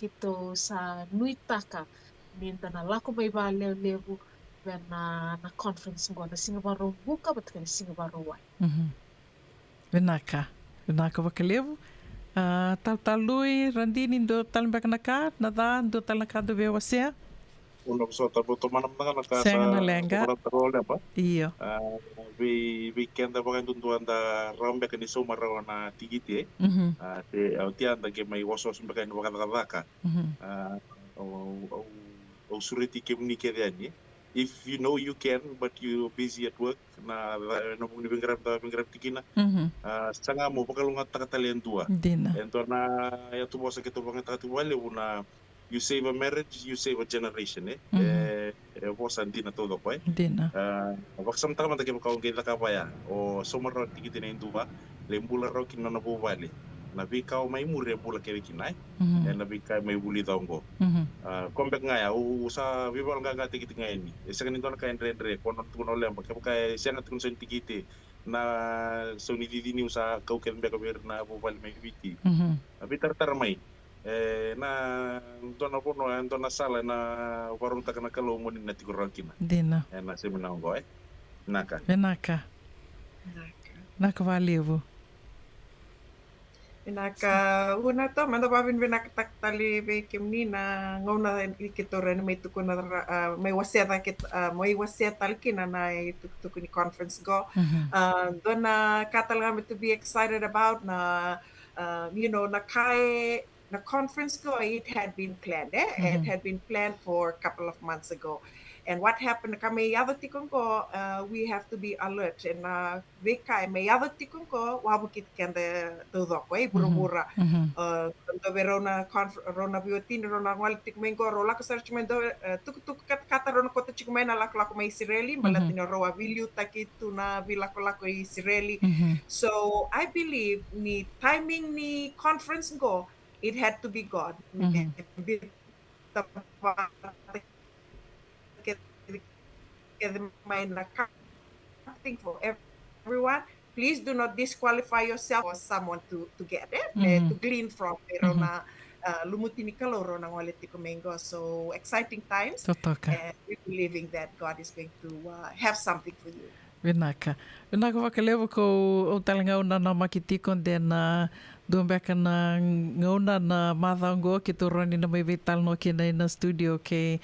kito sa nuitaka minta na lako may balele na conference ngo na Singapore buka bat kan Singapore wa Benaka bakalevu taltalui randini do talmbak naka nada do talnaka do bewasea Uno so tapo to manam na ka Senga na lenga. apa Iyo weekend apa kan tuntuan da rambe kan iso maraw na tigiti te autian da ke mai wasos mbakan wakaka o suriti ke munike dani if you know you can but you busy at work na no pung binggrab tikina sanga mo pakalungat takatalian tua dina ento na ya tu bosa ke tu bangat tu wale una you save a marriage you save a generation bosa dina todo ko dina baksam tama ta ke ka ngita ka ya o somar tikiti na indua lembula ro kinna na po wale na bi ka mai mure bula ke kinai na bi ka mai buli taongo kombek ngaya sa bibal nga tikiti nga ini isa kanito na kain rendre kono tuno lem ka ka siya ngatun sa tikiti na so ni didini sa kauken be ka ber na bubal mai biti abi tartar mai na dona pono dona sala na warung takana kalo mo ni natigurang kina dina na seminango naka valevo Inaka una to manda babin binaktak tali be kimni na ngona ikitoren may tukuna may waseta kit may waseta kina na tukuni conference go dona katal to be excited about na na kai na conference go it had been planned it had been planned for a couple of months ago. And what happened kami yado tikong ko we have to be alert and veka may yado tikong ko wabukit kende todo ko burubura to verona rona biotin rona wal tikmen ko rola ka search men do tuk kata rona ko tikmen ala ko may Israeli malatino roa vilyu takitu na vila ko Israeli so I believe ni timing ni conference ko it had to be God thing for everyone. Please do not disqualify yourself or someone to get it, to glean from. Lumutini kaloro ng waliti kumengo. So exciting times. And we're believing that God is going to have something for you. Vinaka wakalevo ko o talangau na makitikon den dombeka na ngauna na mathango ki toroni na may vital no ki na studio ke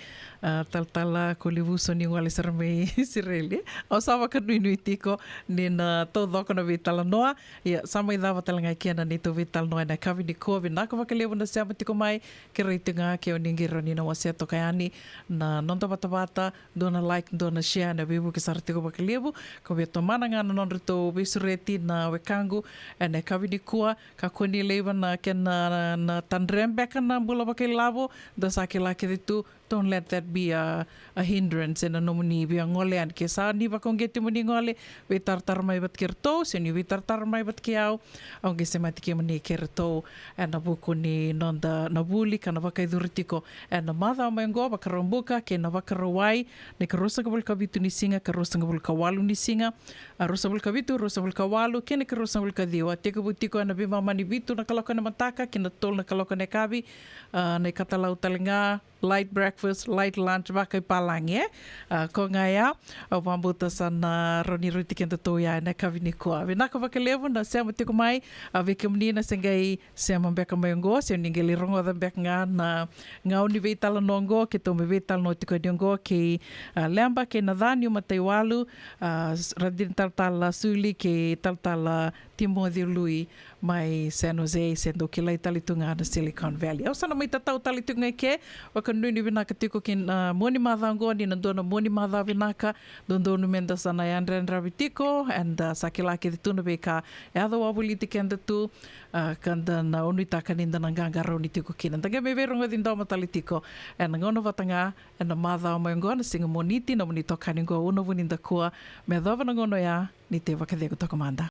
taltala ko livuso ni wale sarme Israeli o sawa ka nuitiko ni na todo ko na vital noa ya sama idava talanga ki na nito vital noa na kavi ni ko vinaka wakalevo na siya matiko mai ki reitinga ki o ningironi na waseto kayani na nonto bata dona like dona share na bibu ki sartiko wakalevo ko beto mananga na nonrito visureti na wekangu ene kavi ni kua kuni lewa na ken na tandrem beka na bula pakai labo da sake laki itu don't let that be a hindrance and a nomuni bi ngole an ke sa ni bakongeti muni ngole we tartar mai bat kirto se ni we tartar mai bat kiau au ke se matiki muni kirto and na buku ni nonda na buli kana vakai duritiko and na mother mai ngo bakarombuka ke na vakarawai ne karosa kabul kabitu ni singa karosa kabul kawalu ni singa rosa bul kabitu rosa bul kawalu ke ne karosa bul kadiwa te kabutiko na bima mani bitu na kaloka na mataka ke na tol na kaloka ne kabi na katalau talinga light breakfast, light lunch, vakai palangi ko ngaya au pambuta sana roni ruti kenta toya na kavini koa. Vinaka vakalevu na sema tiko mai veke menina sengai sema mbeka mayongo se ningeli rongo da mbeka na ngau ni veitala nongo ke to me veitala no tiko diongo ke lamba ke na dhanio mataiwalu radin taltala suli ke taltala Timothy Lui mai San Jose sendo ke lai talitunga na Silicon Valley. Au sana mai tatau talitunga ke waka nuni vinaka tiko ke moni madhango ni nandona moni madha vinaka dondonu menda sana yandren rabitiko and sakilake dituna beka yado wabuliti kenda tu kanda na onita kaninda nanganga roni tiko kina. Tanga me veronga din doma talitiko and ngono vatanga and na madha mai ngona singa moniti na monito kaningo uno vuninda kua me dova ngono ya ni te wakadego tokomanda.